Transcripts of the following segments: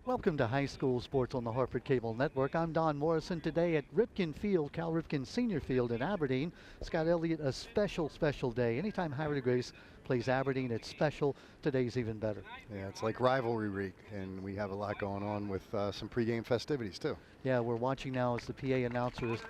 Welcome to High School Sports on the Hartford Cable Network. I'm Don Morrison today at Ripken Field, Cal Ripken Senior Field in Aberdeen. Scott Elliott, a special day. Anytime Havre Grace plays Aberdeen, it's special. Today's even better. Yeah, it's like rivalry week, and we have a lot going on with some pregame festivities too. Yeah, we're watching now as the PA announcer is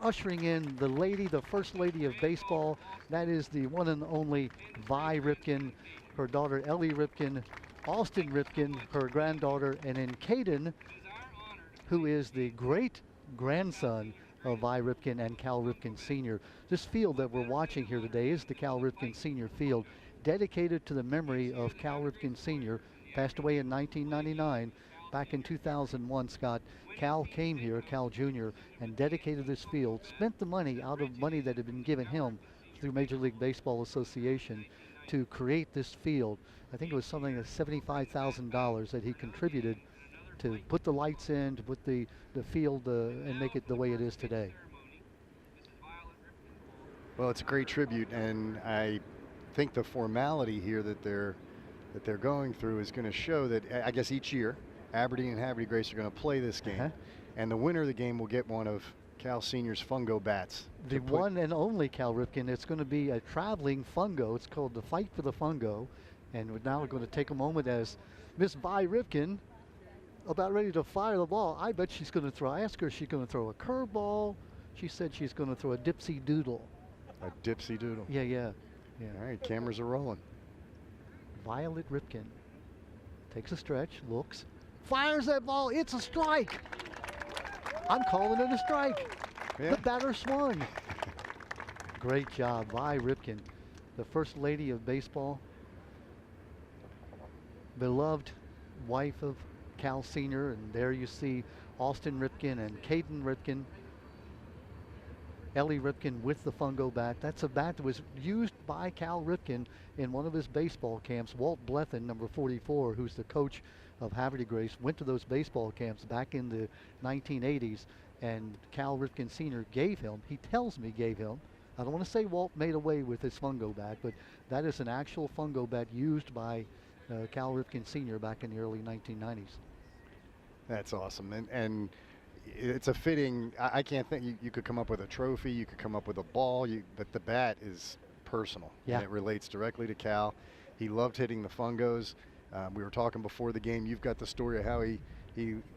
ushering in the first lady of baseball. That is the one and only Vi Ripken, her daughter Ellie Ripken, Austin Ripken, her granddaughter, and then Caden, who is the great grandson of Vi Ripken and Cal Ripken Sr. This field that we're watching here today is the Cal Ripken Sr. Field, dedicated to the memory of Cal Ripken Sr., passed away in 1999. Back in 2001, Scott, Cal came here, Cal Jr., and dedicated this field, spent the money out of money that had been given him through Major League Baseball Association to create this field. I think it was something like $75,000 that he contributed to put the lights in, to put the field and make it the way it is today. Well, it's a great tribute, and I think the formality here that they're going through is going to show that I guess each year Aberdeen and Havre Grace are going to play this game, and the winner of the game will get one of Cal Senior's fungo bats. The one and only Cal Ripken. It's going to be a traveling fungo. It's called the Fight for the Fungo. And now we're going to take a moment as Miss Vi Ripken about ready to fire the ball. I bet she's going to throw. I asked her if she's going to throw a curveball. She said she's going to throw a dipsy doodle. A dipsy doodle. Yeah. All right, cameras are rolling. Violet Ripken takes a stretch, looks, fires that ball. It's a strike. I'm calling it a strike. Yeah. The batter swung. Great job, Vi Ripken, the first lady of baseball, beloved wife of Cal Sr. And there you see Austin Ripken and Caden Ripken. Ellie Ripken with the fungo bat. That's a bat that was used by Cal Ripken in one of his baseball camps. Walt Blethen, number 44, who's the coach of Havre Grace, went to those baseball camps back in the 1980s, and Cal Ripken Sr. gave him, he tells me gave him, I don't want to say Walt made away with his fungo bat, but that is an actual fungo bat used by Cal Ripken Sr. back in the early 1990s. That's awesome, and it's a fitting, I can't think, you could come up with a trophy, you could come up with a ball, but the bat is personal. Yeah. And it relates directly to Cal. He loved hitting the fungos. We were talking before the game, you've got the story of how he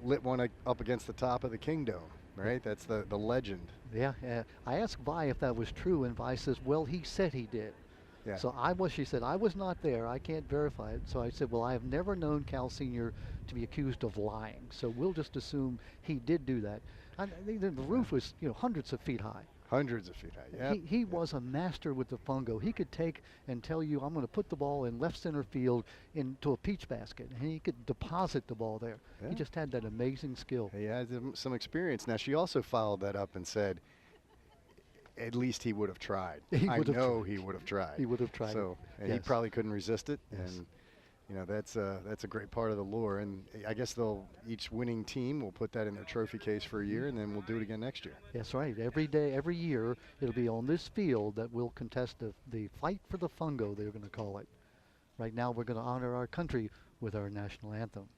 lit one up against the top of the King Dome, right? That's the legend. Yeah, I asked Vi if that was true, and Vi says, well, he said he did. Yeah. So she said, I was not there. I can't verify it. So I said, well, I have never known Cal Sr. to be accused of lying. So we'll just assume he did do that. And the roof was, hundreds of feet high. Hundreds of feet high, yeah. He was a master with the fungo. He could take and tell you, I'm going to put the ball in left center field into a peach basket. And he could deposit the ball there. Yeah. He just had that amazing skill. He had some experience. Now, she also followed that up and said, at least he would have tried. I know he would have tried. He would have tried. So yes. He probably couldn't resist it. Yes. And that's a great part of the lure. And I guess each winning team will put that in their trophy case for a year, and then we'll do it again next year. That's right. Every year, it'll be on this field that we'll contest the Fight for the Fungo, they're going to call it. Right now, we're going to honor our country with our national anthem.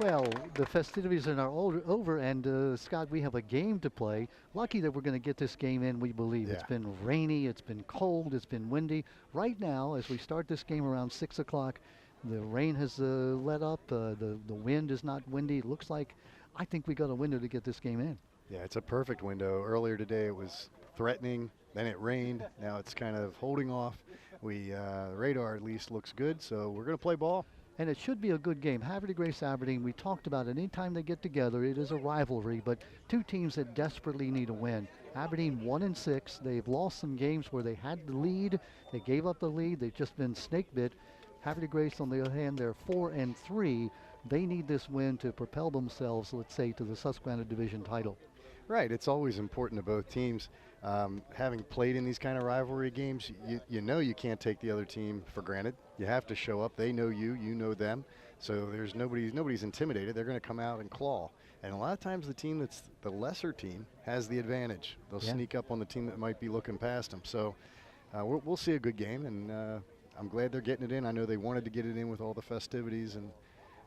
Well, the festivities are now over, and Scott, we have a game to play. Lucky that we're going to get this game in, we believe. Yeah. It's been rainy, it's been cold, it's been windy. Right now, as we start this game around 6 o'clock, the rain has let up. The wind is not windy. It looks like, I think we got a window to get this game in. Yeah, it's a perfect window. Earlier today it was threatening, then it rained. Now it's kind of holding off. The radar at least looks good, so we're going to play ball. And it should be a good game. Havre de Grace Aberdeen, we talked about it. Anytime they get together, it is a rivalry, but two teams that desperately need a win. Aberdeen 1-6. They've lost some games where they had the lead. They gave up the lead. They've just been snake bit. Havre de Grace, on the other hand, they're 4-3. They need this win to propel themselves, let's say, to the Susquehanna Division title. Right, it's always important to both teams. Having played in these kind of rivalry games, you know you can't take the other team for granted. You have to show up. They know you, you know them. So there's nobody's intimidated. They're going to come out and claw. And a lot of times the team that's the lesser team has the advantage. They'll sneak up on the team that might be looking past them. So we'll see a good game, and I'm glad they're getting it in. I know they wanted to get it in with all the festivities, and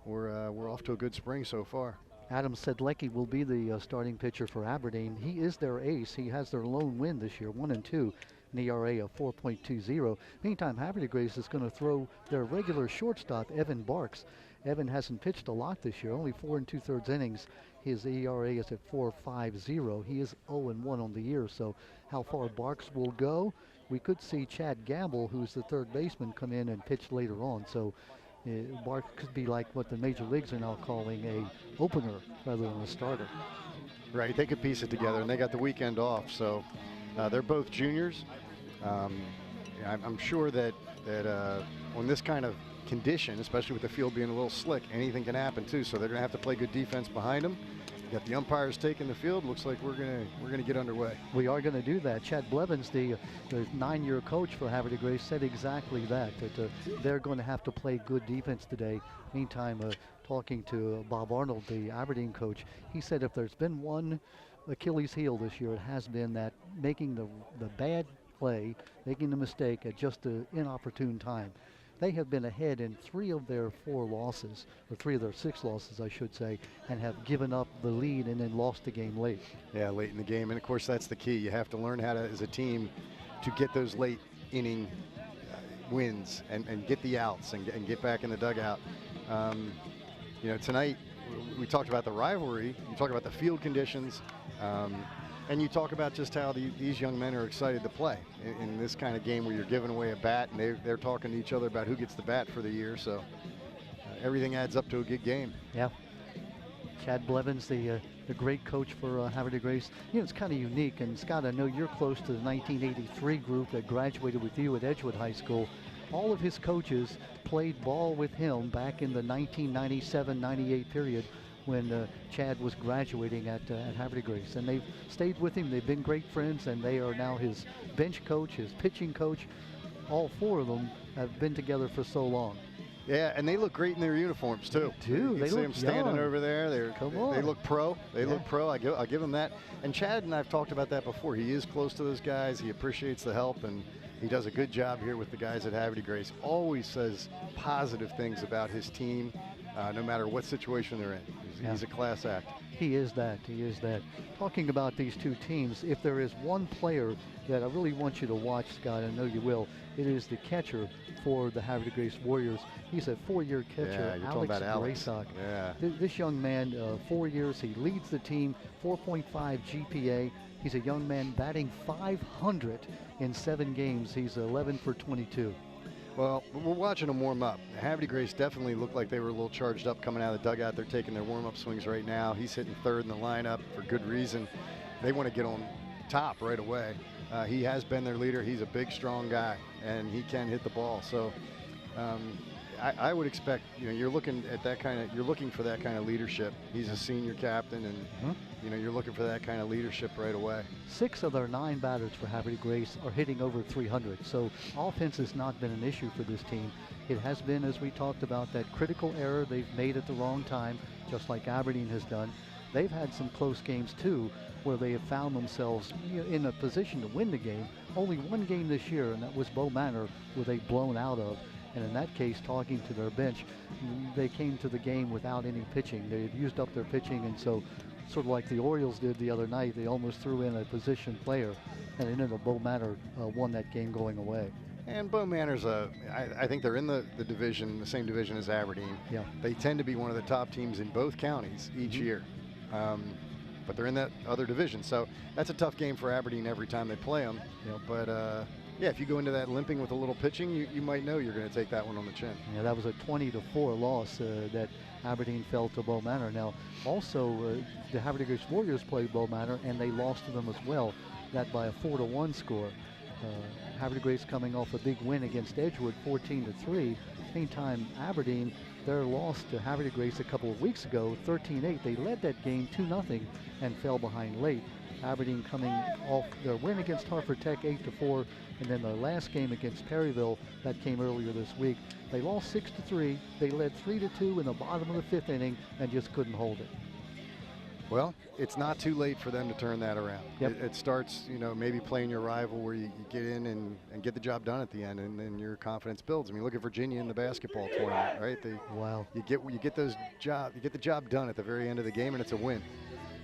we're off to a good spring so far. Adam Sedlecki will be the starting pitcher for Aberdeen. He is their ace. He has their lone win this year, 1-2, an ERA of 4.20. Meantime, Havre de Grace is going to throw their regular shortstop, Evan Barks. Evan hasn't pitched a lot this year, only 4 2/3 innings. His ERA is at 4.50. He is 0-1 on the year, so how far Barks will go, we could see Chad Gamble, who's the third baseman, come in and pitch later on. So Barks could be like what the major leagues are now calling a opener rather than a starter. Right, they could piece it together, and they got the weekend off, so they're both juniors. I'm sure that on this kind of condition, especially with the field being a little slick, anything can happen too. So they're going to have to play good defense behind them. Got the umpires taking the field. Looks like we're gonna get underway. We are going to do that. Chad Blevins, the 9-year coach for Havre de Grace, said exactly that they're going to have to play good defense today. Meantime, talking to Bob Arnold, the Aberdeen coach, he said if there's been one Achilles heel this year, it has been that making the bad play, making the mistake at just an inopportune time. They have been ahead in 3 of their 4 losses, or 3 of their 6 losses, I should say, and have given up the lead and then lost the game late. Yeah, late in the game, and of course that's the key. You have to learn how to, as a team, to get those late inning wins and get the outs and get back in the dugout. You know, tonight we talked about the rivalry. You talk about the field conditions. And you talk about just how these young men are excited to play in this kind of game where you're giving away a bat, and they're talking to each other about who gets the bat for the year. So everything adds up to a good game. Yeah. Chad Blevins, the great coach for Havre de Grace. You know, it's kind of unique. And Scott, I know you're close to the 1983 group that graduated with you at Edgewood High School. All of his coaches played ball with him back in the 1997-98 period, when Chad was graduating at Havre de Grace, and they've stayed with him. They've been great friends, and they are now his bench coach, his pitching coach. All 4 of them have been together for so long. Yeah, and they look great in their uniforms too. They do. You They see look them standing young. over there. They look pro. They Yeah. look pro. I'll give them that. And Chad and I've talked about that before. He is close to those guys. He appreciates the help, and he does a good job here with the guys at Havre de Grace. Always says positive things about his team, no matter what situation they're in. He's a class act. He is that. He is that. Talking about these two teams, if there is one player that I really want you to watch, Scott, I know you will, it is the catcher for the Havre de Grace Warriors. He's a 4-year catcher, Yeah, you're talking about Alex. Graysock. Yeah. This young man, 4 years, he leads the team, 4.5 GPA. He's a young man batting .500 in 7 games. He's 11 for 22. Well, we're watching them warm up. Havre de Grace definitely looked like they were a little charged up coming out of the dugout. They're taking their warm-up swings right now. He's hitting 3rd in the lineup for good reason. They want to get on top right away. He has been their leader. He's a big, strong guy, and he can hit the ball. So I would expect, you know, you're looking for that kind of leadership. He's a senior captain, and you know, you're looking for that kind of leadership right away. 6 of their 9 batters for Havre de Grace are hitting over 300. So offense has not been an issue for this team. It has been, as we talked about, that critical error they've made at the wrong time, just like Aberdeen has done. They've had some close games too, where they have found themselves in a position to win the game. Only one game this year, and that was Bow Manor, where they've blown out of. And in that case, talking to their bench, they came to the game without any pitching. They had used up their pitching, and so sort of like the Orioles did the other night, they almost threw in a position player, and it ended up Bo Manor won that game going away. And Bo Manor's I think they're in the division, the same division as Aberdeen. Yeah. They tend to be one of the top teams in both counties each year. But they're in that other division. So that's a tough game for Aberdeen every time they play them. Yeah. But yeah, if you go into that limping with a little pitching, you might know you're going to take that one on the chin. Yeah, that was a 20-4 loss that Aberdeen fell to Bo Manor. Now, also, the Havre Grace Warriors played Bo Manor, and they lost to them as well, that by a 4-1 score. Havre Grace coming off a big win against Edgewood, 14-3. Meantime, Aberdeen, their loss to Havre Grace a couple of weeks ago, 13-8. They led that game 2-0 and fell behind late. Aberdeen coming off their win against Hartford Tech, 8-4, and then their last game against Perryville, that came earlier this week. They lost 6-3. They led 3-2 in the bottom of the 5th inning and just couldn't hold it. Well, it's not too late for them to turn that around. Yep. It starts, maybe playing your rival where you get in and get the job done at the end, and then your confidence builds. I mean, look at Virginia in the basketball tournament, right? Wow. You get the job done at the very end of the game, and it's a win.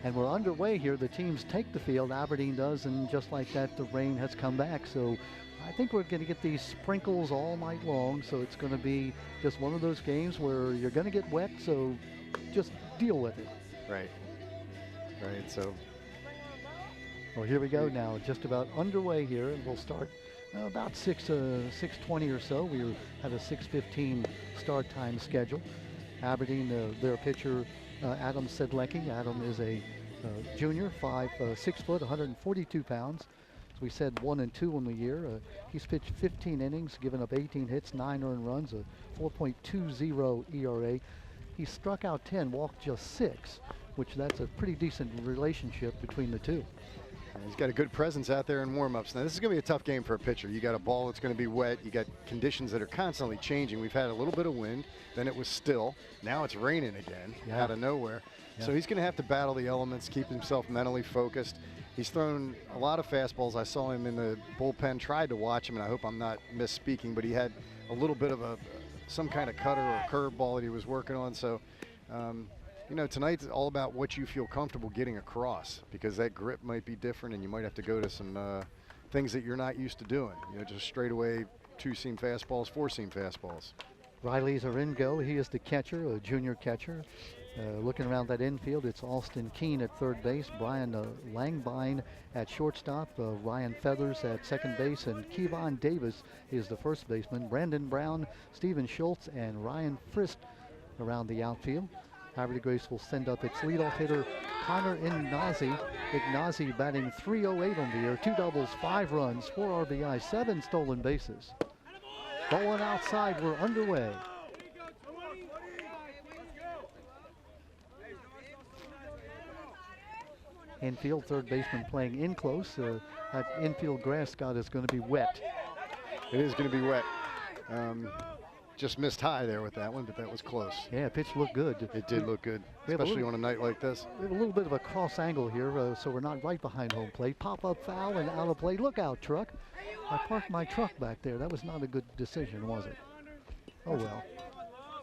And we're underway here. The teams take the field, Aberdeen does, and just like that, the rain has come back. So I think we're going to get these sprinkles all night long. So it's going to be just one of those games where you're going to get wet, so just deal with it. Right. Right, so. Well, here we go now, just about underway here, and we'll start about 6:20 or so. We had a 6:15 start time schedule. Aberdeen, their pitcher, Adam Sedlecki. Adam is a junior, 6 foot, 142 pounds. As we said, 1-2 in the year. He's pitched 15 innings, given up 18 hits, 9 earned runs, a 4.20 ERA. He struck out 10, walked just 6, which that's a pretty decent relationship between the two. He's got a good presence out there in warm-ups. Now, this is going to be a tough game for a pitcher. You got a ball that's going to be wet. You got conditions that are constantly changing. We've had a little bit of wind, then it was still. Now it's raining again out of nowhere. Yeah. So he's going to have to battle the elements, keep himself mentally focused. He's thrown a lot of fastballs. I saw him in the bullpen, tried to watch him, and I hope I'm not misspeaking, but he had a little bit of some kind of cutter or curveball that he was working on. So, tonight's all about what you feel comfortable getting across, because that grip might be different and you might have to go to some things that you're not used to doing. Just straight away 2-seam fastballs, 4-seam fastballs. Riley's our in go. He is the catcher, a junior catcher. Looking around that infield, it's Austin Keene at third base, Brian Langbine at shortstop, Ryan Feathers at second base, and Kevon Davis is the first baseman. Brandon Brown, Stephen Schultz, and Ryan Frist around the outfield. Havre Grace will send up its leadoff hitter, Connor Ignazi. Ignazi batting .308 on the year, 2 doubles, 5 runs, 4 RBI, 7 stolen bases. Going outside, we're underway. Infield, third baseman playing in close. That infield grass, Scott, is going to be wet. It is going to be wet. Just missed high there with that one, but that was close. Yeah, pitch looked good. It did look good, especially on a night like this. We have a little bit of a cross angle here, so we're not right behind home plate. Pop-up foul and out of play. Look out, truck. I parked my truck back there. That was not a good decision, was it? Oh, well.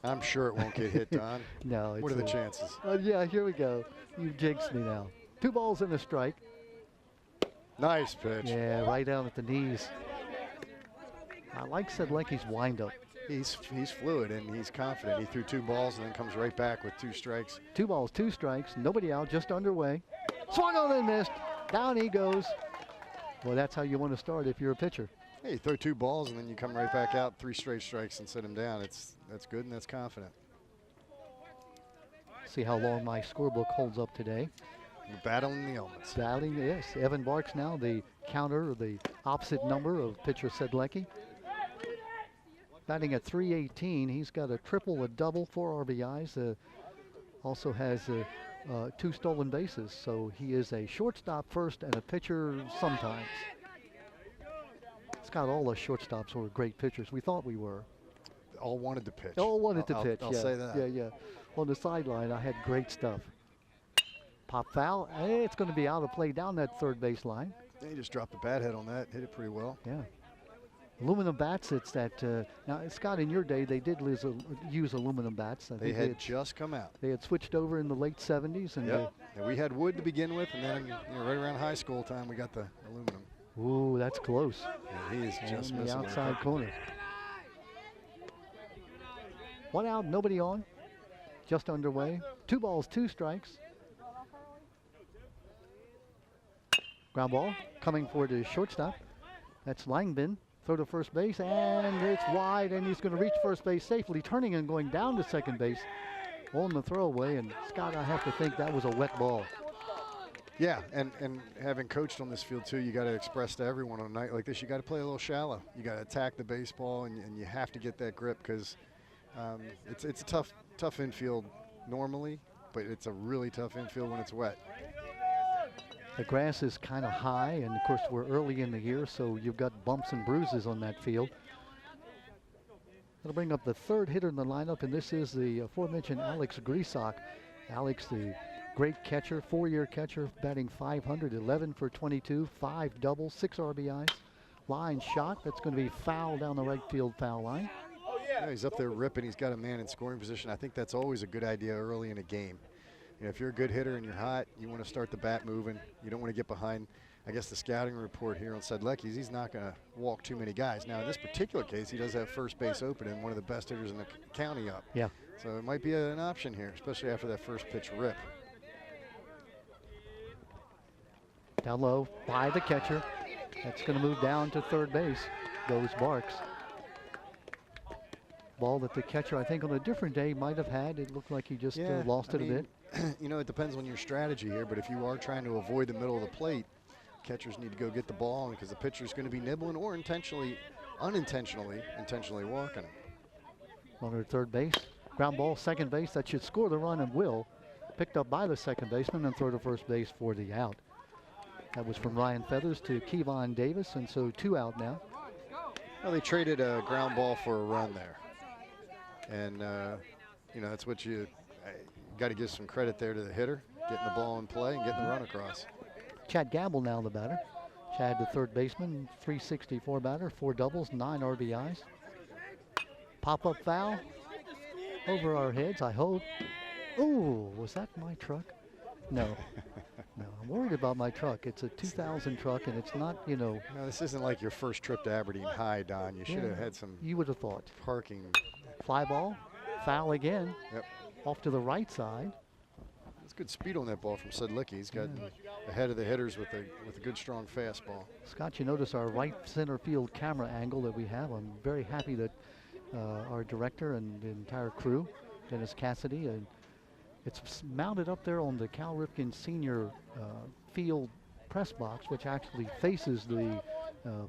I'm sure it won't get hit, Don. No. What are the chances? Yeah, here we go. You jinxed me now. 2 balls and a strike. Nice pitch. Yeah, right down at the knees. I like Sedlecki's windup. He's fluid and he's confident. He threw 2 balls and then comes right back with 2 strikes. 2 balls, 2 strikes, nobody out, just underway. Swung on and missed. Down he goes. Well, that's how you want to start if you're a pitcher. Hey, you throw 2 balls and then you come right back out, 3 straight strikes and sit him down. That's good and that's confident. See how long my scorebook holds up today. We're battling the elements. Battling, yes. Evan Barks now the counter, the opposite number of pitcher Sedlecki. Batting at .318, he's got a triple, a double, 4 RBIs. Also has 2 stolen bases, so he is a shortstop first and a pitcher sometimes. Scott, all the shortstops were great pitchers. We thought we were. All wanted to pitch. All wanted to pitch. I'll yeah. say that. Yeah. On the sideline, I had great stuff. Pop foul. Hey, it's going to be out of play down that third base line. He just dropped the bat head on that. Hit it pretty well. Yeah. Aluminum bats, it's that, now Scott, in your day, they did use aluminum bats. I They think had just come out. They had switched over in the late 70s. And and we had wood to begin with, and then right around high school time, we got the aluminum. Ooh, that's close. Yeah, he is just in missing the outside corner. 1 out, nobody on. Just underway. 2 balls, 2 strikes. Ground ball coming for the shortstop. That's Langbin. Throw to first base, and it's wide, and he's going to reach first base safely, turning and going down to second base on the throwaway. And Scott, I have to think that was a wet ball. Yeah, and having coached on this field too, you got to express to everyone on a night like this, you got to play a little shallow. You got to attack the baseball, and you have to get that grip, because it's a tough infield normally, but it's a really tough infield when it's wet. The grass is kind of high, and of course we're early in the year, so you've got bumps and bruises on that field. That'll bring up the 3rd hitter in the lineup, and this is the aforementioned Alex Grisak. Alex, the great catcher, 4-year catcher, batting .500, 11 for 22, 5 doubles, 6 RBIs. Line shot, that's going to be foul down the right field foul line. Yeah, he's up there ripping. He's got a man in scoring position. I think that's always a good idea early in a game. You know, if you're a good hitter and you're hot, you want to start the bat moving. You don't want to get behind. I guess the scouting report here on Sedlecki's, he's not going to walk too many guys. Now, in this particular case, he does have first base open and one of the best hitters in the county up. Yeah. So it might be an option here, especially after that first pitch rip. Down low by the catcher. That's going to move down to third base. Goes Barks. Ball that the catcher, I think on a different day, might have had. It looked like he just lost it a bit. You know, it depends on your strategy here, but if you are trying to avoid the middle of the plate, catchers need to go get the ball, because the pitcher's going to be nibbling or intentionally walking him. Runner at third base. Ground ball, second base. That should score the run and will. Picked up by the second baseman and throw to first base for the out. That was from Ryan Feathers to Kevon Davis, and so 2 out now. Well, they traded a ground ball for a run there. And, you know, that's what you got to give some credit there to the hitter, getting the ball in play and getting the run across. Chad Gamble now the batter. Chad, the third baseman, .364 batter, 4 doubles, 9 RBIs. Pop-up foul over our heads, I hope. Ooh, was that my truck? No. No, I'm worried about my truck. It's a 2000 truck, and it's not, you know. No, this isn't like your first trip to Aberdeen High, Don. You should have had some. You would have thought. Parking. Fly ball, foul again. Yep. Off to the right side. That's good speed on that ball from Sedlecki. He's got ahead of the hitters with a good strong fastball. Scott, you notice our right center field camera angle that we have. I'm very happy that our director and the entire crew, Dennis Cassidy, it's mounted up there on the Cal Ripken Senior field press box, which actually faces the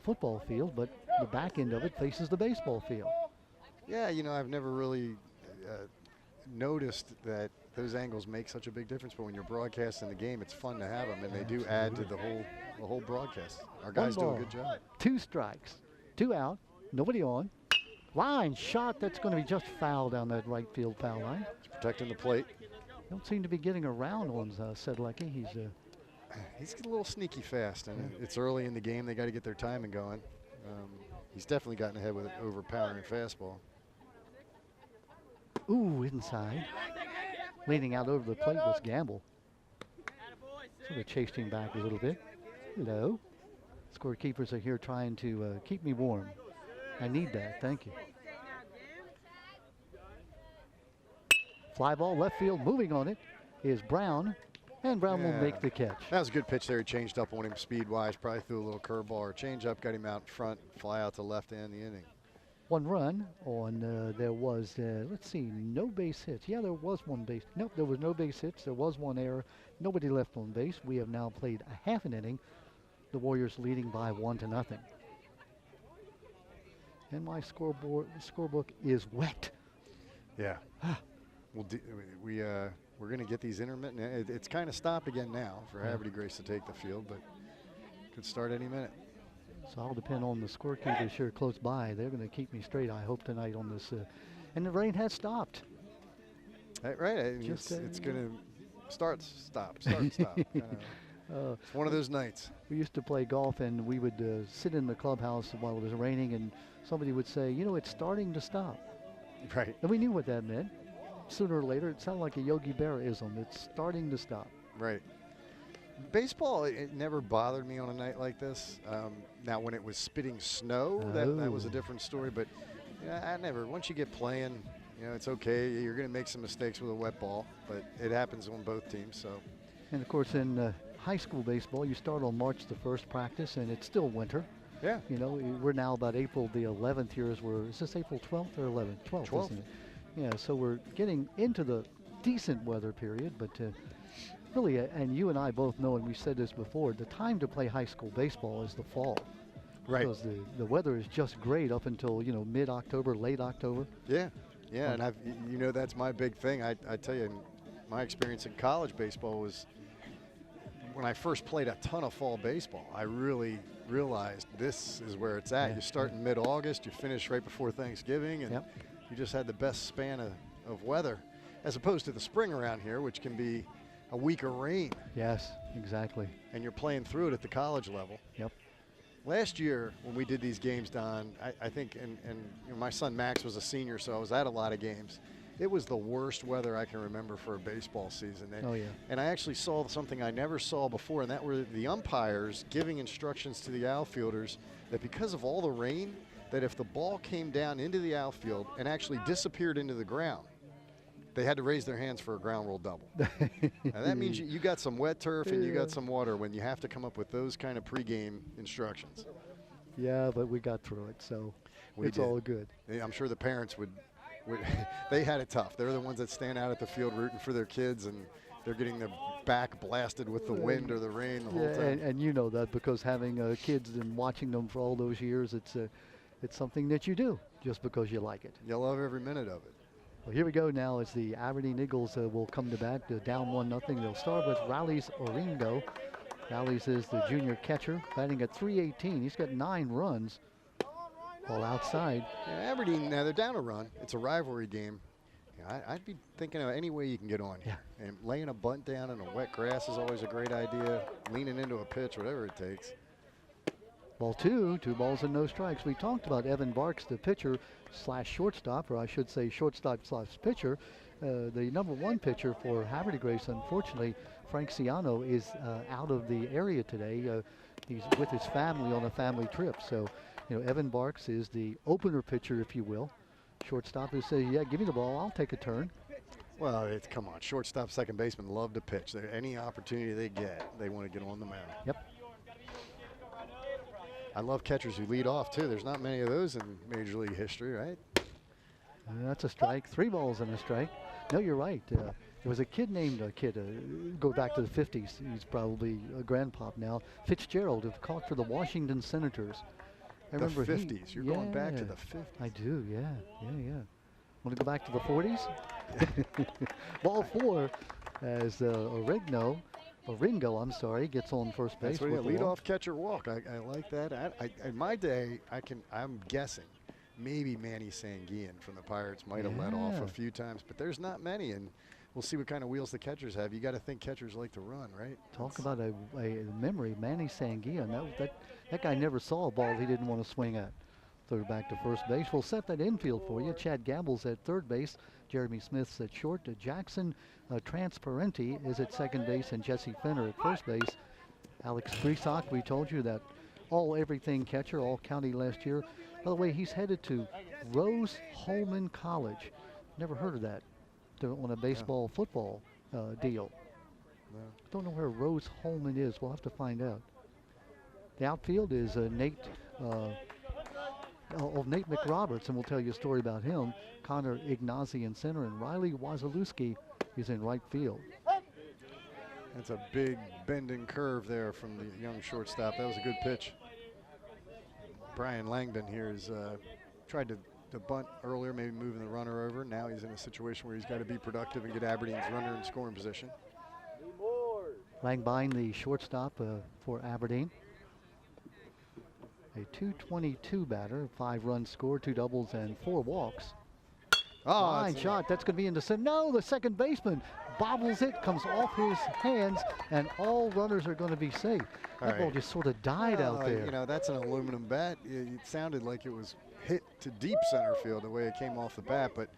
football field, but the back end of it faces the baseball field. Yeah, you know, I've never really noticed that those angles make such a big difference, but when you're broadcasting the game, it's fun to have them, and they do add to the whole broadcast. Our guys do a good job. 2 strikes, 2 out, nobody on. Line shot, that's going to be just foul down that right field foul line. It's protecting the plate. Don't seem to be getting around on Sedlecki. He's a little sneaky fast, and it's early in the game. They got to get their timing going. He's definitely gotten ahead with an overpowering fastball. Ooh, inside. Leaning out over the plate was Gamble. Sort of chased him back a little bit. Hello. Scorekeepers are here trying to keep me warm. I need that, thank you. Fly ball left field, moving on it is Brown, and Brown will make the catch. That was a good pitch there. He changed up on him speed-wise, probably threw a little curveball or change-up, got him out front, fly out to left to end the inning. 1 run on, there was, let's see, no base hits. Yeah, there was 1 base. Nope, there was no base hits. There was 1 error. Nobody left on base. We have now played a half an inning. The Warriors leading by 1-0. And my scorebook is wet. Yeah. We're going to get these intermittent. It's kind of stopped again now for Havre Grace to take the field, but could start any minute. So I'll depend on the scorekeepers here close by. They're going to keep me straight, I hope, tonight on this. And the rain has stopped. Right. It's going to start, stop. It's one of those nights. We used to play golf, and we would sit in the clubhouse while it was raining, and somebody would say, you know, it's starting to stop. Right. And we knew what that meant. Sooner or later, it sounded like a Yogi Berra-ism. It's starting to stop. Right. Baseball, it never bothered me on a night like this. Now, when it was spitting snow, that was a different story. But I never, once you get playing, you know, it's okay. You're going to make some mistakes with a wet ball, but it happens on both teams. So. And, of course, in high school baseball, you start on March the 1st practice, and it's still winter. Yeah. You know, we're now about April the 11th here. Is this April 12th or 11th? 12th, isn't it? Yeah, so we're getting into the decent weather period, but really, and you and I both know, and we said this before, the time to play high school baseball is the fall. Right. Because the weather is just great up until, you know, mid-October, late October. Yeah, yeah, and you know, that's my big thing. I tell you, my experience in college baseball was when I first played a ton of fall baseball, I really realized this is where it's at. Yeah. You start in mid-August, you finish right before Thanksgiving, and you just had the best span of weather, as opposed to the spring around here, which can be a week of rain. Yes, exactly. And you're playing through it at the college level. Yep. Last year, when we did these games, Don, I think, and you know, my son Max was a senior, so I was at a lot of games. It was the worst weather I can remember for a baseball season. And, and I actually saw something I never saw before, and that were the umpires giving instructions to the outfielders that because of all the rain, that if the ball came down into the outfield and actually disappeared into the ground, they had to raise their hands for a ground rule double. And that means you got some wet turf and you got some water when you have to come up with those kind of pregame instructions. Yeah, but we got through it, so it's all good. I'm sure the parents would they had it tough. They're the ones that stand out at the field rooting for their kids, and they're getting their back blasted with the wind or the rain the whole time. And you know that because having kids and watching them for all those years, it's something that you do just because you like it. You love every minute of it. Well, here we go now as the Aberdeen Eagles will come to bat, down 1-0. They'll start with Rallies Oringo. Rallies is the junior catcher, batting at .318. He's got 9 runs. All outside. Yeah, Aberdeen, now they're down a run. It's a rivalry game. Yeah, I'd be thinking of any way you can get on here. Yeah. And laying a bunt down in a wet grass is always a great idea. Leaning into a pitch, whatever it takes. Ball 2, 2 balls and no strikes. We talked about Evan Barks, the pitcher slash shortstop, or I should say shortstop slash pitcher. The number 1 pitcher for Havre Grace, unfortunately, Frank Ciano, is out of the area today. He's with his family on a family trip. So, you know, Evan Barks is the opener pitcher, if you will. Shortstop who says, yeah, give me the ball, I'll take a turn. Well, come on, shortstop, second baseman love to pitch. Any opportunity they get, they want to get on the mound. Yep. I love catchers who lead off, too. There's not many of those in Major League history, right? That's a strike. 3 balls and a strike. No, you're right. There was a kid named, go back to the 50s. He's probably a grandpop now. Fitzgerald, who caught for the Washington Senators. I remember the 50s. You're going back to the 50s. I do, yeah. Want to go back to the 40s? Ball 4 as Oringo, I'm sorry, gets on first base. That's what lead-off catcher walk. I like that. In my day, I'm guessing maybe Manny Sanguillen from the Pirates might have led off a few times, but there's not many, and we'll see what kind of wheels the catchers have. You got to think catchers like to run, right? Talk about a memory. Manny Sanguillen. That guy never saw a ball he didn't want to swing at. Throw it back to first base. We'll set that infield for you. Chad Gamble's at third base. Jeremy Smith's at short. Jackson Transparenti is at second base, and Jesse Fenner at first base. Alex Grisak, we told you that all-everything catcher, all-county last year. By the way, he's headed to Rose-Hulman College. Never heard of that on a baseball football deal. No. Don't know where Rose-Hulman is. We'll have to find out. The outfield is Nate McRoberts, and we'll tell you a story about him. Connor Ignazi in center, and Riley Wazalewski is in right field. That's a big bending curve there from the young shortstop. That was a good pitch. Brian Langdon here has tried to bunt earlier, maybe moving the runner over. Now he's in a situation where he's got to be productive and get Aberdeen's runner in scoring position. Langbine, the shortstop for Aberdeen. A .222 batter, 5 runs scored, 2 doubles and 4 walks. Oh, Line shot, that's going to be in the center. No, the second baseman bobbles it, comes off his hands, and all runners are going to be safe. That ball just sort of died out there. You know, that's an aluminum bat. It sounded like it was hit to deep center field the way it came off the bat, but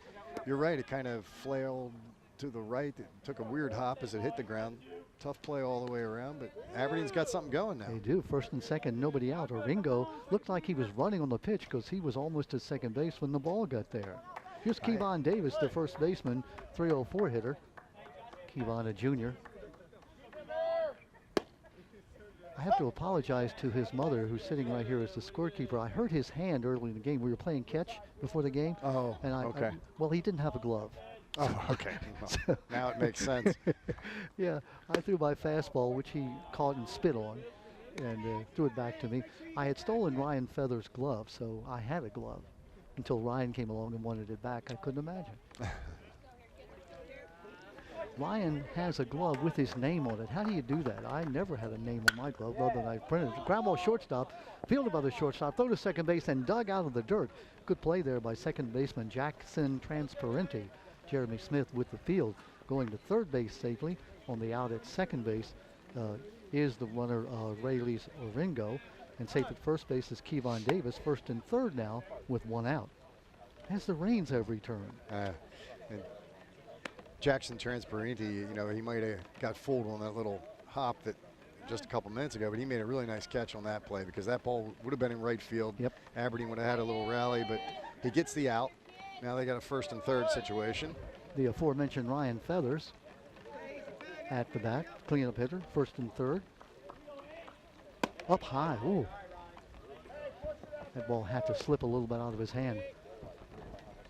you're right, it kind of flailed to the right. It took a weird hop as it hit the ground. Tough play all the way around, but Aberdeen's got something going now. They do. First and second, nobody out. Ringo looked like he was running on the pitch because he was almost at second base when the ball got there. Here's Kevon Davis, the first baseman, 304 hitter. Kevon, a junior. I have to apologize to his mother, who's sitting right here as the scorekeeper. I hurt his hand early in the game. We were playing catch before the game. Oh, and okay. Well, he didn't have a glove. Oh, okay. Well, now it makes sense. Yeah, I threw my fastball, which he caught and spit on, and threw it back to me. I had stolen Ryan Feather's glove, so I had a glove until Ryan came along and wanted it back. I couldn't imagine. Ryan has a glove with his name on it. How do you do that? I never had a name on my glove other than I printed it. Ground ball shortstop, fielded by the shortstop, throw to second base and dug out of the dirt. Good play there by second baseman Jackson Transparenti. Jeremy Smith with the field. Going to third base safely on the out at second base is the runner Rayleigh Oringo. And safe at first base is Kevon Davis. First and third now with one out. As the rains have returned. Jackson Transparenti, you know, he might have got fooled on that little hop that just a couple minutes ago, but he made a really nice catch on that play because that ball would have been in right field. Yep. Aberdeen would have had a little rally, but he gets the out. Now they got a first and third situation. The aforementioned Ryan Feathers at the bat, cleanup hitter, first and third. Up high, ooh. That ball had to slip a little bit out of his hand.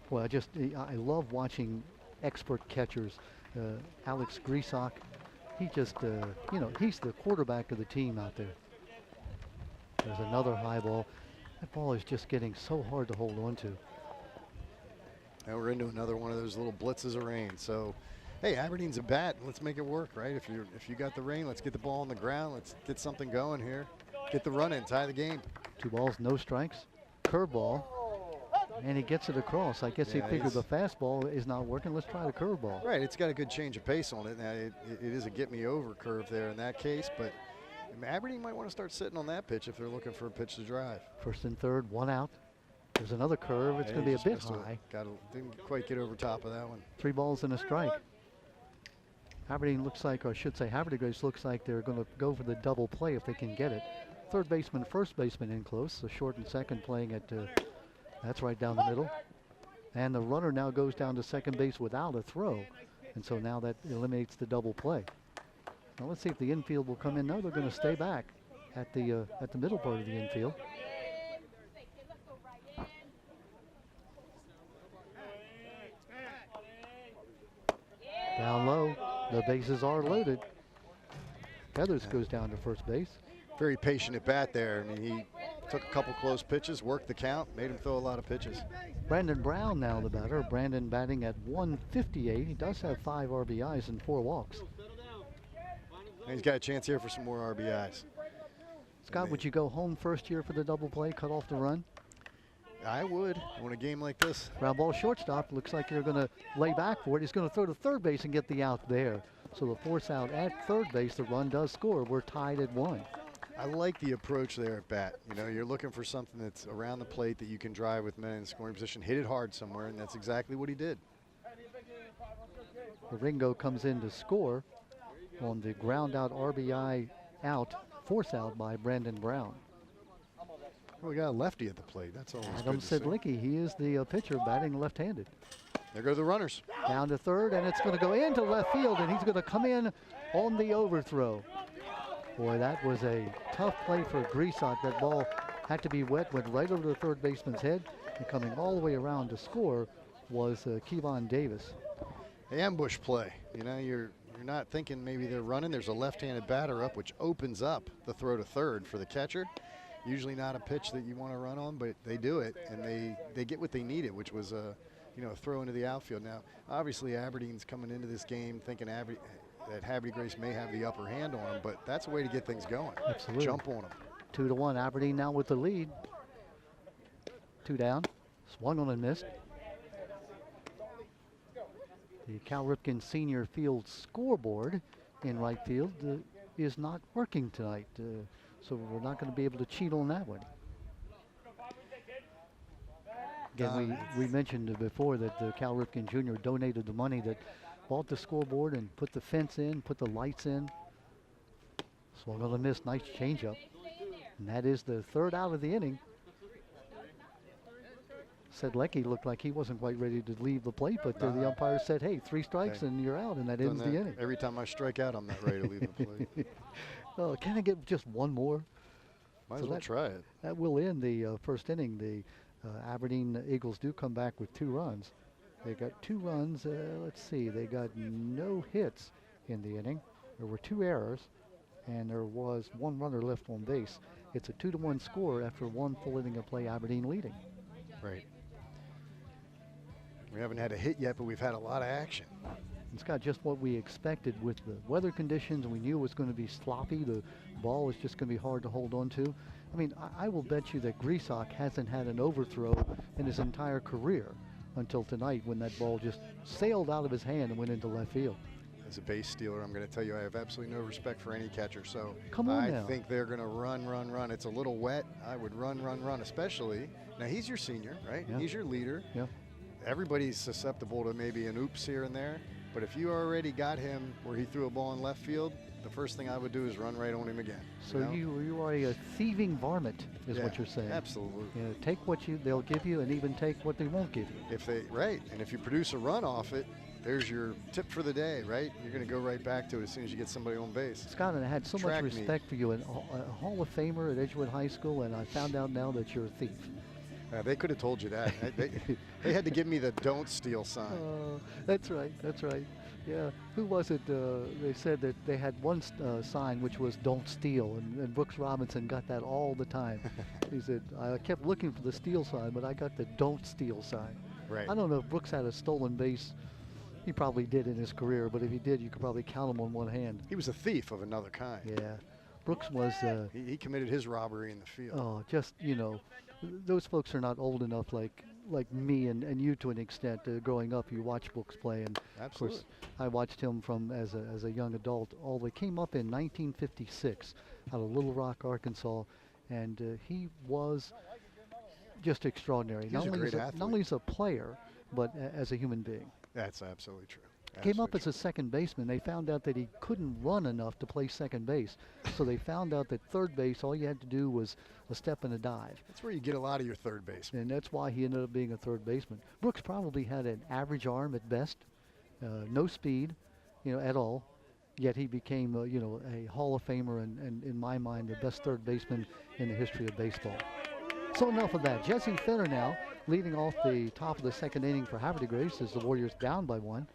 Well, I love watching expert catchers. Alex Grisak, he just, you know, he's the quarterback of the team out there. There's another high ball. That ball is just getting so hard to hold on to. Now we're into another one of those little blitzes of rain. So, hey, Aberdeen's a bat. Let's make it work, right? If you got the rain, let's get the ball on the ground. Let's get something going here. Get the run in, tie the game. 2 balls, no strikes. Curveball. And he gets it across. I guess he figured the fastball is not working. Let's try the curveball. Right, it's got a good change of pace on it. Now, it is a get-me-over curve there in that case, but Aberdeen might want to start sitting on that pitch if they're looking for a pitch to drive. First and third, one out. There's another curve. It's going to be a bit high. Didn't quite get over top of that one. 3 balls and a strike. Aberdeen looks like, or I should say Havre looks like they're going to go for the double play if they can get it. Third baseman, first baseman in close. So short and second playing at, that's right down the middle. And the runner now goes down to second base without a throw. And so now that eliminates the double play. Now let's see if the infield will come in. No, they're going to stay back at the middle part of the infield. Down low, the bases are loaded. Feathers goes down to first base. Very patient at bat there. I mean, he took a couple close pitches, worked the count, made him throw a lot of pitches. Brandon Brown now the batter. Brandon batting at 158. He does have 5 RBIs and 4 walks. And he's got a chance here for some more RBIs. Scott, would you go home first here for the double play, cut off the run? I would on a game like this. Ground ball shortstop. Looks like you're going to lay back for it. He's going to throw to third base and get the out there. So the force out at third base, the run does score. We're tied at 1. I like the approach there at bat. You know, you're looking for something that's around the plate that you can drive with men in scoring position, hit it hard somewhere, and that's exactly what he did. Ringo comes in to score on the ground out RBI out, force out by Brandon Brown. Well, we got a lefty at the plate. That's always Adam good to see. Sidlicki, he is the pitcher batting left-handed. There go the runners. Down to third, and it's going to go into left field, and he's going to come in on the overthrow. Boy, that was a tough play for Grisak. That ball had to be wet, went right over the third baseman's head, and coming all the way around to score was Kevon Davis. The ambush play. You know, you're not thinking maybe they're running. There's a left-handed batter up, which opens up the throw to third for the catcher. Usually not a pitch that you want to run on, but they do it, and they get what they needed, which was a throw into the outfield. Now, obviously, Aberdeen's coming into this game thinking that Havre Grace may have the upper hand on them, but that's a way to get things going. Absolutely. Jump on them. 2-1, Aberdeen now with the lead. 2 down, swung on and missed. The Cal Ripken Senior Field scoreboard in right field is not working tonight, so we're not going to be able to cheat on that one. Again, we mentioned before that Cal Ripken Jr. donated the money that bought the scoreboard and put the fence in, put the lights in. Swung on a miss, nice changeup. And that is the third out of the inning. Sedlecki looked like he wasn't quite ready to leave the plate, but the umpire said, hey, 3 strikes and you're out, and that ends the inning. Every time I strike out, I'm not ready to leave the plate. Oh, can I get just one more? Might as well try it. That will end the first inning. The Aberdeen Eagles do come back with 2 runs. They got 2 runs. Let's see. They got no hits in the inning. There were 2 errors, and there was 1 runner left on base. It's a 2-1 score after 1 full inning of play, Aberdeen leading. Right. We haven't had a hit yet, but we've had a lot of action. It's got just what we expected with the weather conditions. We knew it was going to be sloppy. The ball is just going to be hard to hold on to. I mean, I will bet you that Grisak hasn't had an overthrow in his entire career until tonight, when that ball just sailed out of his hand and went into left field. As a base stealer, I'm going to tell you I have absolutely no respect for any catcher. So I think they're going to run. It's a little wet. I would run, especially. Now, he's your senior, right? Yeah. He's your leader. Yeah. Everybody's susceptible to maybe an oops here and there. But if you already got him where he threw a ball in left field, the first thing I would do is run right on him again. So you are a thieving varmint, is what you're saying. Absolutely. You know, take what they'll give you, and even take what they won't give you. And if you produce a run off it, there's your tip for the day, right? You're going to go right back to it as soon as you get somebody on base. Scott, and I had so much respect for you, a Hall of Famer at Edgewood High School, and I found out now that you're a thief. They could have told you that. They had to give me the don't steal sign. That's right. Yeah, who was it? They said that they had one sign which was "Don't steal," and Brooks Robinson got that all the time. He said, "I kept looking for the steal sign, but I got the don't steal sign." Right. I don't know if Brooks had a stolen base. He probably did in his career, but if he did, you could probably count him on one hand. He was a thief of another kind. Yeah, Brooks was. He committed his robbery in the field. Oh, just those folks are not old enough like me and you to an extent. Growing up, you watch Brooks play, and absolutely. Of course, I watched him from as a young adult. They came up in 1956 out of Little Rock, Arkansas, and he was just extraordinary. He's a great athlete. Not only as a player, but as a human being. That's absolutely true. Came up as a second baseman. They found out that he couldn't run enough to play second base. So they found out that third base, all you had to do was a step and a dive. That's where you get a lot of your third baseman. And that's why he ended up being a third baseman. Brooks probably had an average arm at best, no speed, at all. Yet he became, a Hall of Famer and in my mind, the best third baseman in the history of baseball. So enough of that. Jesse Fenner now leading off the top of the second inning for Havre de Grace as the Warriors down by 1.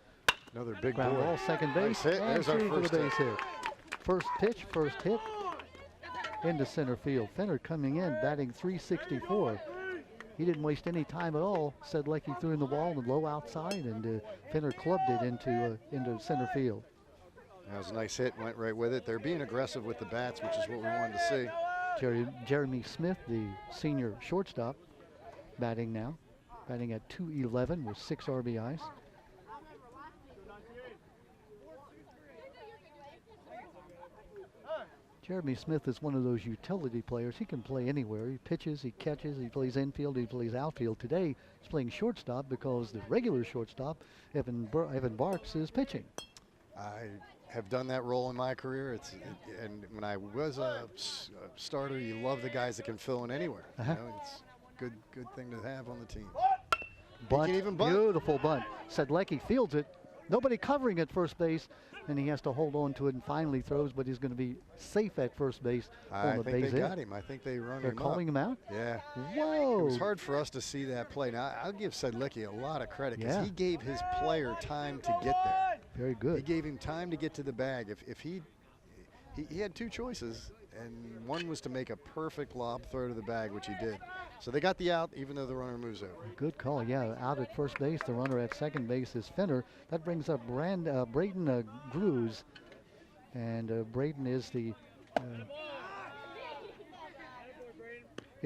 Another big ground ball, second base, nice hit. and There's our for the first base hit. First pitch, first hit into center field. Fenner coming in, batting .364. He didn't waste any time at all. Sedlecki threw in the ball in the low outside, and Fenner clubbed it into center field. That was a nice hit, went right with it. They're being aggressive with the bats, which is what we wanted to see. Jeremy Smith, the senior shortstop, batting at .211 with 6 RBIs. Jeremy Smith is one of those utility players. He can play anywhere. He pitches, he catches, he plays infield, he plays outfield. Today, he's playing shortstop because the regular shortstop, Evan Barks, is pitching. I have done that role in my career. And when I was a starter, you love the guys that can fill in anywhere. It's a good thing to have on the team. Bunt, beautiful bunt. Sedlecki fields it. Nobody covering at first base, and he has to hold on to it and finally throws, but he's going to be safe at first base on the base hit. I think they got him. I think they run him up. They're calling him out? Yeah. Whoa. It was hard for us to see that play. Now, I'll give Sedlecki a lot of credit because he gave his player time to get there. Very good. He gave him time to get to the bag. If he had 2 choices, and one was to make a perfect lob throw to the bag, which he did. So they got the out, even though the runner moves over. Good call, yeah. Out at first base, the runner at second base is Fenner. That brings up Braden Grews, and Braden is the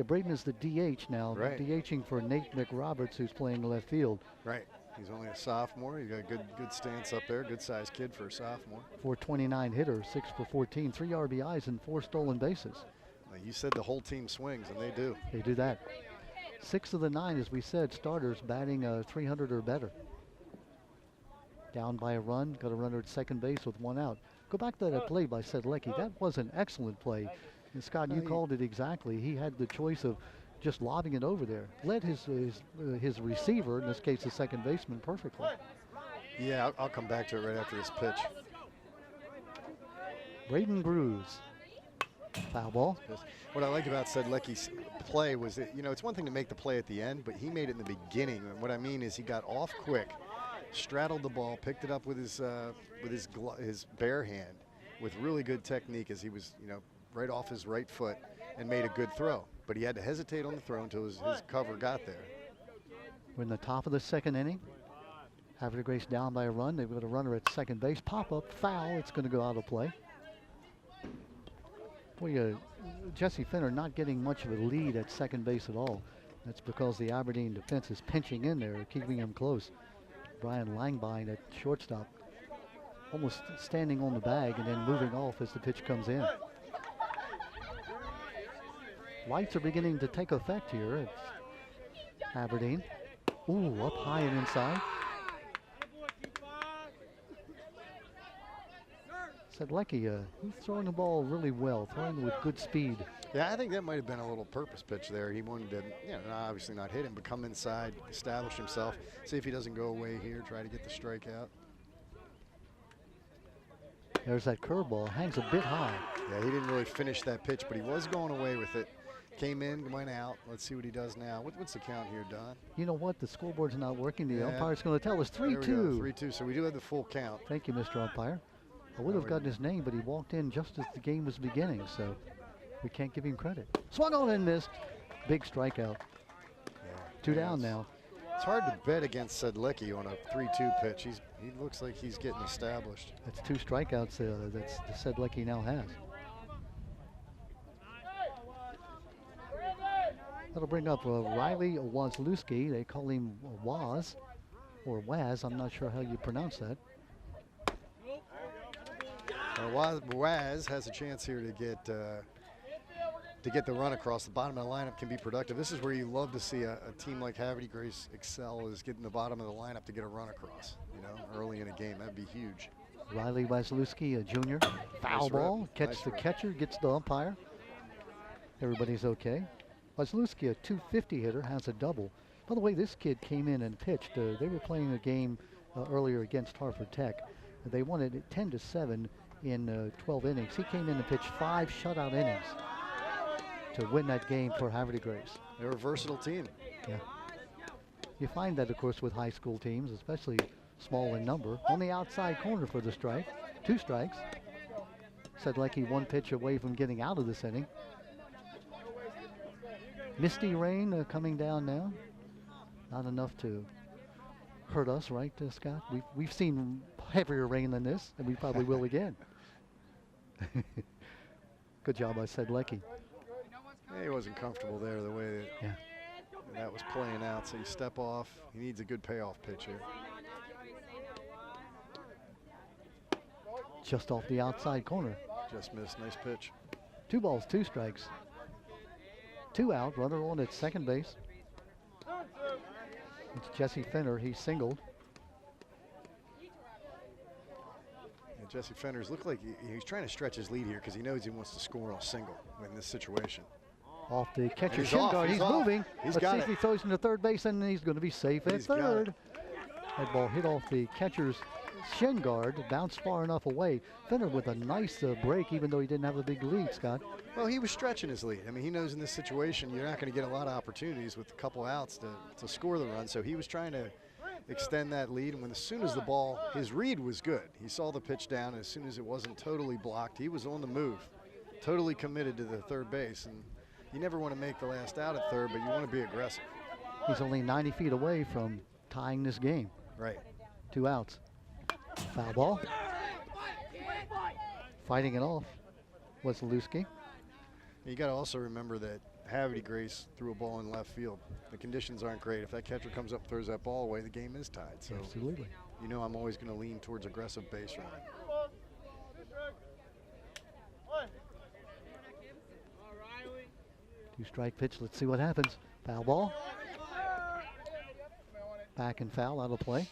Braden is the DH now, right. DHing for Nate McRoberts, who's playing left field. Right. He's only a sophomore. He's got a good stance up there. Good sized kid for a sophomore. 429 hitter, 6 for 14, 3 RBIs and 4 stolen bases. Well, you said the whole team swings, and they do. They do that. 6 of the 9, as we said, starters batting 300 or better. Down by a run, got a runner at second base with 1 out. Go back to that play by Sedlecki. That was an excellent play. And Scott, you called it exactly. He had the choice of just lobbing it over there. Led his receiver, in this case the second baseman, perfectly. Yeah, I'll come back to it right after this pitch. Braden Bruce. Foul ball. What I like about Sedlecki's play was that, you know, it's one thing to make the play at the end, but he made it in the beginning. And what I mean is he got off quick, straddled the ball, picked it up with his bare hand with really good technique as he was, you know, right off his right foot and made a good throw. But he had to hesitate on the throw until his cover got there. We're in the top of the second inning. Havre Grace down by a run. They've got a runner at second base. Pop up, foul. It's going to go out of play. Boy, Jesse Finner not getting much of a lead at second base at all. That's because the Aberdeen defense is pinching in there, keeping him close. Brian Langbine at shortstop, almost standing on the bag and then moving off as the pitch comes in. Lights are beginning to take effect here at Aberdeen. Ooh, up high and inside. Sedlecki, he's throwing the ball really well, throwing with good speed. Yeah, I think that might have been a little purpose pitch there. He wanted to, you know, obviously not hit him, but come inside, establish himself, see if he doesn't go away here, try to get the strikeout. There's that curveball, hangs a bit high. Yeah, he didn't really finish that pitch, but he was going away with it. Came in, went out. Let's see what he does now. What's the count here, Don? You know what? The scoreboard's not working. The umpire's going to tell us 3-2. 3-2, so we do have the full count. Thank you, Mr. Umpire. I would have gotten his name, but he walked in just as the game was beginning, so we can't give him credit. Swung on and missed. Big strikeout. Yeah, 2 down now. It's hard to bet against Sedlecki on a 3-2 pitch. He looks like he's getting established. That's 2 strikeouts that Sedlecki now has. That'll bring up Riley Wazlewski. They call him Waz or Waz. I'm not sure how you pronounce that. Waz has a chance here to get the run across. The bottom of the lineup can be productive. This is where you love to see a team like Havre Grace excel, is getting the bottom of the lineup to get a run across, you know, early in a game. That'd be huge. Riley Wazlewski, a junior. Foul ball. Catch the catcher, gets the umpire. Everybody's okay. Wazlewski, a 250 hitter, has a double. By the way, this kid came in and pitched. They were playing a game earlier against Hartford Tech. They won it 10-7 in 12 innings. He came in and pitched 5 shutout innings to win that game for Havre Grace. They're a versatile team. Yeah. You find that, of course, with high school teams, especially small in number. On the outside corner for the strike. 2 strikes. Sedlecki 1 pitch away from getting out of this inning. Misty rain coming down now. Not enough to hurt us, right, Scott? We've seen heavier rain than this, and we probably will again. Good job by Sedlecki. Yeah, he wasn't comfortable there the way that was playing out, so you step off. He needs a good payoff pitch here. Just off the outside corner. Just missed. Nice pitch. 2 balls, 2 strikes. 2 out, runner on at second base. It's Jesse Finner, he singled. And Jesse Fenner's looked like he's trying to stretch his lead here because he knows he wants to score on a single in this situation. Off the catcher shin guard, he's moving. Let's see if he throws into third base, and he's going to be safe at third. That ball hit off the catcher's shin guard, bounced far enough away. Finner with a nice break, even though he didn't have a big lead, Scott. Well, he was stretching his lead. I mean, he knows in this situation you're not going to get a lot of opportunities with a couple outs to score the run, so he was trying to extend that lead. And as soon as the ball, his read was good. He saw the pitch down, and as soon as it wasn't totally blocked, he was on the move, totally committed to the third base. And you never want to make the last out at third, but you want to be aggressive. He's only 90 feet away from tying this game. Right. 2 outs. Foul ball. Fighting it off. Wazlewski. You got to also remember that Havre Grace threw a ball in left field. The conditions aren't great. If that catcher comes up, throws that ball away, the game is tied. So absolutely. You know I'm always going to lean towards aggressive base running. 2-strike pitch. Let's see what happens. Foul ball. Back and foul out of play.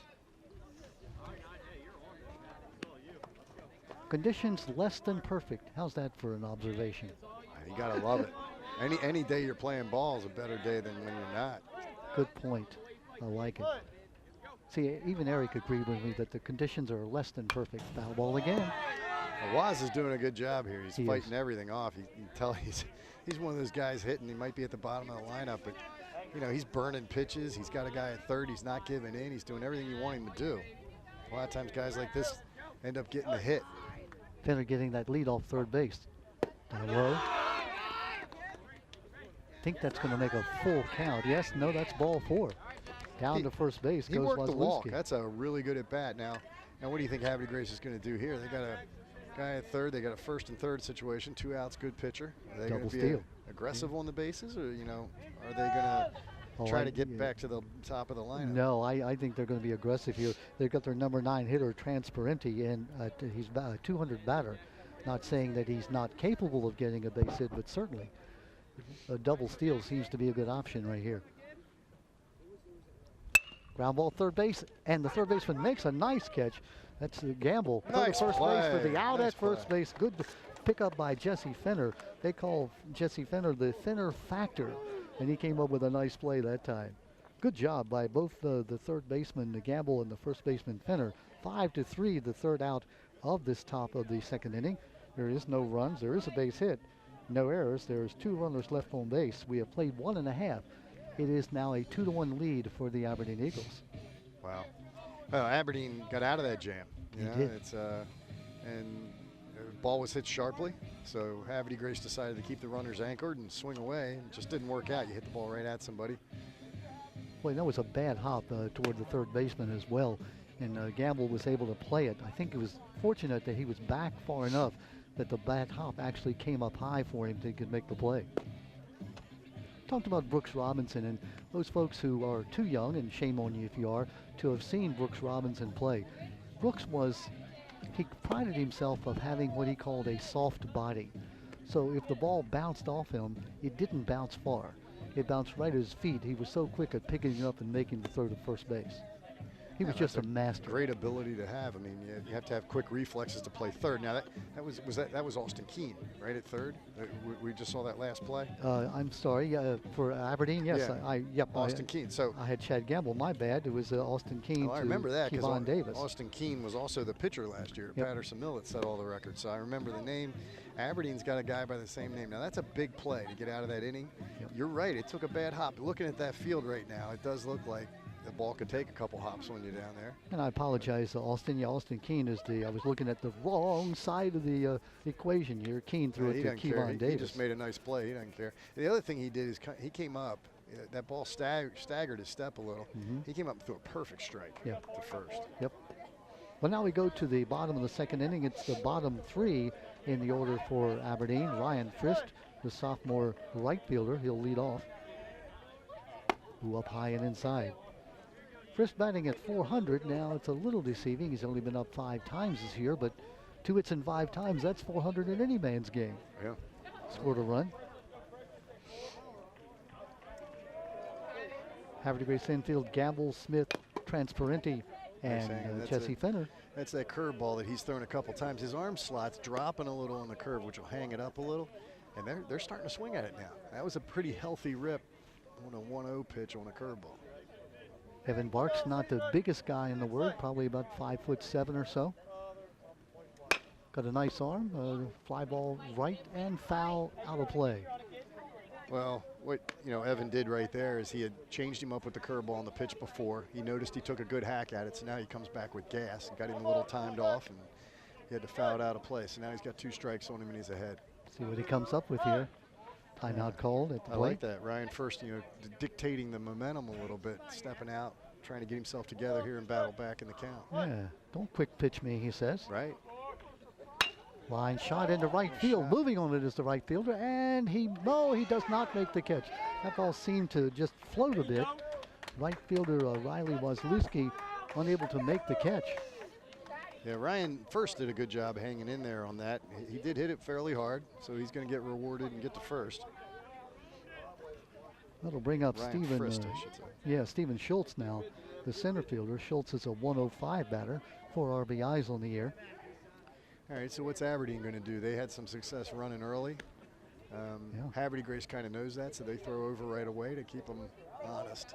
Conditions less than perfect. How's that for an observation? You got to love it. Any day you're playing ball is a better day than when you're not. Good point. I like it. See, even Eric agreed with me that the conditions are less than perfect. Foul ball again. Well, Waz is doing a good job here. He's fighting everything off. You can tell he's one of those guys hitting. He might be at the bottom of the lineup, but you know he's burning pitches. He's got a guy at third. He's not giving in. He's doing everything you want him to do. A lot of times guys like this end up getting a hit. Fenner getting that lead off third base. Down low. I think that's going to make a full count. Yes, no, that's ball 4. Down to first base goes He worked the walk. Wazlewski. That's a really good at bat. Now what do you think Havre Grace is going to do here? They got a guy at third. They got a first and third situation. 2 outs, good pitcher. Are they going to be aggressive on the bases, or are they going to try to get back to the top of the lineup? No, I think they're going to be aggressive here. They've got their number 9 hitter, Transparenti, and he's a 200 batter. Not saying that he's not capable of getting a base hit, but certainly a double steal seems to be a good option right here. Ground ball third base, and the third baseman makes a nice catch. That's the gamble. Nice first play. base for the out Nice at first base. Good pickup by Jesse Fenner. They call Jesse Fenner the Fenner factor, and he came up with a nice play that time. Good job by both the third baseman, the Gamble, and the first baseman, Fenner. 5-3, the third out of this top of the second inning. There is no runs. There is a base hit. No errors. There's 2 runners left on base. We have played 1.5. It is now a 2-1 lead for the Aberdeen Eagles. Wow. Well, Aberdeen got out of that jam. He did. And the ball was hit sharply, so Havre Grace decided to keep the runners anchored and swing away. It just didn't work out. You hit the ball right at somebody. Well, that was a bad hop toward the third baseman as well, and Gamble was able to play it. I think it was fortunate that he was back far enough that the bad hop actually came up high for him to make the play. Talked about Brooks Robinson and those folks who are too young, and shame on you if you are, to have seen Brooks Robinson play. Brooks he prided himself of having what he called a soft body. So if the ball bounced off him, it didn't bounce far. It bounced right at his feet. He was so quick at picking it up and making the throw to first base. He was just a master. Great ability to have. I mean, you have to have quick reflexes to play third. Now that was Austin Keene, right at third. We just saw that last play. I'm sorry, for Aberdeen. Yes, yeah. Austin Keene. So I had Chad Gamble. My bad. It was Austin Keene. I remember that because Davis. Austin Keene was also the pitcher last year. Patterson Mill that set all the records. So I remember the name. Aberdeen's got a guy by the same name. Now that's a big play to get out of that inning. You're right. It took a bad hop. Looking at that field right now, it does look like the ball could take a couple hops when you're down there. And I apologize, Austin. Yeah, Austin Keene is I was looking at the wrong side of the equation here. Keene threw it to Kevon Davis. He just made a nice play. He doesn't care. The other thing he did is he came up. That ball staggered his step a little. He came up and threw a perfect strike to first. Yep. Well, now we go to the bottom of the second inning. It's the bottom 3 in the order for Aberdeen. Ryan Frist, the sophomore right fielder. He'll lead off. Who up high and inside. Frist batting at 400. Now it's a little deceiving. He's only been up 5 times this year, but 2 hits in 5 times, that's 400 in any man's game. Yeah. Scored a run. Havre Grace infield, Gamble, Smith, Transparenti, and Jesse Fenner. That's that curveball that he's thrown a couple times. His arm slot's dropping a little on the curve, which will hang it up a little, and they're starting to swing at it now. That was a pretty healthy rip on a 1-0 pitch on a curveball. Evan Barks, not the biggest guy in the world, probably about 5'7" or so. Got a nice arm, fly ball right and foul out of play. Well, what Evan did right there is he had changed him up with the curveball on the pitch before. He noticed he took a good hack at it, so now he comes back with gas and got him a little timed off, and he had to foul it out of play. So now he's got 2 strikes on him and he's ahead. See what he comes up with here. Timeout called at the plate. I like that. Ryan Frist, dictating the momentum a little bit, stepping out, trying to get himself together here and battle back in the count. Yeah, don't quick pitch me, he says. Right. Line shot into right field. Moving on it is the right fielder, and he does not make the catch. That ball seemed to just float a bit. Right fielder Riley Wazlewski unable to make the catch. Yeah, Ryan first did a good job hanging in there on that. He did hit it fairly hard, so he's going to get rewarded and get to first. That'll bring up Ryan Steven. Frist, I should say. Yeah, Steven Schultz now, the center fielder. Schultz is a 105 batter, 4 RBIs on the year. All right, so what's Aberdeen going to do? They had some success running early. Havre Grace kind of knows that, so they throw over right away to keep them honest.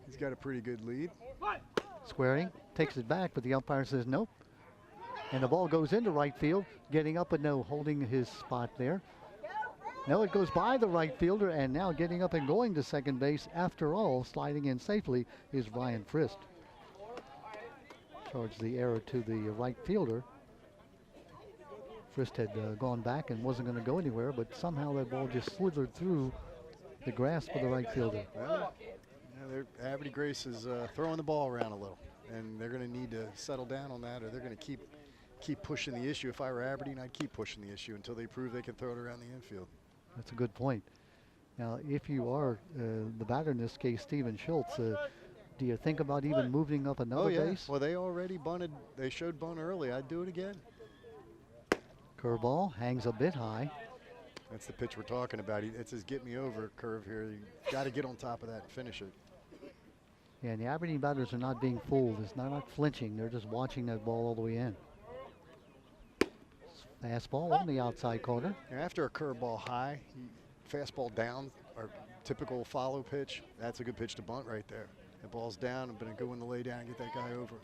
He's got a pretty good lead. Squaring takes it back, but the umpire says nope. And the ball goes into right field, getting up and holding his spot there. Now it goes by the right fielder, and now getting up and going to second base after all, sliding in safely, is Ryan Frist. Charged the error to the right fielder. Frist had gone back and wasn't going to go anywhere, but somehow that ball just slithered through the grasp of the right fielder. Well, Havre Grace is throwing the ball around a little, and they're going to need to settle down on that, or they're going to keep pushing the issue. If I were Aberdeen, I'd keep pushing the issue until they prove they can throw it around the infield. That's a good point. Now, if you are the batter in this case, Steven Schultz, do you think about even moving up another base? Well, they already bunted. They showed bunt early. I'd do it again. Curveball hangs a bit high. That's the pitch we're talking about. It's his get me over curve here. You got to get on top of that and finish it. Yeah, and the Aberdeen batters are not being fooled. It's not flinching. They're just watching that ball all the way in. Fastball on the outside corner. After a curveball high, fastball down, or typical follow pitch, that's a good pitch to bunt right there. The ball's down, I'm going to go in the lay down and get that guy over.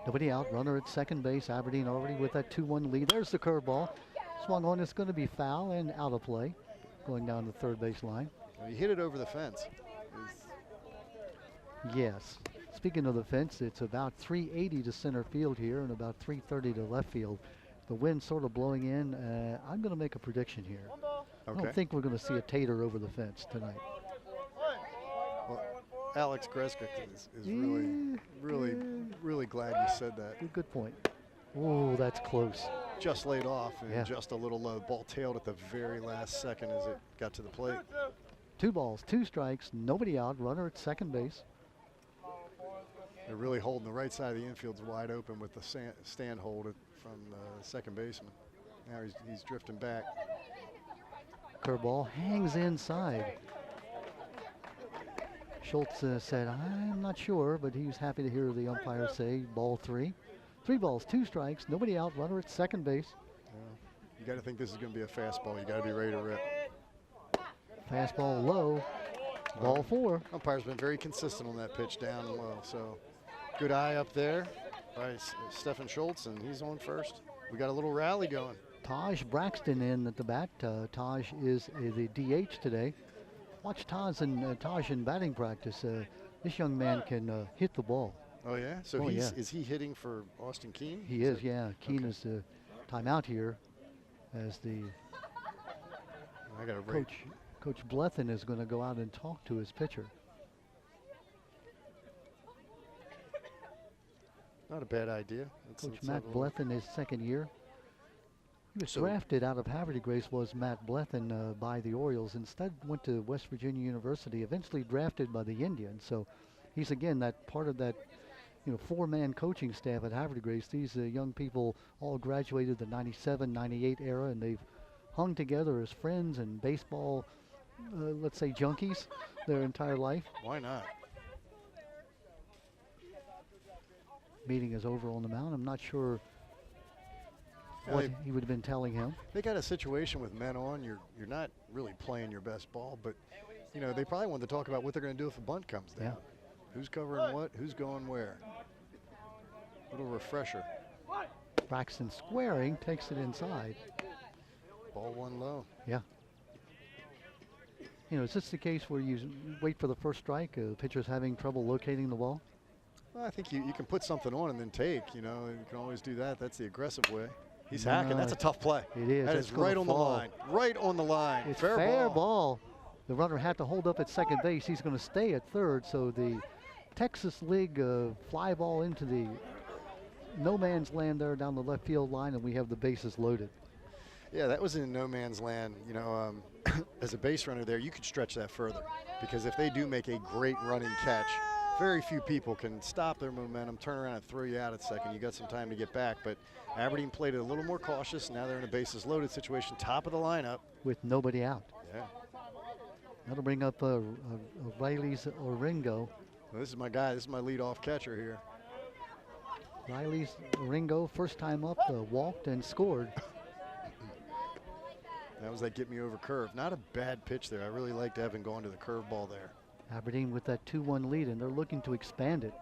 Nobody out, runner at second base. Aberdeen already with that 2-1 lead. There's the curveball. Swung on, it's going to be foul and out of play. Going down the third base line. Well, you hit it over the fence. Yes. Speaking of the fence, it's about 380 to center field here and about 330 to left field. The wind's sort of blowing in. I'm going to make a prediction here. Okay. I don't think we're going to see a tater over the fence tonight. Well, Alex Greska is really glad you said that. Good point. Oh, that's close. Just laid off and just a little low. Ball tailed at the very last second as it got to the plate. 2 balls, 2 strikes, nobody out, runner at second base. They're really holding the right side of the infield's wide open with the stand hold from the second baseman. Now he's drifting back. Curveball hangs inside. Schultz said, I'm not sure, but he was happy to hear the umpire say ball 3. 3 balls, 2 strikes, nobody out, runner at second base. You got to think this is going to be a fastball. You got to be ready to rip. Fastball low, ball 4. Umpire's been very consistent on that pitch down low, so good eye up there by Stephen Schultz, and he's on first. We got a little rally going. Taj Braxton in at the bat. Taj is the DH today. Watch Taj in batting practice. This young man can hit the ball. Oh yeah? So is he hitting for Austin Keene? He is, yeah. Keene is timeout here as the Coach Blethen is going to go out and talk to his pitcher. Not a bad idea. Coach Matt Blethen, his second year. He was drafted out of Havre Grace, was Matt Blethen by the Orioles. Instead went to West Virginia University, eventually drafted by the Indians. So he's again that part of that 4-man coaching staff at Havre Grace. These young people all graduated the 97, 98 era, and they've hung together as friends and baseball, let's say junkies, their entire life. Why not? Meeting is over on the mound. I'm not sure what he would have been telling him. They got a situation with men on. You're not really playing your best ball, but they probably want to talk about what they're going to do if a bunt comes down. Yeah. Who's covering what? Who's going where? Little refresher. Braxton squaring, takes it inside. Ball 1 low. Yeah. Is this the case where you wait for the first strike? The pitcher's having trouble locating the ball? Well, I think you can put something on and then take. You can always do that. That's the aggressive way. He's hacking. That's a tough play. It is. That is right on the line. Right on the line. It's fair ball. The runner had to hold up at second base. He's going to stay at third. So the Texas League fly ball into the no man's land there down the left field line, and we have the bases loaded. Yeah, that was in no man's land. You know, as a base runner there, you could stretch that further, because if they do make a great running catch, very few people can stop their momentum, turn around and throw you out at second. You got some time to get back, but Aberdeen played it a little more cautious. Now they're in a bases loaded situation, top of the lineup. With nobody out. Yeah. That'll bring up Riley's Oringo. Well, this is my guy. This is my leadoff catcher here. Riley's Oringo, first time up, walked and scored. That was that get me over curve. Not a bad pitch there. I really liked Evan going to the curveball there. Aberdeen with that 2-1 lead, and they're looking to expand it.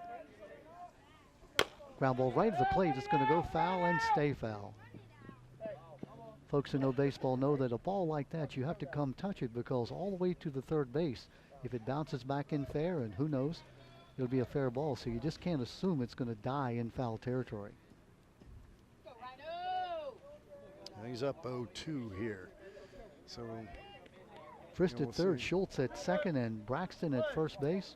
Ground ball right at the plate. It's going to go foul and stay foul. Folks who know baseball know that a ball like that, you have to come touch it, because all the way to the third base, if it bounces back in fair, and who knows, it'll be a fair ball. So you just can't assume it's going to die in foul territory. He's up 0-2 here. So Frist we'll at third, see. Schultz at second, and Braxton at first base.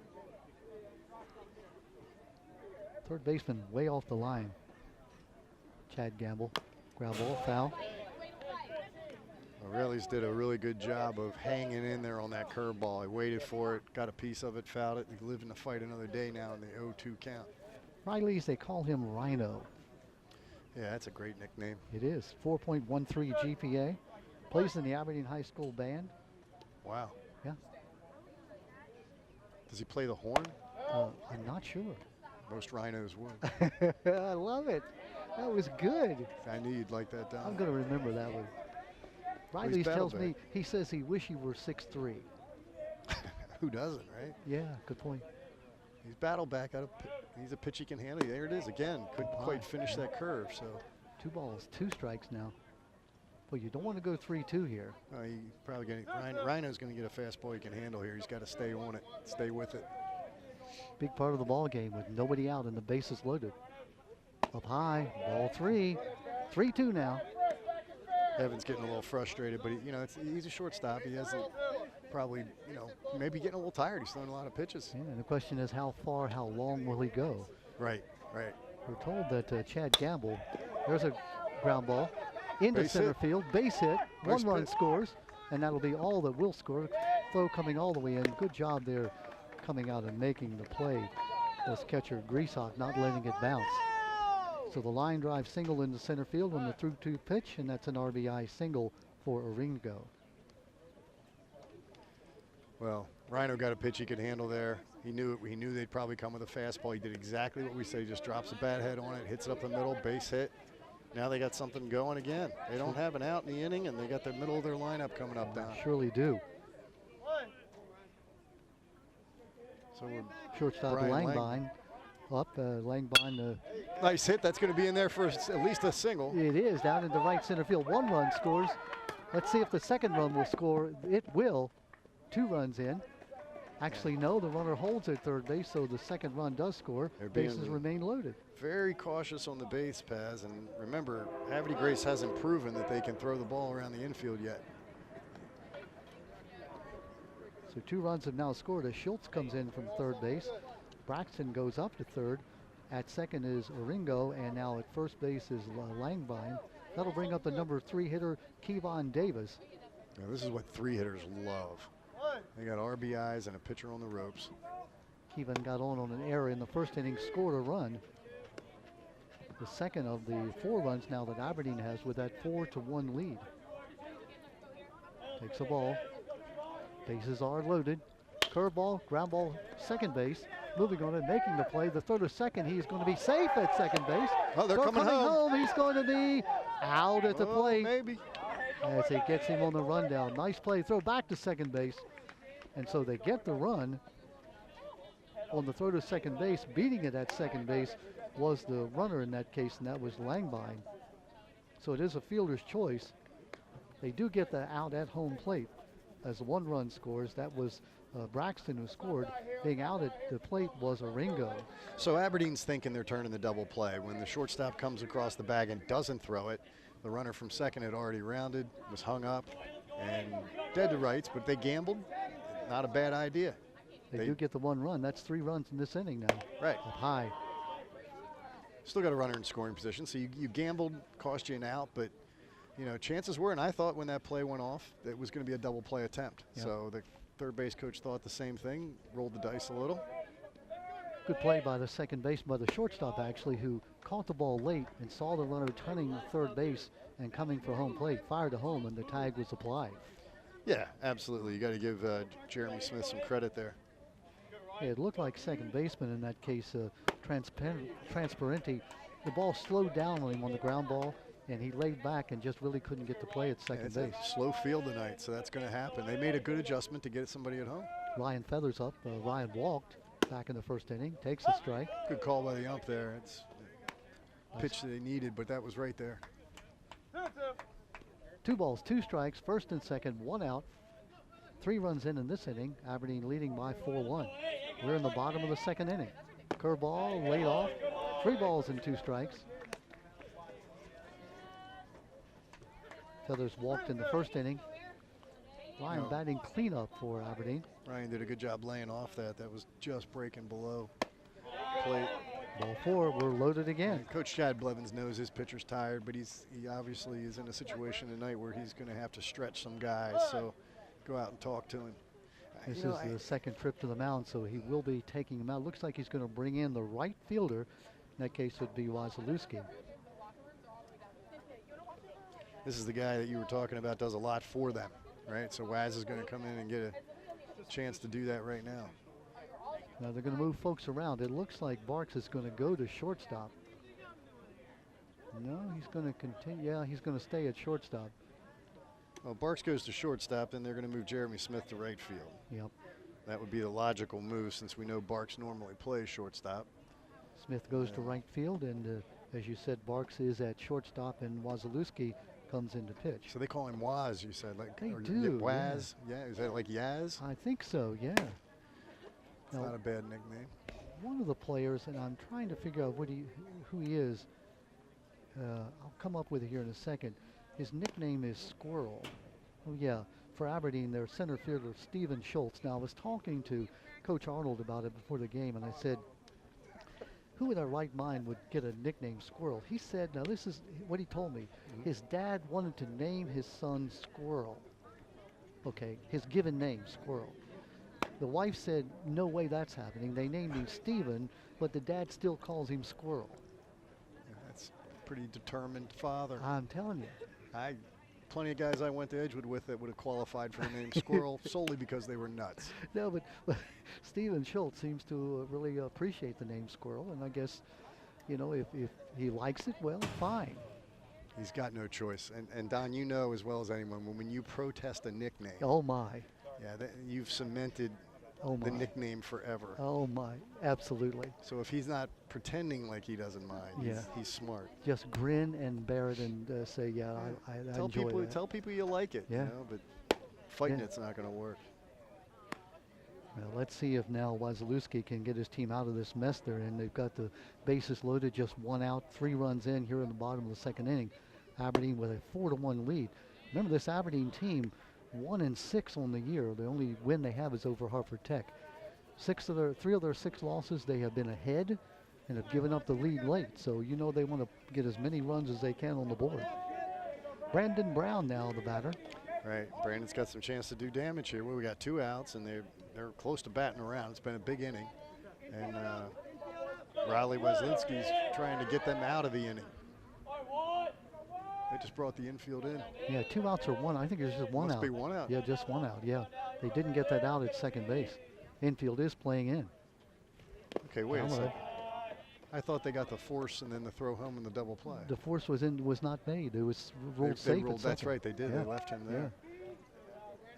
Third baseman way off the line. Chad Gamble. Ground ball, foul. Aurelius did a really good job of hanging in there on that curveball. He waited for it, got a piece of it, fouled it. He lived in the fight another day now in the 0-2 count. Riley's, they call him Rhino. Yeah, that's a great nickname. It is. 4.13 GPA. Plays in the Aberdeen High School band. Wow. Yeah. Does he play the horn? I'm not sure. Most rhinos would. I love it. That was good. I knew you'd like that, Don. I'm going to remember that one. Riley tells me, he says he wish he were 6'3". Who doesn't, right? Yeah, good point. He's battled back out of, he's a pitch he can handle. There it is again. Couldn't quite finish that curve, so. 2 balls, 2 strikes now. Well, you don't want to go 3-2 here. He probably getting, Rhino's going to get a fastball he can handle here. He's got to stay on it, stay with it. Big part of the ball game with nobody out and the bases loaded. Up high, ball 3. 3-2 now. Evan's getting a little frustrated, but he's a shortstop. He hasn't probably, maybe getting a little tired. He's throwing a lot of pitches. Yeah, and the question is how far, how long will he go? Right, right. We're told that Chad Gamble, there's a ground ball into Base center hit. field, base hit, Nice 1 run pitch. scores, and that'll be all that will score. Throw coming all the way in. Good job there coming out and making the play. This catcher Greasock not letting it bounce. So the line drive single into center field on the 3-2 pitch, and that's an RBI single for Oringo. Well, Rhino got a pitch he could handle there. He knew it. He knew they'd probably come with a fastball. He did exactly what we said. He just drops a bat head on it, hits it up the middle, base hit. Now they got something going again. They don't have an out in the inning, and they got the middle of their lineup coming up now. Surely do. So we're Shortstop Brian Langbine up. Langbine, nice hit. That's going to be in there for at least a single. it is down into right center field. 1 run scores. Let's see if the second run will score. It will. 2 runs in. Actually, no, the runner holds at third base, so the second run does score. Bases remain loaded. Very cautious on the base paths, and remember, Havre Grace hasn't proven that they can throw the ball around the infield yet. So 2 runs have now scored as Schultz comes in from third base. Braxton goes up to third. At second is Oringo, and now at first base is Langbine. That'll bring up the number 3 hitter, Kevon Davis. Now, this is what 3 hitters love. They got RBIs and a pitcher on the ropes. Kevon got on an error in the first inning, scored a run. The second of the 4 runs now that Aberdeen has with that 4-1 lead. Takes a ball. Bases are loaded. Curveball, ground ball, second base. Moving on and making the play. The throw to second. He's going to be safe at second base. Oh, they're Throw coming home. He's going to be out at the plate Maybe. as he gets him on the rundown. Nice play. Throw back to second base. And so they get the run on the throw to second base. Beating it at second base was the runner in that case, and that was Langbine. So it is a fielder's choice. They do get the out at home plate as 1 run scores. That was Braxton who scored. Being out at the plate was Oringo. So Aberdeen's thinking they're turning the double play. When the shortstop comes across the bag and doesn't throw it, the runner from second had already rounded, was hung up, and dead to rights, but they gambled. Not a bad idea. They do get the 1 run. That's 3 runs in this inning now. Right. Up high. Still got a runner in scoring position, so you gambled, cost you an out, but you know, chances were, and I thought when that play went off, it was going to be a double play attempt. Yep. So the third base coach thought the same thing, rolled the dice a little. Good play by the second baseman, by the shortstop actually, who caught the ball late and saw the runner turning third base and coming for home plate, fired to home, and the tag was applied. Yeah, absolutely. You got to give Jeremy Smith some credit there. Yeah, it looked like second baseman in that case, Transparenti. The ball slowed down on him on the ground ball, and he laid back and just really couldn't get the play at second base. It's a slow field tonight, so that's going to happen. They made a good adjustment to get somebody at home. Ryan Feathers up. Ryan walked back in the first inning, takes a strike. Good call by the ump there. It's the pitch that they needed, but that was right there. 2 balls, 2 strikes, first and second, 1 out. 3 runs in this inning. Aberdeen leading by 4-1. We're in the bottom of the second inning. Curveball laid off. 3 balls and 2 strikes. Feathers walked in the first inning. Ryan batting cleanup for Aberdeen. Ryan did a good job laying off that. That was just breaking below plate. Ball 4, we're loaded again. Yeah, Coach Chad Blevins knows his pitcher's tired, but he obviously is in a situation tonight where he's going to have to stretch some guys. So go out and talk to him. This is the second trip to the mound, so he will be taking him out. Looks like he's going to bring in the right fielder. In that case, it would be Wasilewski. This is the guy that you were talking about, does a lot for them, right? So Waz is going to come in and get a chance to do that right now. Now they're going to move folks around. It looks like Barks is going to go to shortstop. No, he's going to continue. Yeah, he's going to stay at shortstop. Well, Barks goes to shortstop, then they're going to move Jeremy Smith to right field. Yep. That would be the logical move since we know Barks normally plays shortstop. Smith goes to right field, and as you said, Barks is at shortstop, and Wasilewski comes into pitch. So they call him Waz, you said, like they do. Waz, yeah. Is that like Yaz? I think so, yeah. It's not a bad nickname. One of the players, and I'm trying to figure out who he is. I'll come up with it here in a second. His nickname is Squirrel. Oh yeah, for Aberdeen, their center fielder, Stephen Schultz. Now I was talking to Coach Arnold about it before the game, and I said, who in their right mind would get a nickname Squirrel? He said, now this is what he told me. His dad wanted to name his son Squirrel. Okay, his given name, Squirrel. The wife said, no way that's happening. They named him Stephen, but the dad still calls him Squirrel. Yeah, that's a pretty determined father. I'm telling you. Plenty of guys I went to Edgewood with that would have qualified for the name Squirrel solely because they were nuts. No, but Stephen Schultz seems to really appreciate the name Squirrel, and I guess, you know, if he likes it, well, fine. He's got no choice. And Don, you know as well as anyone, when you protest a nickname. Oh, my. Yeah, you've cemented the nickname forever. Oh, my. Absolutely. So if he's not pretending like he doesn't mind, he's smart. Just grin and bear it and say, yeah, I enjoy that. Tell people you like it, you know, but fighting it's not going to work. Well, let's see if now Wasilewski can get his team out of this mess they're in. They've got the bases loaded, just 1 out, 3 runs in here in the bottom of the second inning. Aberdeen with a 4-1 lead. Remember, this Aberdeen team, 1-6 on the year. The only win they have is over Hartford Tech. 3 of their 6 losses, they have been ahead and have given up the lead late. So you know they want to get as many runs as they can on the board. Brandon Brown now the batter. Right, Brandon's got some chance to do damage here. Well, we got 2 outs and they're close to batting around. It's been a big inning, and Riley Wasilewski's trying to get them out of the inning. They just brought the infield in. Yeah, 2 outs or 1. I think there's just 1 out. Must be 1 out. Yeah, just 1 out. Yeah, they didn't get that out at second base. Infield is playing in. Okay, wait a second. I thought they got the force and then the throw home and the double play. The force was not made. It was rolled safe. That's right, they did. Yeah. They left him there. Yeah.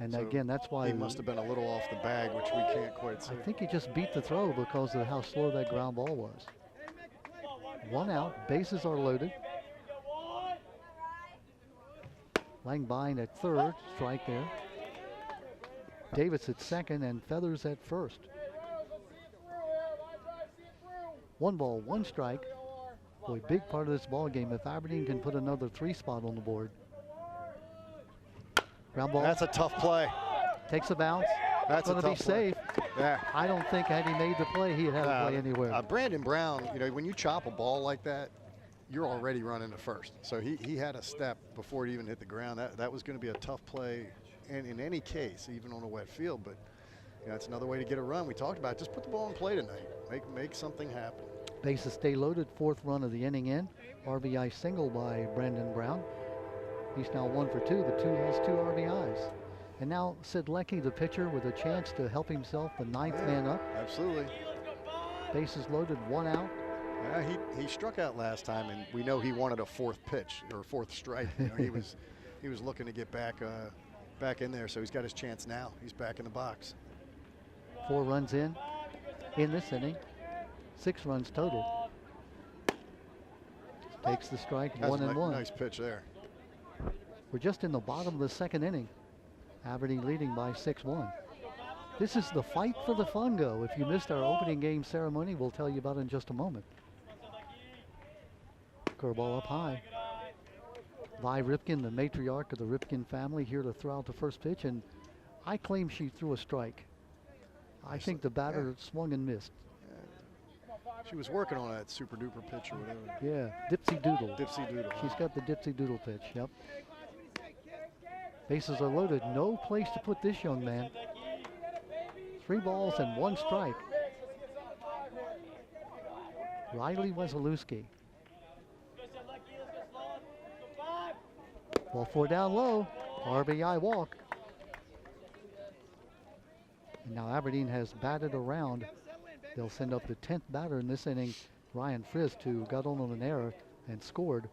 And so again, that's why he must have been a little off the bag, which we can't quite see. I think he just beat the throw because of how slow that ground ball was. 1 out, bases are loaded. Langbine at third, strike there. Davis at second and Feathers at first. 1 ball, 1 strike. Boy, big part of this ball game. If Aberdeen can put another 3 spot on the board. Ground ball. That's a tough play. Takes a bounce. That's going to be safe. Yeah. I don't think had he made the play, he'd have to play anywhere. Brandon Brown, you know, when you chop a ball like that, you're already running to first. So he had a step before it even hit the ground. That was going to be a tough play, and in any case, even on a wet field. But you know, that's another way to get a run. We talked about it. Just put the ball in play tonight. Make something happen. Bases stay loaded. 4th run of the inning in. RBI single by Brandon Brown. He's now 1 for 2. The 2 has 2 RBIs. And now Sid Leckie, the pitcher, with a chance to help himself, the 9th man up. Absolutely. Bases loaded, 1 out. Yeah, he struck out last time, and we know he wanted a 4th pitch or 4th strike. You know, he was looking to get back in there, so he's got his chance now. He's back in the box. 4 runs in this inning. 6 runs total. Takes the strike, 1-1. Nice pitch there. We're just in the bottom of the 2nd inning. Aberdeen leading by 6-1. This is the fight for the Fungo. If you missed our opening game ceremony, we'll tell you about it in just a moment. Curveball up high. Vi Ripken, the matriarch of the Ripken family, here to throw out the first pitch, and I claim she threw a strike. I think the batter swung and missed. She was working on that super duper pitch or whatever. Yeah, dipsy doodle. Dipsy doodle. She's got the dipsy doodle pitch, yep. Bases are loaded, no place to put this young man. 3 balls and 1 strike. Riley Wesolowski. Ball 4 down low, RBI walk. And now Aberdeen has batted around. They'll send up the 10th batter in this inning, Ryan Frist, who got on an error and scored.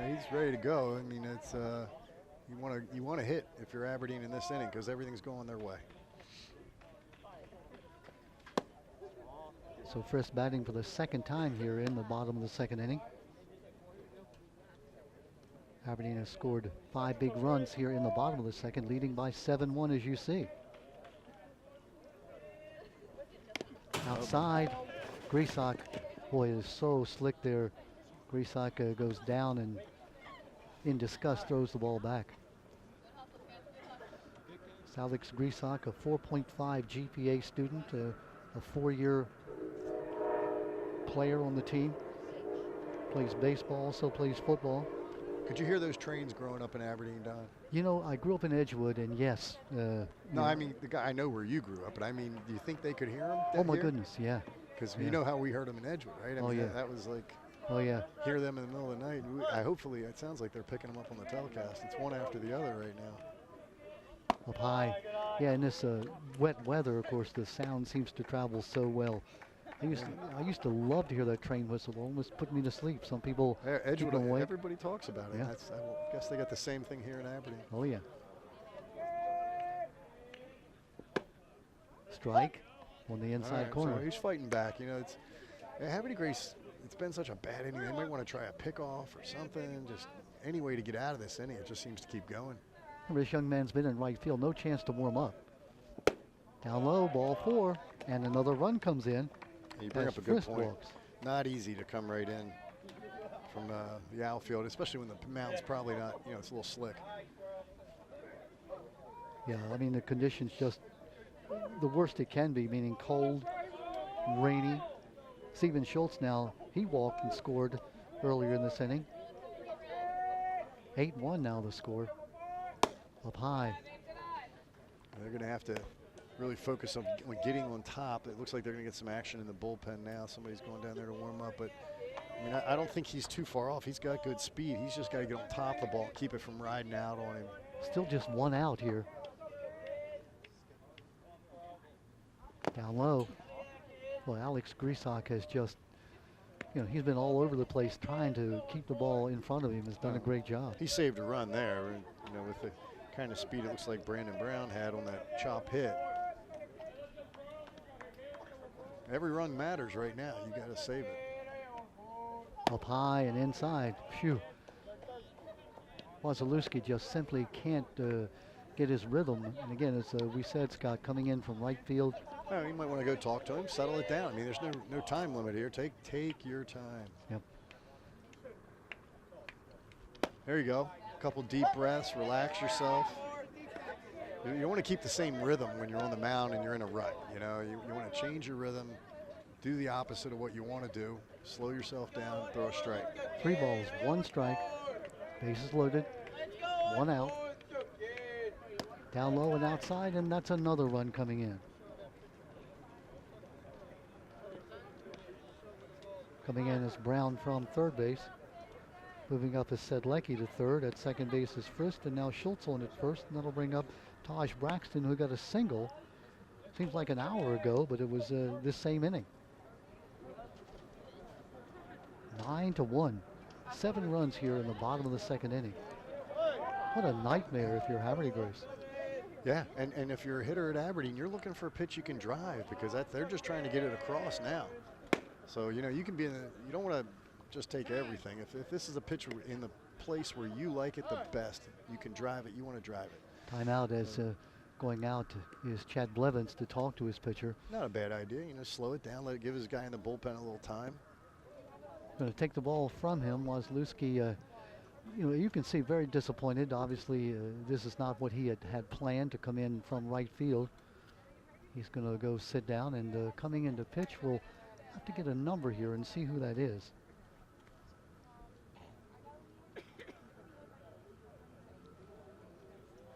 He's ready to go. I mean, it's you want to hit if you're Aberdeen in this inning because everything's going their way. So Frist batting for the 2nd time here in the bottom of the 2nd inning. Aberdeen has scored 5 big runs here in the bottom of the 2nd, leading by 7-1 as you see. Outside, Grisak, boy, is so slick there. Grisak goes down and in disgust throws the ball back. Alex Grisak, a 4.5 GPA student, a 4-year player on the team. Plays baseball, also plays football. Could you hear those trains growing up in Aberdeen, Don? You know, I grew up in Edgewood, and yes. No, I mean, the guy, I know where you grew up, but I mean, do you think they could hear him? Oh my goodness, yeah. Because you know how we heard them in Edgewood, right? I mean, that was like, hear them in the middle of the night. Hopefully, it sounds like they're picking them up on the telecast. It's one after the other right now. Up high. Yeah, in this wet weather, of course, the sound seems to travel so well. I used to love to hear that train whistle. Almost put me to sleep. Some people Edgewood, everybody talks about it. Yeah. I guess they got the same thing here in Aberdeen. Oh, yeah. Strike on the inside corner. So he's fighting back. You know, Havre Grace, it's been such a bad inning. They might want to try a pickoff or something. Just any way to get out of this inning. It just seems to keep going. This young man's been in right field. No chance to warm up. Down low, ball 4, and another run comes in. You bring up a good point. Not easy to come right in from the outfield, especially when the mound's probably not, you know, it's a little slick. Yeah, I mean, the conditions just the worst it can be, meaning cold, rainy. Steven Schultz now, he walked and scored earlier in this inning. 8-1 now the score. Up high. They're going to have to really focus on getting on top. It looks like they're going to get some action in the bullpen now. Somebody's going down there to warm up, but I mean, I don't think he's too far off. He's got good speed. He's just got to get on top of the ball, keep it from riding out on him. Still just 1 out here. Down low. Well, Alex Grisak has just, you know, he's been all over the place trying to keep the ball in front of him. Has done a great job. He saved a run there, you know, with the kind of speed it looks like Brandon Brown had on that chop hit. Every run matters right now. You got to save it. Up high and inside. Phew. Wesolowski just simply can't get his rhythm. And again, as we said, Scott, coming in from right field. Oh, you might want to go talk to him, settle it down. I mean, there's no time limit here. Take your time. Yep. There you go. couple deep breaths, relax yourself. You want to keep the same rhythm when you're on the mound and you're in a rut. You know, you want to change your rhythm, do the opposite of what you want to do, slow yourself down, throw a strike. 3 balls, 1 strike, bases loaded, 1 out. Down low and outside, and that's another run coming in. Coming in is Brown from third base. Moving up is Sedlecki to third. At second base is Frist, and now Schultz on at first, and that'll bring up Taj Braxton, who got a single. Seems like an hour ago, but it was this same inning. 9-1. 7 runs here in the bottom of the second inning. What a nightmare if you're Havre Grace. Yeah, and if you're a hitter at Aberdeen, you're looking for a pitch you can drive, because they're just trying to get it across now. So, you know, you can be you don't want to just take everything. If this is a pitch in the place where you like it the best, you can drive it, you want to drive it. Timeout as going out is Chad Blevins to talk to his pitcher. Not a bad idea, you know, slow it down, give his guy in the bullpen a little time. Going to take the ball from him. Wozlewski, you know, you can see very disappointed. Obviously, this is not what he had planned to come in from right field. He's going to go sit down, and coming into pitch, we'll have to get a number here and see who that is.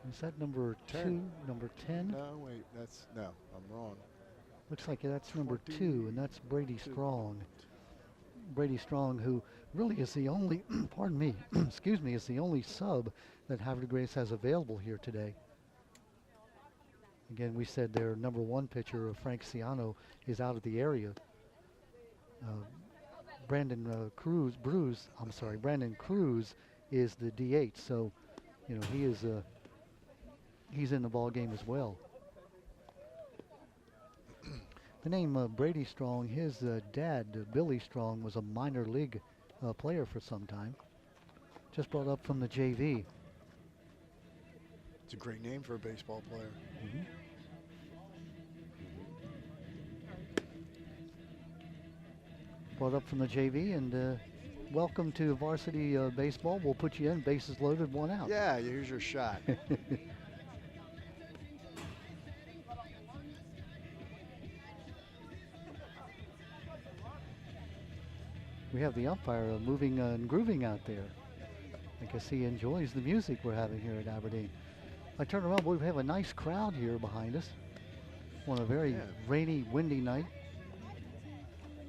Is that number 10. 2, number 10? No, wait, no, I'm wrong. Looks like that's number 2, and that's Brady Strong. Brady Strong, who really is the only, pardon me, excuse me, is the only sub that Havre Grace has available here today. Again, we said their number 1 pitcher, Frank Ciano, is out of the area. Brandon Cruz is the DH, so you know he's in the ball game as well. The name Brady Strong, his dad, Billy Strong, was a minor league player for some time. Just brought up from the JV. It's a great name for a baseball player. Mm-hmm. Brought up from the JV, and welcome to varsity baseball. We'll put you in, bases loaded, 1 out. Yeah, here's your shot. We have the umpire moving and grooving out there. I guess he enjoys the music we're having here at Aberdeen. I turn around, we have a nice crowd here behind us on a very rainy, windy night.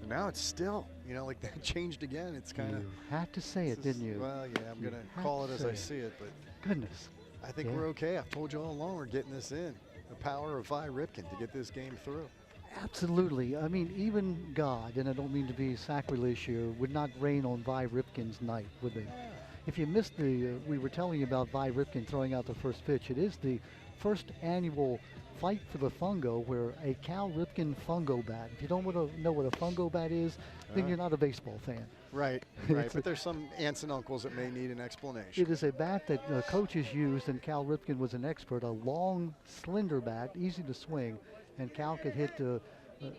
Now it's still, you know, like that changed again. It's kind of. You had to say it, didn't you? Well, yeah, I'm going to call it as I see it, but. Goodness. I think we're okay. I've told you all along we're getting this in. The power of Vi Ripken to get this game through. Absolutely. I mean, even God, and I don't mean to be sacrilege here, would not rain on Vi Ripken's night, would they? Yeah. If you missed we were telling you about Vi Ripken throwing out the first pitch. It is the first annual Fight for the Fungo, where a Cal Ripken fungo bat. If you don't know what a fungo bat is, then you're not a baseball fan. Right, right. But there's some aunts and uncles that may need an explanation. It is a bat that coaches used, and Cal Ripken was an expert. A long, slender bat, easy to swing, and Cal could hit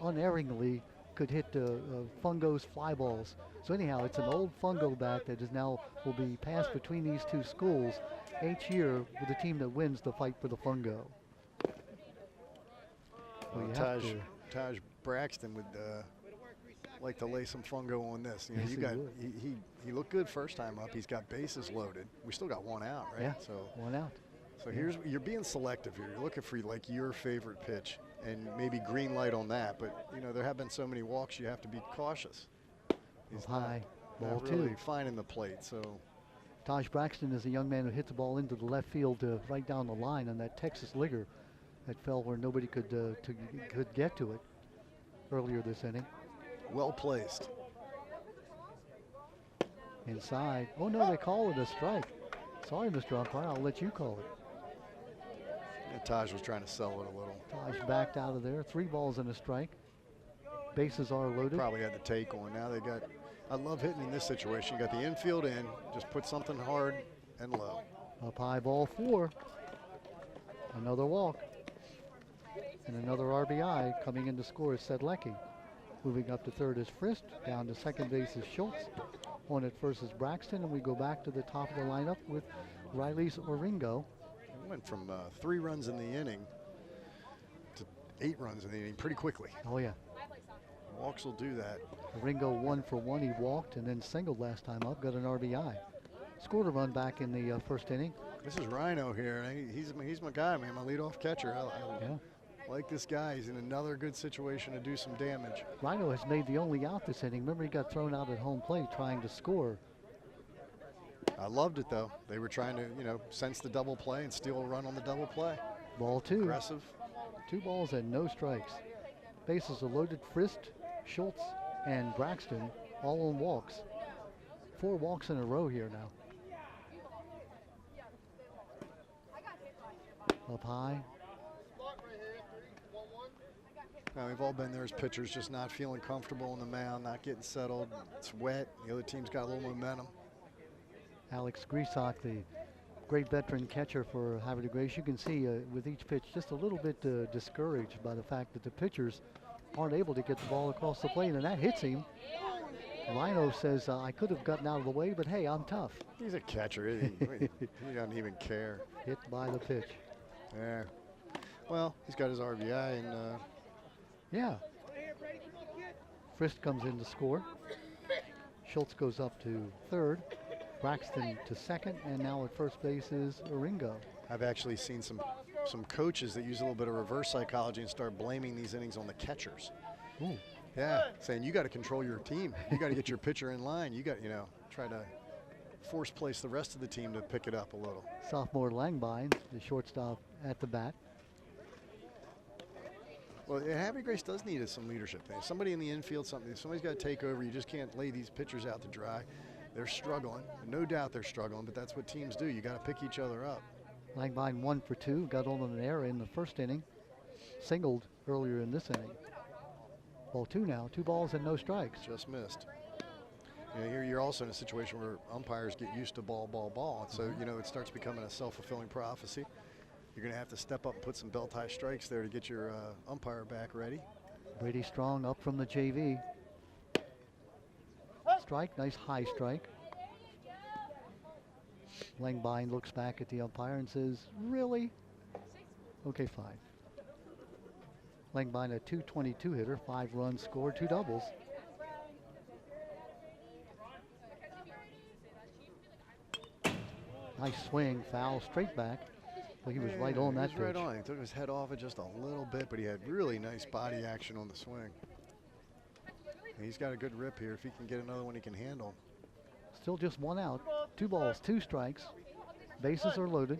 unerringly fungos, fly balls. So anyhow, it's an old fungo bat that is now will be passed between these two schools each year with the team that wins the Fight for the Fungo. Well, Taj Braxton would like to lay some fungo on this. You know, Yes, he looked good first time up. He's got bases loaded. We still got 1 out, right? Yeah, so 1 out. So you're being selective here. You're looking for like your favorite pitch and maybe green light on that. But you know, there have been so many walks, you have to be cautious. He's high, ball not really 2. finding the plate. So Taj Braxton is a young man who hit the ball into the left field right down the line on that Texas ligger that fell where nobody could get to it earlier this inning. Well placed. Inside. Oh no, they call it a strike. Sorry, Mr. Umpire, I'll let you call it. And Taj was trying to sell it a little. Taj backed out of there. 3 balls and a strike. Bases are loaded. Probably had the take on. Now they got. I love hitting in this situation. You got the infield in. Just put something hard and low. Up high, ball 4. Another walk. And another RBI coming in to score is Sedlecki. Moving up to third is Frist. Down to second base is Schultz. On at first is Braxton, and we go back to the top of the lineup with Riley's Oringo. Went from 3 runs in the inning to 8 runs in the inning pretty quickly. Oh, yeah. Walks will do that. Oringo 1 for 1. He walked and then singled last time up, got an RBI. Scored a run back in the first inning. This is Rhino here. He's my guy, man, my leadoff catcher. Yeah. Like this guy. He's in another good situation to do some damage. Rhino has made the only out this inning. Remember, he got thrown out at home plate trying to score. I loved it, though. They were trying to, sense the double play and steal a run on the double play. Ball 2. Aggressive. 2 balls and no strikes. Bases are loaded. Frist, Schultz, and Braxton all on walks. 4 walks in a row here now. Up high. Now, we've all been there as pitchers, just not feeling comfortable on the mound, not getting settled. It's wet. The other team's got a little momentum. Alex Grisak, the great veteran catcher for Havre de Grace. You can see with each pitch just a little bit discouraged by the fact that the pitchers aren't able to get the ball across the plate, and that hits him. Rhino says, I could have gotten out of the way, but hey, I'm tough. He's a catcher. He doesn't even care. Hit by the pitch. Yeah. Well, he's got his RBI, and yeah. Frist comes in to score. Schultz goes up to third. Braxton to second, and now at first base is Oringo. I've actually seen some coaches that use a little bit of reverse psychology and start blaming these innings on the catchers. Ooh. Yeah, saying you got to control your team. You got to get your pitcher in line. You got, try to force place the rest of the team to pick it up a little. Sophomore Langbine, the shortstop at the bat. Well, Havre Grace does need some leadership. Somebody in the infield, somebody's got to take over. You just can't lay these pitchers out to dry. They're struggling. No doubt they're struggling, but that's what teams do. You got to pick each other up. Langbine 1 for 2, got on an error in the first inning. Singled earlier in this inning. Ball 2 now, 2 balls and no strikes. Just missed. Here you're also in a situation where umpires get used to ball. And so, it starts becoming a self-fulfilling prophecy. You're going to have to step up and put some belt-high strikes there to get your umpire back ready. Brady Strong up from the JV. Strike, nice high strike. Langbine looks back at the umpire and says, really? Okay, fine. Langbine a .222 hitter, 5 runs scored, 2 doubles. Nice swing, foul, straight back. Well, he was right on that pitch. He was right on. He took his head off it just a little bit, but he had really nice body action on the swing. And he's got a good rip here. If he can get another one he can handle. Still just 1 out. 2 balls, 2 strikes. Bases are loaded.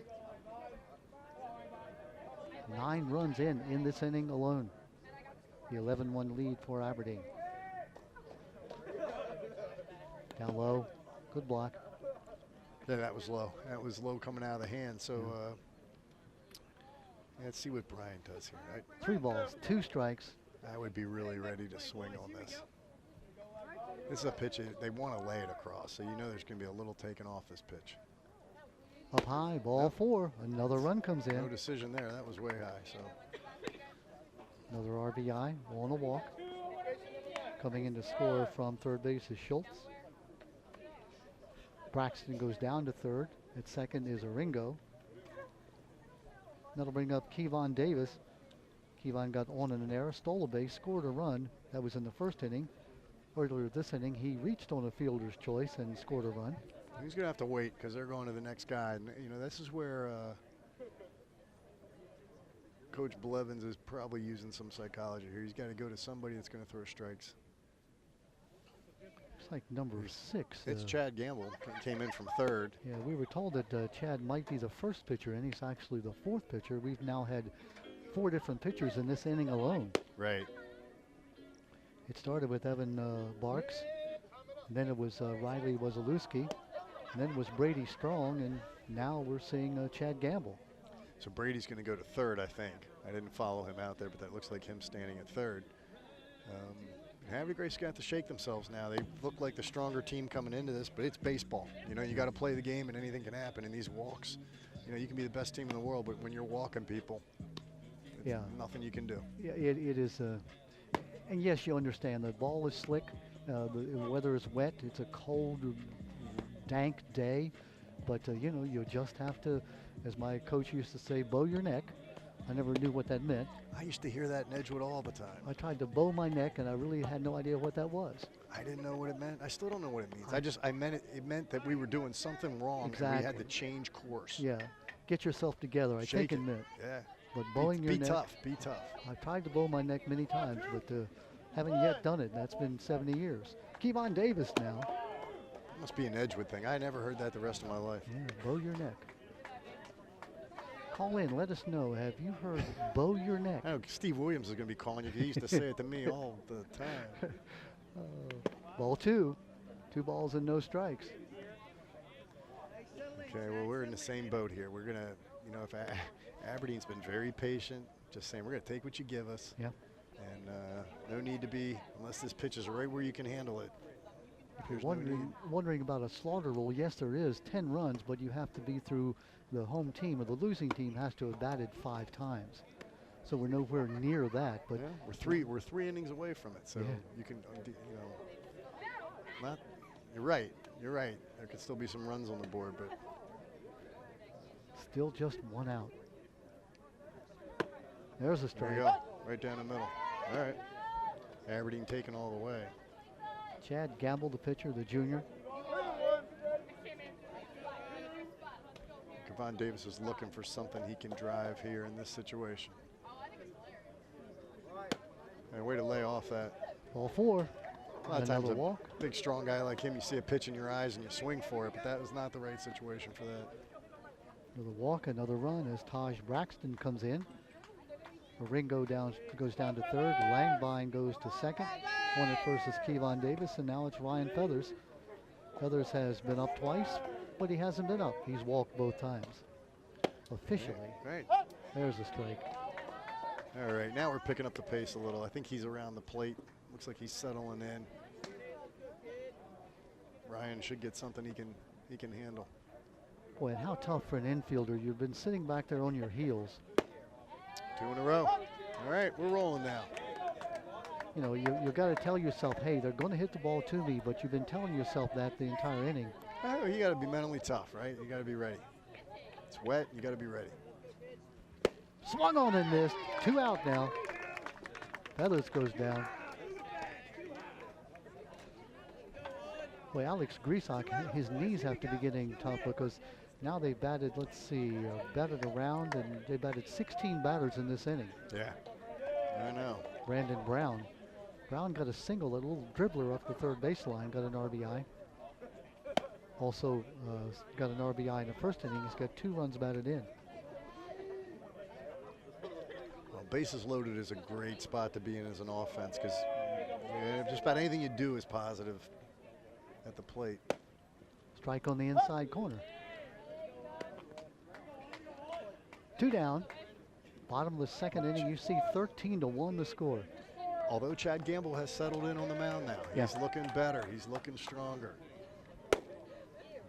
9 runs in this inning alone. The 11-1 lead for Aberdeen. Down low, good block. Yeah, that was low. That was low coming out of the hand. So let's see what Brian does here. 3 balls, 2 strikes. I would be really ready to swing on this. This is a pitch they want to lay it across, so there's going to be a little taken off this pitch. Up high, ball 4. Another run comes in. No decision there. That was way high. So another RBI on a walk. Coming in to score from third base is Schultz. Braxton goes down to third. At second is Oringo. That'll bring up Kevon Davis. Kevon got on in an error, stole a base, scored a run. That was in the first inning. Earlier this inning, he reached on a fielder's choice and scored a run. He's going to have to wait because they're going to the next guy. And, this is where Coach Blevins is probably using some psychology here. He's got to go to somebody that's going to throw strikes. It's like number 6. It's Chad Gamble, came in from third. Yeah, we were told that Chad might be the first pitcher, and he's actually the 4th pitcher. We've now had 4 different pitchers in this inning alone. Right. It started with Evan Barks, and then it was Riley Wazalewski, and then it was Brady Strong, and now we're seeing Chad Gamble. So Brady's going to go to third, I think. I didn't follow him out there, but that looks like him standing at third. Havre Grace got to shake themselves now. They look like the stronger team coming into this, but it's baseball. You got to play the game, and anything can happen in these walks. You can be the best team in the world, but when you're walking people, nothing you can do. Yeah, it is. And yes, you understand the ball is slick, the weather is wet, it's a cold, dank day, but you know, you just have to, as my coach used to say, bow your neck. I never knew what that meant. I used to hear that in Edgewood all the time. I tried to bow my neck, and I really had no idea what that was. I didn't know what it meant. I still don't know what it means. I meant it meant that we were doing something wrong. Exactly. And we had to change course. Yeah, get yourself together. I think it meant. Yeah. But bowing your neck. Be tough. Be tough. I've tried to bow my neck many times, but haven't yet done it. That's been 70 years. Kevon Davis now. Must be an Edgewood thing. I never heard that the rest of my life. Yeah, bow your neck. Call in. Let us know. Have you heard bow your neck? I know Steve Williams is going to be calling you. He used to say it to me all the time. Ball 2. 2 balls and no strikes. Okay, well, we're in the same boat here. We're going to, you know, if Aberdeen's been very patient, just saying we're going to take what you give us. Yeah. And no need to be, unless this pitch is right where you can handle it. If you're wondering about a slaughter rule, yes, there is 10 runs, but you have to be through the home team, or the losing team has to have batted 5 times. So we're nowhere near that. But yeah, we're three innings away from it. So you can, you know, you're right. You're right. There could still be some runs on the board, but still just 1 out. There's a strike. There you go, right down the middle. All right. Aberdeen taking all the way. Chad Gamble, the pitcher, the junior. Kevon Davis is looking for something he can drive here in this situation. And way to lay off that. Ball 4. A lot of times walk. A big, strong guy like him, you see a pitch in your eyes and you swing for it, but that was not the right situation for that. Another walk, another run as Taj Braxton comes in. Ringo goes down to third. Langbine goes to second. One at first is Kevon Davis, and now it's Ryan Feathers. Feathers has been up twice, but he hasn't been up. He's walked both times. Officially. Right. There's a strike. All right, now we're picking up the pace a little. I think he's around the plate. Looks like he's settling in. Ryan should get something he can handle. Boy, and how tough for an infielder. You've been sitting back there on your heels. 2 in a row. All right, we're rolling now. You know, you got to tell yourself, hey, they're going to hit the ball to me, but you've been telling yourself that the entire inning. Oh, you got to be mentally tough, right? You got to be ready. It's wet. You got to be ready. Swung on and missed. 2 out now. Feathers goes down. Boy, Alex Grisak, his knees have to be getting tough because now they batted, let's see, batted around, and they batted 16 batters in this inning. Yeah, I know. Brandon Brown. Brown got a single, a little dribbler up the third baseline, got an RBI. Also got an RBI in the first inning. He's got 2 runs batted in. Well, bases loaded is a great spot to be in as an offense because just about anything you do is positive at the plate. Strike on the inside corner. 2 down. Bottom of the second inning, you see 13-1 the score. Although Chad Gamble has settled in on the mound now. He's looking better. He's looking stronger.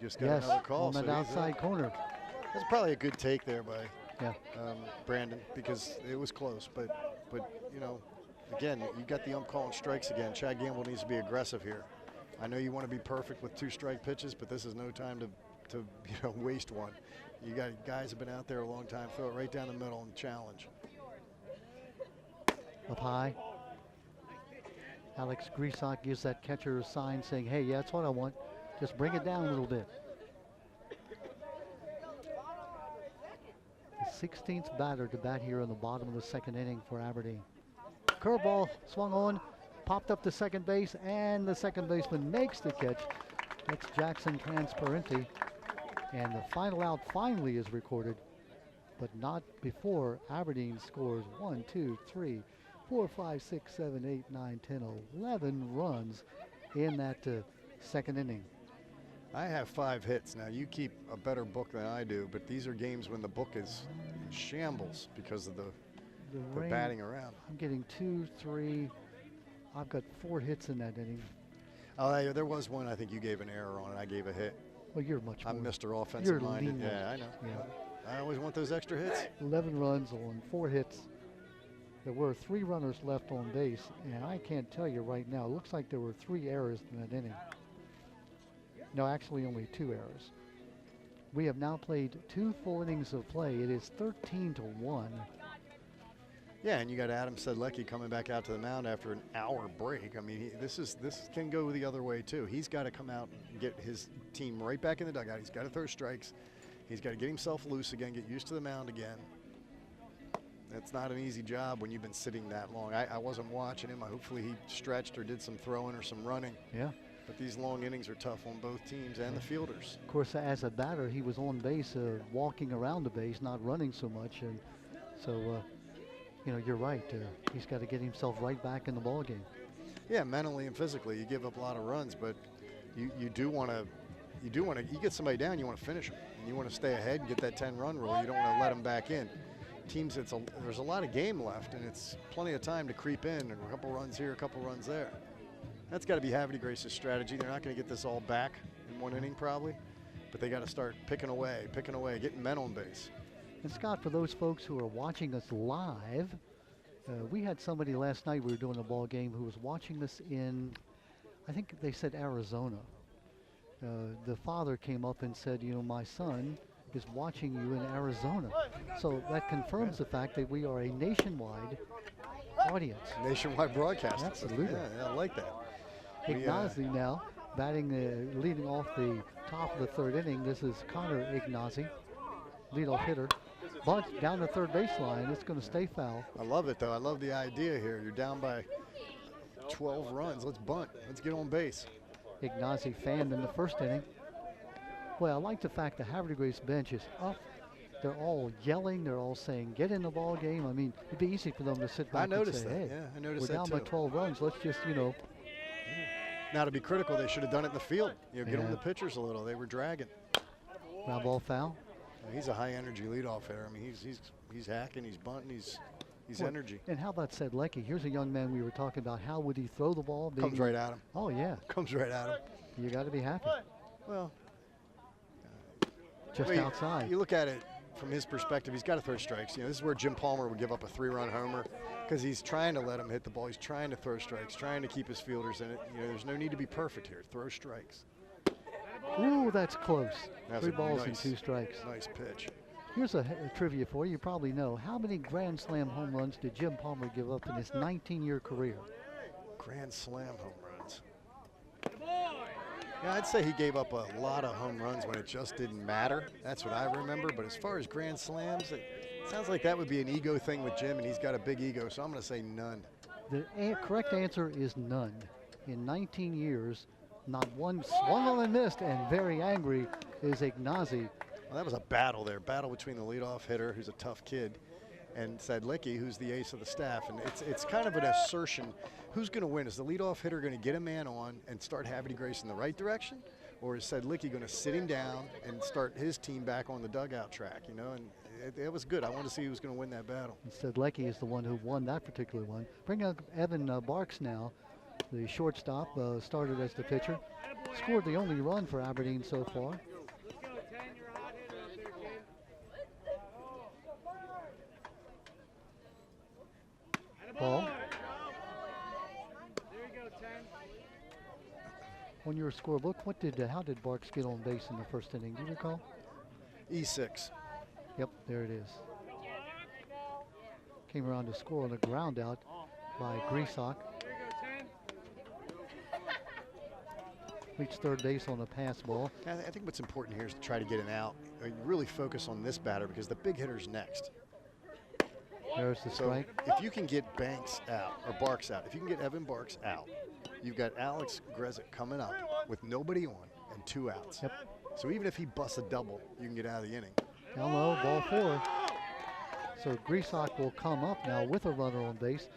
Just got another call. On that outside corner. That's probably a good take there by Brandon because it was close. But you know, again, you got the ump calling strikes again. Chad Gamble needs to be aggressive here. I know you want to be perfect with 2 strike pitches, but this is no time to waste one. You got guys have been out there a long time. Throw it right down the middle and challenge. Up high. Alex Grisak gives that catcher a sign saying, hey, yeah, that's what I want. Just bring it down a little bit. The 16th batter to bat here in the bottom of the second inning for Aberdeen. Curveball swung on, popped up to second base, and the second baseman makes the catch. That's Jackson Transparenti. And the final out finally is recorded, but not before Aberdeen scores 1, 2, 3, 4, 5, 6, 7, 8, 9, 10, 11 runs in that second inning. I have 5 hits. Now, you keep a better book than I do, but these are games when the book is in shambles because of the batting around. I'm getting 2, 3. I've got 4 hits in that inning. Oh, there was one I think you gave an error on, and I gave a hit. Well, you're much more. I'm Mr. Offensive minded. Lenient. Yeah, I know. Yeah. I always want those extra hits. 11 runs on 4 hits. There were 3 runners left on base, and I can't tell you right now. It looks like there were 3 errors in that inning. No, actually only 2 errors. We have now played 2 full innings of play. It is 13-1. Yeah, and you got Adam Sedlecki coming back out to the mound after an hour break. I mean, this can go the other way too. He's got to come out and get his team right back in the dugout. He's got to throw strikes. He's got to get himself loose again, get used to the mound again. That's not an easy job when you've been sitting that long. I wasn't watching him. Hopefully he stretched or did some throwing or some running. Yeah. But these long innings are tough on both teams and the fielders. Of course, as a batter, he was on base, walking around the base, not running so much. And so, you know, you're right. He's got to get himself right back in the ball game. Yeah, mentally and physically, you give up a lot of runs, but you do want to. You get somebody down, you want to finish them, and you want to stay ahead and get that 10-run rule. You don't want to let them back in. Teams, there's a lot of game left, and it's plenty of time to creep in, and a couple runs here, a couple runs there. That's got to be Havre de Grace's strategy. They're not going to get this all back in one inning probably, but they got to start picking away, getting men on base. And Scott, for those folks who are watching us live, we had somebody last night, we were doing a ball game, who was watching us in, I think they said Arizona. The father came up and said, you know, my son is watching you in Arizona. So that confirms the fact that we are a nationwide audience. Nationwide broadcast. Absolutely. Yeah, I like that. Ignazi now batting, leading off the top of the 3rd inning. This is Connor Ignazi, leadoff hitter. Bunt down the 3rd baseline. It's going to stay foul. I love it, though. I love the idea here. You're down by 12 runs. Let's bunt. Let's get on base. Ignazi fanned in the 1st inning. Well, I like the fact the Havre de Grace bench is up. They're all yelling. They're all saying, get in the ball game. I mean, it'd be easy for them to sit back and say, hey, I noticed we're down that by 12 runs. Let's just, you know. Now, to be critical, they should have done it in the field. You know, get on the pitchers a little. They were dragging. Ground ball foul. He's a high-energy leadoff hitter. I mean, he's hacking, he's bunting, he's energy. And how about Sedlecki? Here's a young man we were talking about. How would he throw the ball? Comes right at him. Oh, yeah. Comes right at him. You got to be happy. Well, just outside. You look at it from his perspective, he's got to throw strikes. You know, this is where Jim Palmer would give up a 3-run homer because he's trying to let him hit the ball. He's trying to throw strikes, trying to keep his fielders in it. You know, there's no need to be perfect here. Throw strikes. Ooh, that's close. That's 3 balls and 2 strikes. Nice pitch. Here's a trivia for you. You probably know. How many Grand Slam home runs did Jim Palmer give up in his 19-year career? Grand Slam home runs. Yeah, I'd say he gave up a lot of home runs when it just didn't matter. That's what I remember. But as far as Grand Slams, it sounds like that would be an ego thing with Jim, and he's got a big ego, so I'm going to say none. The correct answer is none. In 19 years, not one swung on and missed, and very angry is Ignazi. Well, that was a battle there. Battle between the leadoff hitter, who's a tough kid, and Sedlecki, who's the ace of the staff. And it's kind of an assertion. Who's going to win? Is the leadoff hitter going to get a man on and start Havre de Grace in the right direction? Or is Sedlecki going to sit him down and start his team back on the dugout track? You know, and it was good. I wanted to see who was going to win that battle. Sedlecki is the one who won that particular one. Bring up Evan Barks now. The shortstop started as the pitcher. Scored the only run for Aberdeen so far. Ball. On your scorebook, how did Barks get on base in the 1st inning? Do you recall? E6. Yep, there it is. Came around to score on a ground out by Grisak. Reached 3rd base on a pass ball. I think what's important here is to try to get an out. You really focus on this batter because the big hitter's next. There's the strike. If you can get Banks out, or Barks out, if you can get Evan Barks out, you've got Alex Grezik coming up with nobody on and 2 outs. Yep. So even if he busts a double, you can get out of the inning. Down low, ball 4. So Grisak will come up now with a runner on base.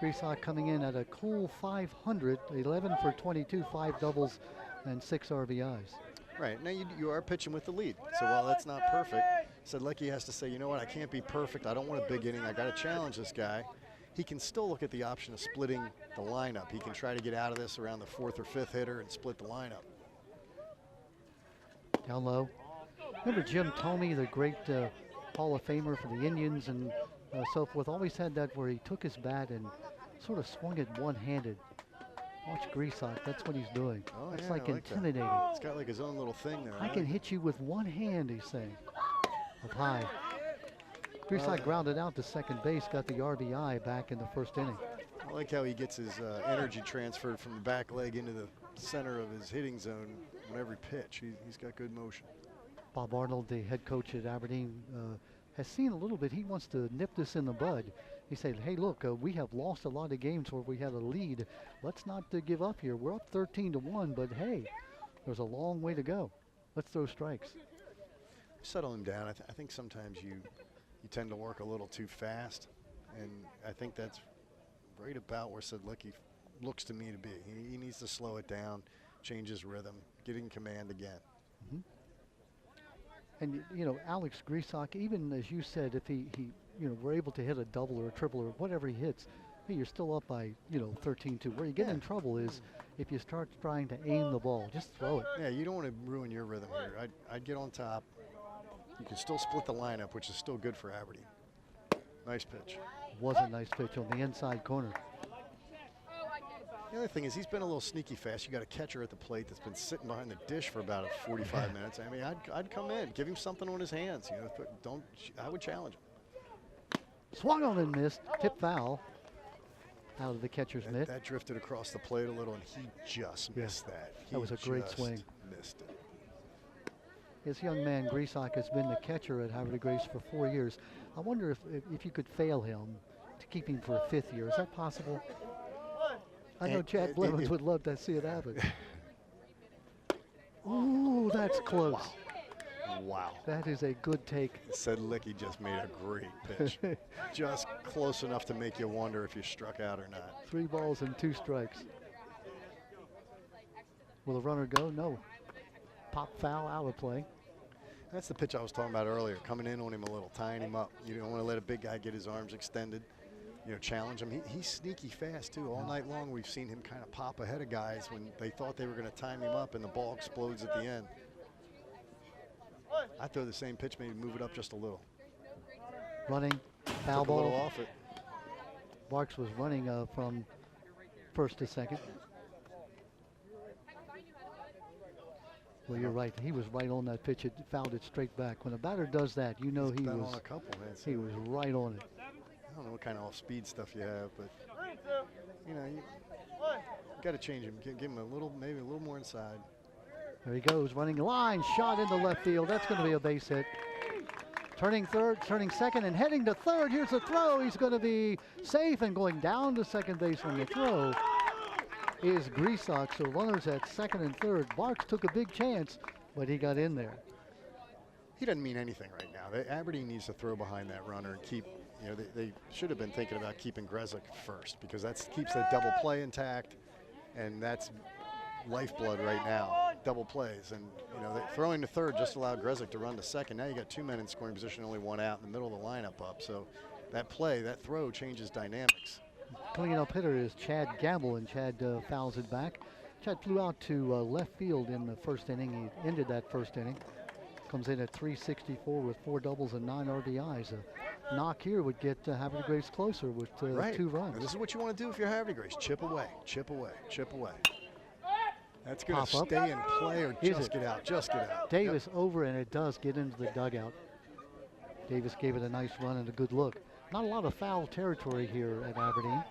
Grisak coming in at a cool 500, 11 for 22, 5 doubles and 6 RBIs. Right, now you are pitching with the lead. So while that's not perfect, Sedlecki has to say, you know what, I can't be perfect. I don't want a big inning. I got to challenge this guy. He can still look at the option of splitting the lineup. He can try to get out of this around the 4th or 5th hitter and split the lineup. Down low. Remember Jim Thome, the great Hall of Famer for the Indians, and so forth. Always had that where he took his bat and sort of swung it one-handed. Watch Grisak, that's what he's doing. Oh, it's yeah, like I intimidating. That. It's got like his own little thing there. I can hit you with one hand, he's saying. Up high. Grisak grounded out to second base, got the RBI back in the first inning. I like how he gets his energy transferred from the back leg into the center of his hitting zone on every pitch. He's got good motion. Bob Arnold, the head coach at Aberdeen, has seen a little bit. He wants to nip this in the bud. He said, hey, look, we have lost a lot of games where we had a lead. Let's not give up here. We're up 13-1, but hey, there's a long way to go. Let's throw strikes. Settle him down. I think sometimes you tend to work a little too fast, and I think that's right about where Sedlicki looks to me to be. He needs to slow it down, change his rhythm, get in command again. Mm-hmm. And you know, Alex Grisak, even as you said, if he were able to hit a double or a triple or whatever he hits, hey, you're still up by 13-2. Where you get in trouble is if you start trying to aim the ball, just throw it. Yeah, you don't want to ruin your rhythm here. I'd get on top. You can still split the lineup, which is still good for Aberdeen. Nice pitch. Was a nice pitch on the inside corner. The other thing is he's been a little sneaky fast. You got a catcher at the plate that's been sitting behind the dish for about 45 minutes. I mean, I'd come in, give him something on his hands. I would challenge him. Swung on and missed. Tip foul out of the catcher's mitt. That drifted across the plate a little, and he just missed that. That was a great swing. Missed it. This young man, Grisak, has been the catcher at Havre de Grace for 4 years. I wonder if you could fail him to keep him for a 5th year. Is that possible? I know Chad Blevins would love to see it happen. Ooh, that's close. Wow. That is a good take. Sedlicki just made a great pitch. Just close enough to make you wonder if you struck out or not. 3 balls and 2 strikes. Will the runner go? No. Pop foul, out of play. That's the pitch I was talking about earlier, coming in on him a little, tying him up. You don't want to let a big guy get his arms extended, challenge him. He's sneaky fast, too. All night long, we've seen him kind of pop ahead of guys when they thought they were going to time him up, and the ball explodes at the end. I'd throw the same pitch, maybe move it up just a little. Running, foul ball. A little off it. Barks was running from first to second. Well, you're right. He was right on that pitch. It fouled it straight back. When a batter does that, he was on a couple, man. He was right on it. I don't know what kind of off-speed stuff you have, but you got to change him. Give him maybe a little more inside. There he goes, running the line, shot into left field. That's going to be a base hit. Turning third, turning second, and heading to third. Here's the throw. He's going to be safe, and going down to second base on the throw is Grisak. So runners at second and third. Barks took a big chance, but he got in there. He doesn't mean anything right now. Aberdeen needs to throw behind that runner and keep. They should have been thinking about keeping Grezik first, because that keeps that double play intact, and that's lifeblood right now. Double plays, and throwing to third just allowed Grezik to run to second. Now you got 2 men in scoring position, only 1 out in the middle of the lineup up. So that throw changes dynamics. Cleaning up hitter is Chad Gamble, and Chad fouls it back. Chad flew out to left field in the first inning. He ended that first inning. Comes in at 364 with 4 doubles and 9 RBIs. A knock here would get Havre de Grace closer with 2 runs. And this is what you want to do if you're Havre de Grace. Chip away, chip away, chip away. That's going to stay in play or just get out, just get out. Davis over, and it does get into the dugout. Davis gave it a nice run and a good look. Not a lot of foul territory here at Aberdeen,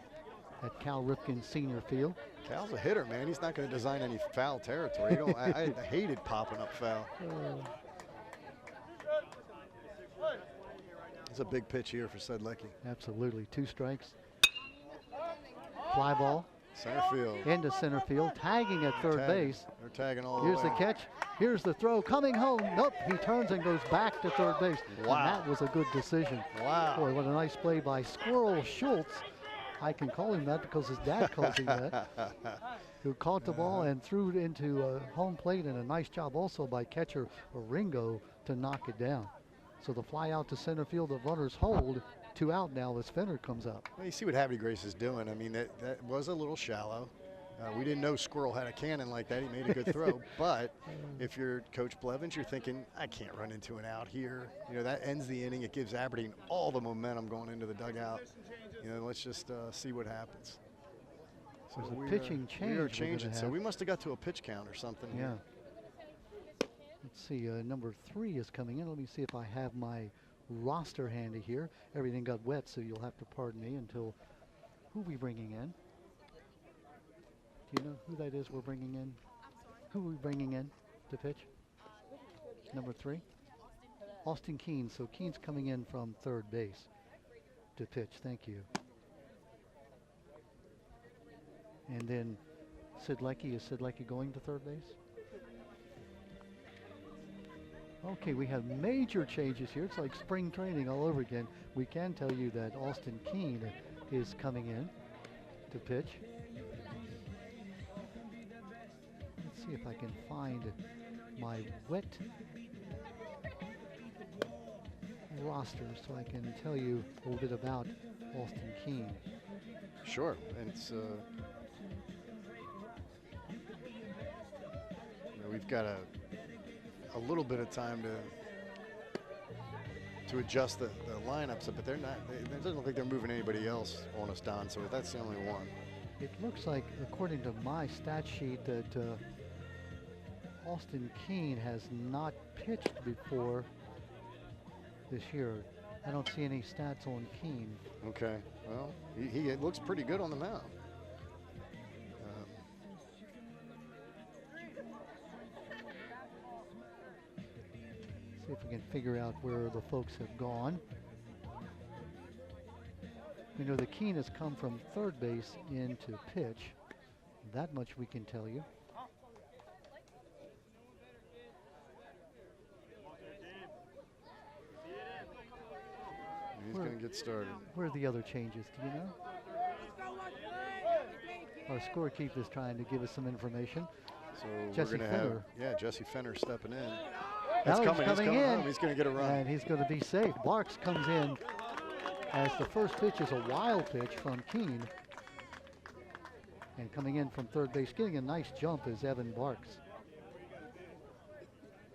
at Cal Ripken Senior Field. Cal's a hitter, man. He's not going to design any foul territory. I hated popping up foul. It's a big pitch here for Sedlicki. Absolutely. 2 strikes. Fly ball. Center field. Into center field. Tagging at third base. They're tagging all the way. Here's the catch. Here's the throw. Coming home. Nope. He turns and goes back to third base. Wow. And that was a good decision. Wow. Boy, what a nice play by Squirrel Schultz. I can call him that because his dad calls him that. Who caught the ball and threw it into home plate, and a nice job also by catcher Ringo to knock it down. So the fly out to center field, the runners hold. 2 out now as Fenner comes up. Well, you see what Havre de Grace is doing. I mean, that was a little shallow. We didn't know Squirrel had a cannon like that. He made a good throw. But if you're Coach Blevins, you're thinking, I can't run into an out here. You know, that ends the inning. It gives Aberdeen all the momentum going into the dugout. You know, let's just see what happens. So there's a pitching change. We are changing. So we must have got to a pitch count or something. Yeah. Let's see. Number 3 is coming in. Let me see if I have my roster handy here. Everything got wet, so you'll have to pardon me until. Who are we bringing in? Do you know who that is we're bringing in? Who are we bringing in to pitch? Number 3? Austin Keene. So Keene's coming in from third base to pitch. Thank you. And then Sid Leckie. Is Sid Leckie going to third base? Okay, we have major changes here. It's like spring training all over again. We can tell you that Austin Keene is coming in to pitch. Let's see if I can find my wet roster so I can tell you a little bit about Austin Keene. Sure, and it's we've got a little bit of time to adjust the lineups, but they're not. It doesn't look like they're moving anybody else on us, Don. So that's the only one. It looks like, according to my stat sheet, that Austin Keene has not pitched before this year. I don't see any stats on Keene. Okay, well, he looks pretty good on the mound. See if we can figure out where the folks have gone. We know that Keene has come from third base into pitch. That much we can tell you. He's going to get started. Where are the other changes? Do you know? Our scorekeeper is trying to give us some information. So Jesse we're going to Fenner. have, Jesse Fenner stepping in. That's coming. He's coming in. He's going to get a run. And he's going to be safe. Barks comes in as the first pitch is a wild pitch from Keene. And coming in from third base, getting a nice jump is Evan Barks.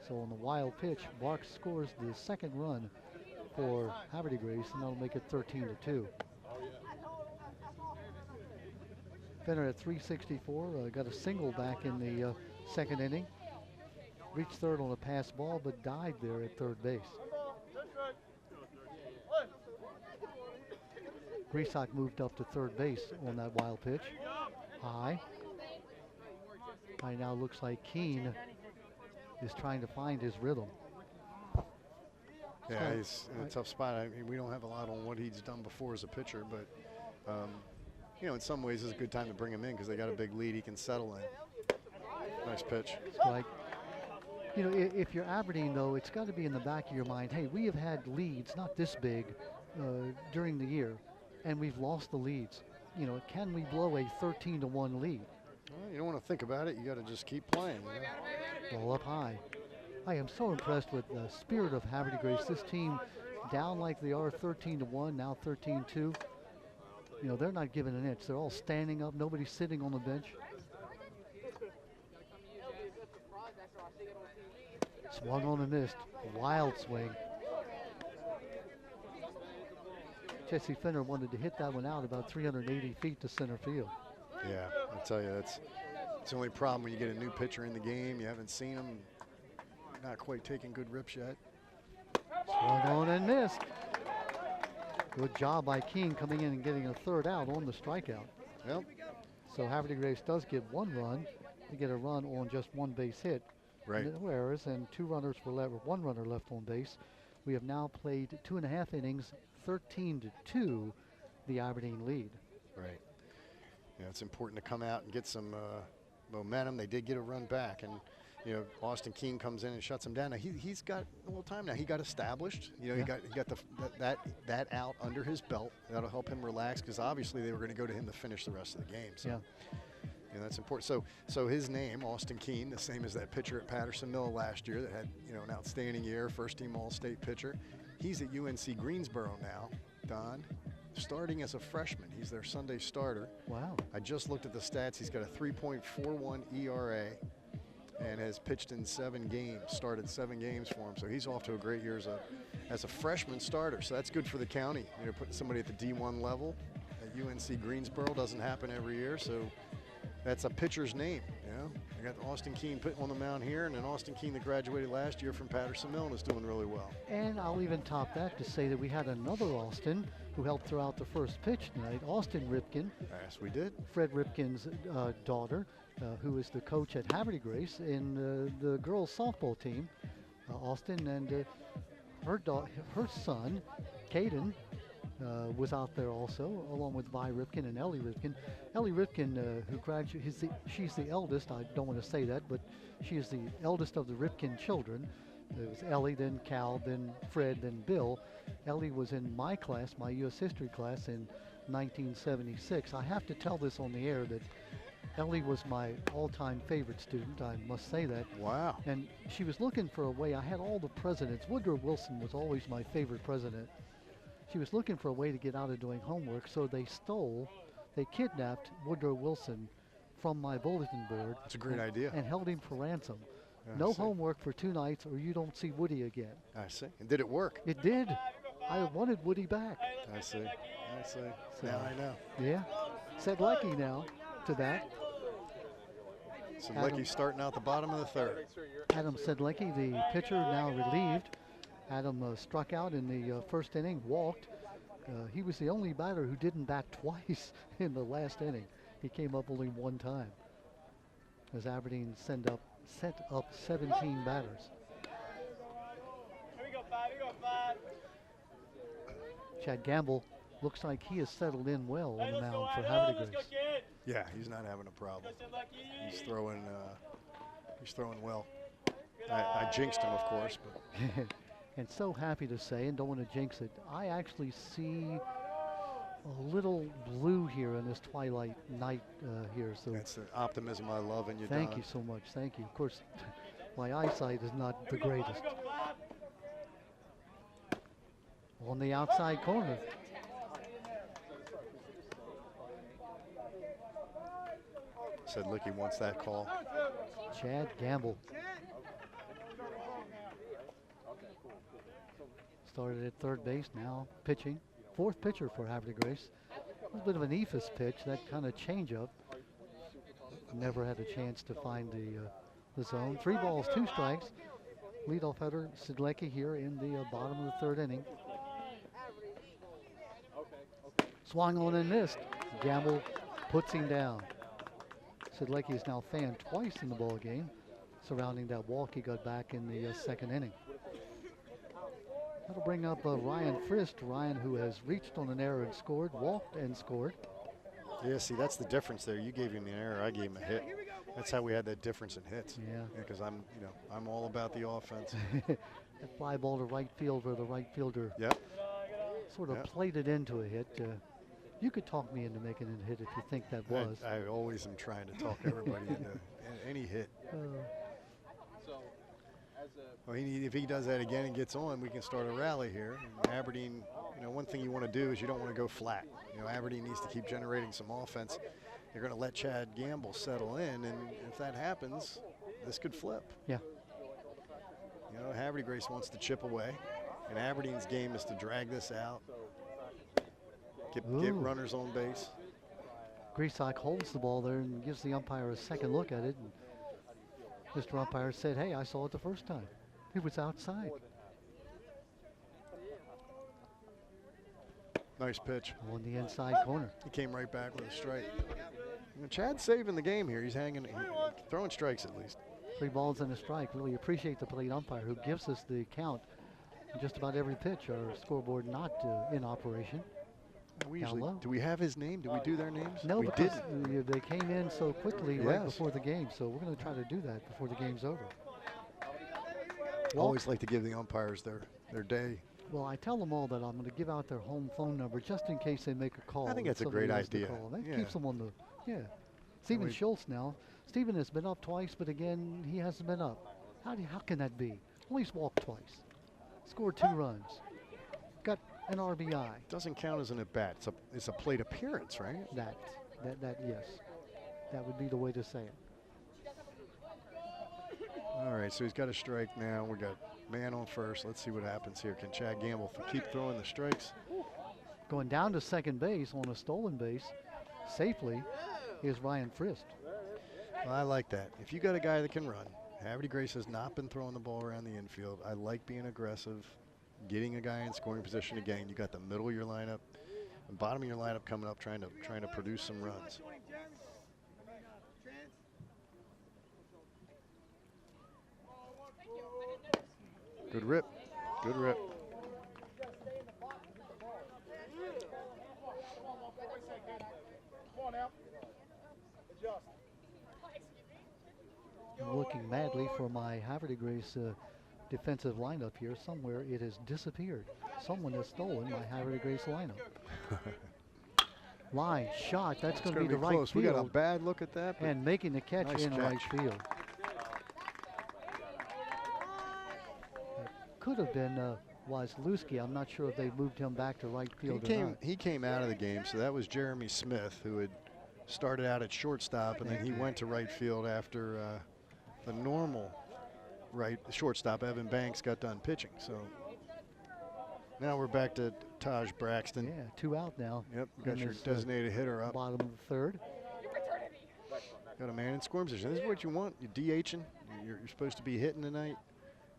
So on the wild pitch, Barks scores the second run for Havre, and that'll make it 13-2. Fenner at 364, got a single back in the second inning. Reached third on a pass ball, but died there at third base. Griesach moved up to third base on that wild pitch. High. Right now looks like Keene is trying to find his rhythm. Yeah, he's in a tough spot. I mean, we don't have a lot on what he's done before as a pitcher, but you know, in some ways it's a good time to bring him in because they got a big lead. He can settle in. Nice pitch. Like, you know, if you're Aberdeen, though, it's got to be in the back of your mind, hey, we have had leads, not this big, during the year, and we've lost the leads. You know, can we blow a 13-1 lead? Well, you don't want to think about it. You got to just keep playing. You know? Ball up high. I am so impressed with the spirit of Havre Grace. This team, down like they are, 13-1, now 13-2. You know, they're not giving an inch. They're all standing up. Nobody's sitting on the bench. Swung on and missed. Wild swing. Jesse Fenner wanted to hit that one out about 380 feet to center field. Yeah, I tell you, that's the only problem when you get a new pitcher in the game. You haven't seen him. Not quite taking good rips yet. Swung on and missed. Good job by Keene coming in and getting a third out on the strikeout. Yep. So Havre Grace does get one run. They get a run on just one base hit. Right. Whereas, and two runners were left, one runner left on base. We have now played 2.5 innings, 13-2, the Aberdeen lead. Right. Yeah, it's important to come out and get some momentum. They did get a run back, and you know, Austin Keene comes in and shuts him down. Now he's got a little time now. He got established. You know, Yeah. he got that out under his belt. That'll help him relax because obviously they were going to go to him to finish the rest of the game. So, you know, that's important. So his name, Austin Keene, the same as that pitcher at Patterson Mill last year that had, you know, an outstanding year, first team All-State pitcher. He's at UNC Greensboro now, Don. starting as a freshman. He's their Sunday starter. Wow. I just looked at the stats. He's got a 3.41 ERA and has pitched in 7 games, started 7 games for him. So he's off to a great year as a freshman starter. So that's good for the county. You know, putting somebody at the D1 level at UNC Greensboro doesn't happen every year. So that's a pitcher's name. You know, I got Austin Keene put on the mound here, and then Austin Keene that graduated last year from Patterson Mill is doing really well. And I'll even top that to say that we had another Austin who helped throw out the first pitch tonight, Austin Ripken. Yes, we did. Fred Ripken's daughter, who is the coach at Havre Grace in the girls softball team. Austin and her son, Caden, was out there also, along with Vi Ripken and Ellie Ripken. Ellie Ripken, who graduated, she's the eldest. I don't want to say that, but she is the eldest of the Ripken children. It was Ellie, then Cal, then Fred, then Bill. Ellie was in my class, my U.S. history class, in 1976. I have to tell this on the air that Ellie was my all-time favorite student. I must say that. Wow. And she was looking for a way. I had all the presidents. Woodrow Wilson was always my favorite president. She was looking for a way to get out of doing homework, so they kidnapped Woodrow Wilson from my bulletin board. That's a great idea. And held him for ransom. No homework for 2 nights or you don't see Woody again. I see. And did it work? It did. I wanted Woody back. I see. I see. So, now I know. Yeah. Said lucky now to that. Sedlecki starting out the bottom of the 3rd. Adam Sedlecki, the pitcher, now relieved. Adam struck out in the first inning, walked. He was the only batter who didn't bat twice in the last inning. He came up only 1 time. As Aberdeen sent up 17 batters. Chad Gamble looks like he has settled in well on the mound for Havre Grace. Yeah, he's not having a problem. He's throwing well. I jinxed him, of course, but. And so happy to say, and don't want to jinx it, I actually see a little blue here in this twilight night here. So that's the optimism I love in you. Thank you so much. Thank you. Of course, my eyesight is not the greatest. On the outside corner. Sedlecki wants that call. Chad Gamble. Started at 3rd base, now pitching. 4th pitcher for Havre Grace. A little bit of an ephus pitch, that kind of changeup. Never had a chance to find the zone. 3 balls, 2 strikes. Leadoff hitter Sedlecki here in the bottom of the 3rd inning. Swung on and missed. Gamble puts him down. Sedlecki is now fanned twice in the ball game, surrounding that walk he got back in the 2nd inning. That'll bring up Ryan Frist. Ryan, who has reached on an error and scored, walked and scored. Yeah, see, that's the difference there. You gave him the error, I gave him a hit. That's how we had that difference in hits. Yeah. Because I'm all about the offense. That fly ball to right field where the right fielder sort of played it into a hit. You could talk me into making it a hit if you think that was. I always am trying to talk everybody into any hit. Well, if he does that again and gets on, we can start a rally here. And Aberdeen, one thing you want to do is you don't want to go flat. Aberdeen needs to keep generating some offense. You're going to let Chad Gamble settle in, and if that happens, this could flip. Yeah. Havre Grace wants to chip away, and Aberdeen's game is to drag this out, get runners on base. Griesach holds the ball there and gives the umpire a second look at it. And Mr. Umpire said, hey, I saw it the first time. It was outside. Nice pitch. On the inside corner. He came right back with a strike. Chad's saving the game here. He's throwing strikes at least. 3 balls and a strike. Really appreciate the plate umpire who gives us the count in just about every pitch. Our scoreboard not in operation. Do we have his name? Do we do their names? No, we didn't. They came in so quickly right before the game, so we're going to try to do that before the game's over. Always like to give the umpires their day. Well, I tell them all that I'm going to give out their home phone number just in case they make a call. I think that's a great idea. That keeps them on the, Stephen Schultz now. Stephen has been up twice, but again, he hasn't been up. How can that be? Only walked twice. Scored 2 runs. Got an RBI. Doesn't count as an at-bat. It's a plate appearance, right? That, yes. That would be the way to say it. All right, so he's got a strike now. We got man on first. Let's see what happens here. Can Chad Gamble keep throwing the strikes? Going down to second base on a stolen base safely is Ryan Frist. Well, I like that. If you got a guy that can run, Havre Grace has not been throwing the ball around the infield. I like being aggressive, getting a guy in scoring position again. You got the middle of your lineup, the bottom of your lineup coming up, trying to produce some runs. Good rip. Good rip. I'm looking madly for my Havre Grace defensive lineup here. Somewhere it has disappeared. Someone has stolen my Havre Grace lineup. Line shot. That's going to be the right close. field. We got a bad look at that. And making the catch nice in catch. Right field. Could have been Wasilewski. I'm not sure if they moved him back to right field or not. He came out of the game, so that was Jeremy Smith, who had started out at shortstop, and then he went to right field after the normal shortstop, Evan Banks, got done pitching. So now we're back to Taj Braxton. Yeah, 2 out now. Yep, got your designated hitter up. Bottom of the third. Got a man in scoring position. This is what you want. You're DHing. You're supposed to be hitting tonight.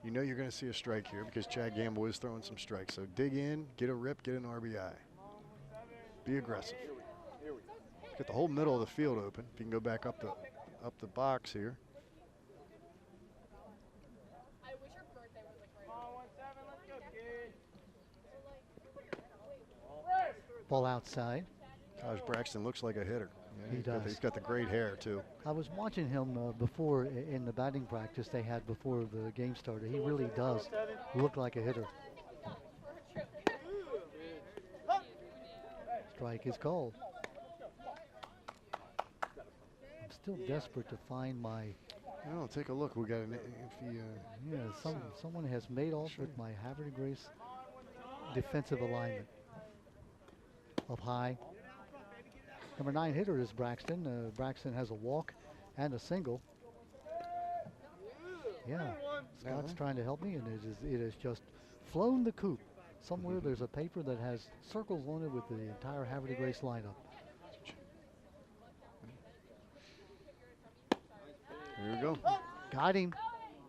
You know you're going to see a strike here because Chad Gamble is throwing some strikes. So dig in, get a rip, get an RBI. Be aggressive. Get the whole middle of the field open. If you can go back up the box here. Ball outside. Taj Braxton looks like a hitter. Yeah, He does. He's got the great hair too. I was watching him before in the batting practice they had before the game started. He really does look like a hitter. Strike is called. I'm still desperate to find my. Well, take a look. We got an. Yeah, someone has made off with my Havre Grace defensive alignment. Up high. Number 9 hitter is Braxton. Braxton has a walk and a single. Yeah, Scott's trying to help me, and it has just flown the coop. Somewhere there's a paper that has circles on it with the entire Havre Grace lineup. Here we go. Got him.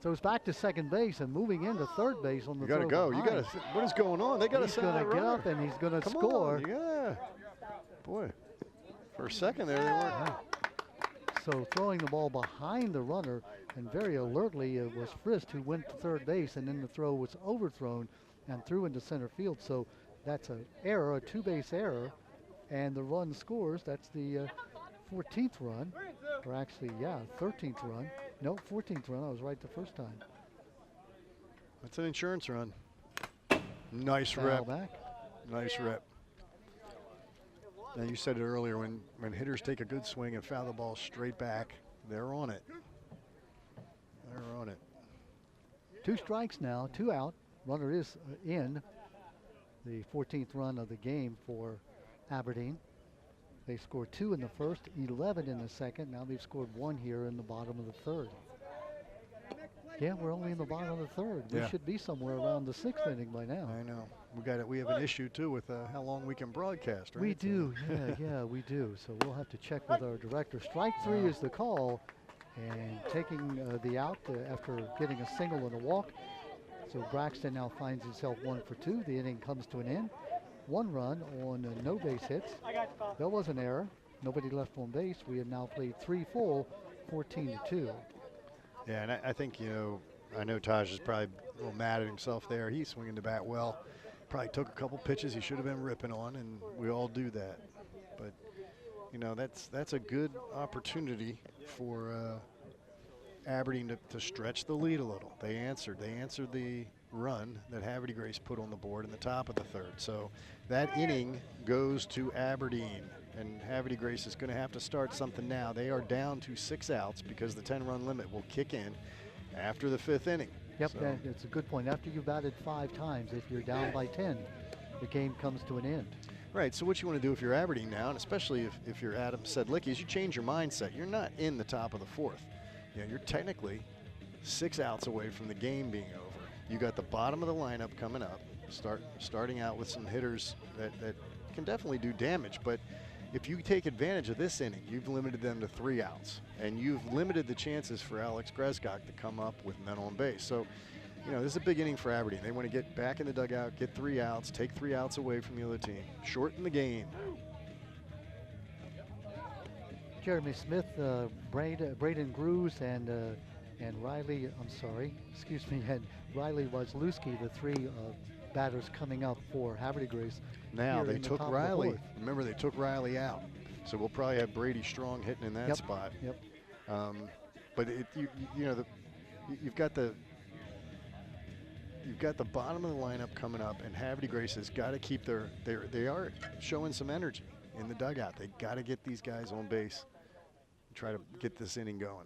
Throws back to second base and moving into third base on the You got to go. behind. You got to. What is going on? They got to He's going to get up and he's going to score. Yeah. Boy. For a second there, they weren't. Yeah. So throwing the ball behind the runner, and very alertly it was Frist who went to third base, and then the throw was overthrown and threw into center field. So that's an error, a 2-base error, and the run scores. That's the 14th run, or actually, yeah, 13th run. No, 14th run. I was right the first time. That's an insurance run. Nice Foul rep. back. Nice rep. Now you said it earlier, when hitters take a good swing and foul the ball straight back, they're on it. They're on it. 2 strikes now, 2 out. Runner is in. The 14th run of the game for Aberdeen. They scored 2 in the first, 11 in the second. Now they've scored 1 here in the bottom of the third. Yeah, we're only in the bottom of the third. We should be somewhere around the 6th inning by now. I know. We have an issue too with how long we can broadcast, right? We do, yeah, we do. So we'll have to check with our director. Strike 3 is the call, and taking the out after getting a single and a walk. So Braxton now finds himself 1 for 2. The inning comes to an end. 1 run on no base hits. There was an error. Nobody left on base. We have now played 3 full, 14-2. Yeah, and I think, I know Taj is probably a little mad at himself there. He's swinging the bat well. Probably took a couple pitches he should have been ripping on, and we all do that. But, that's a good opportunity for Aberdeen to stretch the lead a little. They answered the run that Havre Grace put on the board in the top of the third. So that inning goes to Aberdeen, and Havre Grace is going to have to start something now. They are down to 6 outs because the 10-run limit will kick in after the 5th inning. Yep, so it's a good point. After you've batted 5 times, if you're down by 10, the game comes to an end. Right, so what you want to do if you're Aberdeen now, and especially if you're Adam Sedlicki, is you change your mindset. You're not in the top of the fourth. You know, you're technically 6 outs away from the game being over. You got the bottom of the lineup coming up, starting out with some hitters that can definitely do damage, but if you take advantage of this inning, you've limited them to 3 outs, and you've limited the chances for Alex Grezcock to come up with men on base. So, you know, this is a big inning for Aberdeen. They want to get back in the dugout, get 3 outs, take 3 outs away from the other team, shorten the game. Jeremy Smith, Braden Grews, and Riley, and Riley Wazlewski, the 3 batters coming up for Havre de Grace. Now they took Riley. Remember, they took Riley out, so we'll probably have Brady Strong hitting in that spot. Yep. But you've got the bottom of the lineup coming up, and Havre de Grace has got to keep they are showing some energy in the dugout. They got to get these guys on base and try to get this inning going.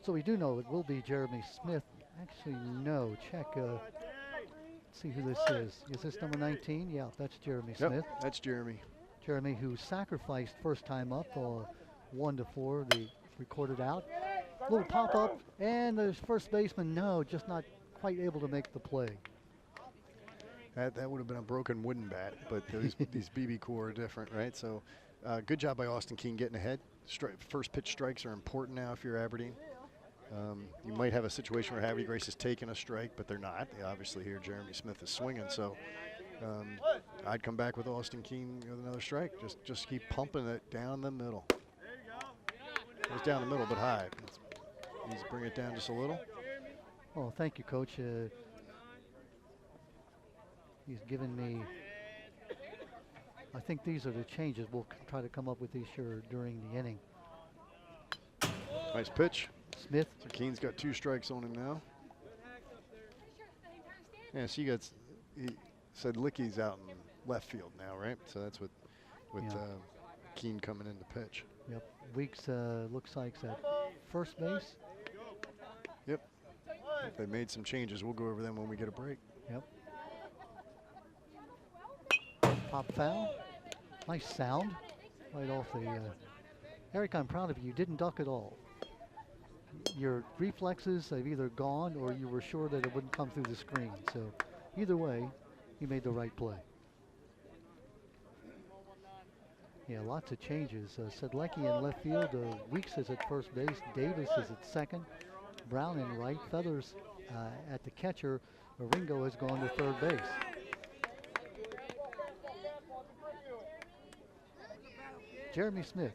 So we do know it will be Jeremy Smith. Actually, no. Check. Let's see who this is. Is this number 19? Yeah, that's Jeremy Smith. That's Jeremy. Jeremy, who sacrificed first time up, 1-4. The recorded out. Little pop up, and the first baseman, no, just not quite able to make the play. That would have been a broken wooden bat, but these BB core are different, right? So, good job by Austin Keene getting ahead. First pitch strikes are important now if you're Aberdeen. You might have a situation where Havre de Grace is taking a strike, but they're not. Obviously here Jeremy Smith is swinging, so I'd come back with Austin Keene with another strike. Just keep pumping it down the middle. It's down the middle, but high. Needs to bring it down just a little. Oh, thank you, Coach. He's given me, I think these are the changes. We'll try to come up with these here during the inning. Nice pitch. Smith. So Keene's got 2 strikes on him now. Yeah, so he said Licky's out in left field now, right? So that's with Keene coming in to pitch. Yep. Weeks looks like at first base. Yep. If they made some changes, we'll go over them when we get a break. Yep. Pop foul. Nice sound right off the. Eric, I'm proud of you. You didn't duck at all. Your reflexes have either gone or you were sure that it wouldn't come through the screen. So either way, you made the right play. Yeah, lots of changes. Sedlecki in left field. Weeks is at first base. Davis is at second. Brown in right. Feathers at the catcher. Ringo has gone to third base. Jeremy Smith.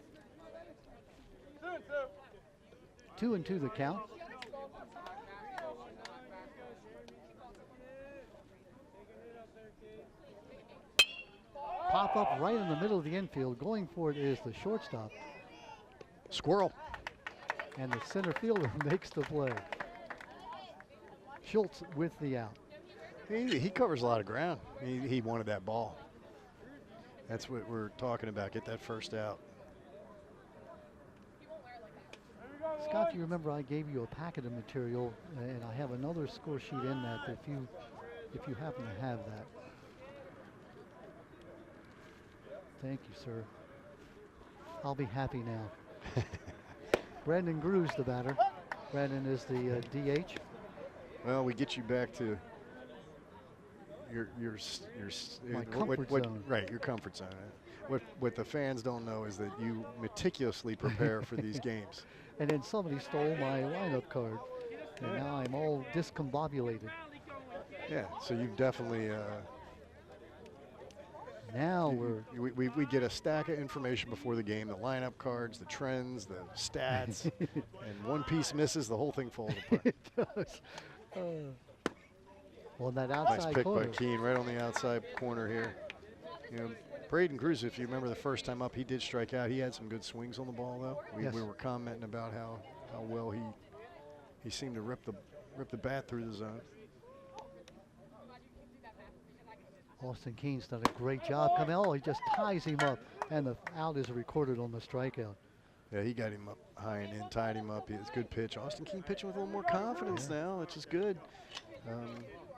2-2 the count. Pop up right in the middle of the infield. Going for it is the shortstop. Squirrel. And the center fielder makes the play. Schultz with the out. He covers a lot of ground. He wanted that ball. That's what we're talking about. Get that first out. Scott, you remember I gave you a packet of material, and I have another score sheet in that if you happen to have that. Thank you, sir. I'll be happy now. Brandon Grews, the batter. Brandon is the DH. Well, we get you back to your comfort zone. Right, your comfort zone. What the fans don't know is that you meticulously prepare for these games. And then somebody stole my lineup card, and now I'm all discombobulated. Yeah, so you've definitely. Now we get a stack of information before the game: the lineup cards, the trends, the stats, and one piece misses, the whole thing falls apart. It does. Well, that outside nice pick corner. by Keene, right on the outside corner here. You know, Braden Cruz, if you remember the first time up, he did strike out. He had some good swings on the ball, though. We were commenting about how well he seemed to rip the bat through the zone. Austin Keene's done a great job coming. Oh, he just ties him up, and the out is recorded on the strikeout. Yeah, he got him up high and in, tied him up. It's a good pitch. Austin Keene pitching with a little more confidence now, which is good.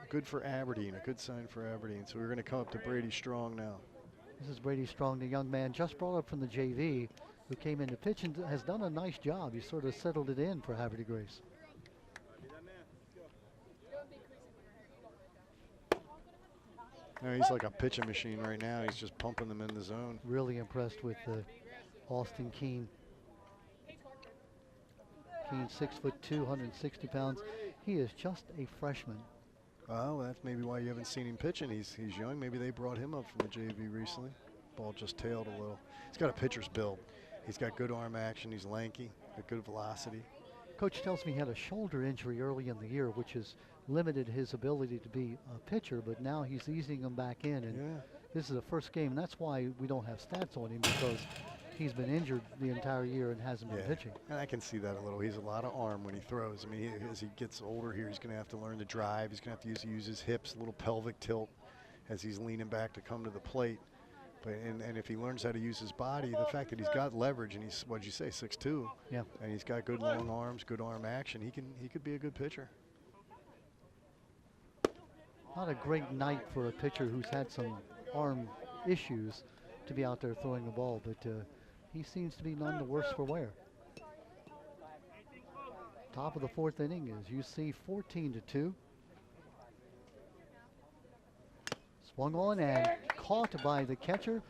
good for Aberdeen, a good sign for Aberdeen. So we're going to come up to Brady Strong now. This is Brady Strong, the young man just brought up from the JV, who came in to pitch and has done a nice job. He sort of settled it in for Havre de Grace. He's like a pitching machine right now. He's just pumping them in the zone. Really impressed with Austin Keene. Keene 6'2", 160 pounds. He is just a freshman. Oh, that's maybe why you haven't seen him pitching. He's young. Maybe they brought him up from the JV recently. Ball just tailed a little. He's got a pitcher's build. He's got good arm action. He's lanky, got good velocity. Coach tells me he had a shoulder injury early in the year, which has limited his ability to be a pitcher, but now he's easing him back in. And this is the first game, and that's why we don't have stats on him, because he's been injured the entire year and hasn't been pitching. And I can see that a little. He's a lot of arm when he throws. I mean, as he gets older here, he's going to have to learn to drive. He's going to have to use his hips, a little pelvic tilt as he's leaning back to come to the plate. But and if he learns how to use his body, the fact that he's got leverage and he's, what'd you say, 6'2", and he's got good long arms, good arm action, he could be a good pitcher. Not a great night for a pitcher who's had some arm issues to be out there throwing the ball, but he seems to be none the worse for wear. Top of the fourth inning is UC 14-2. Swung on and caught by the catcher,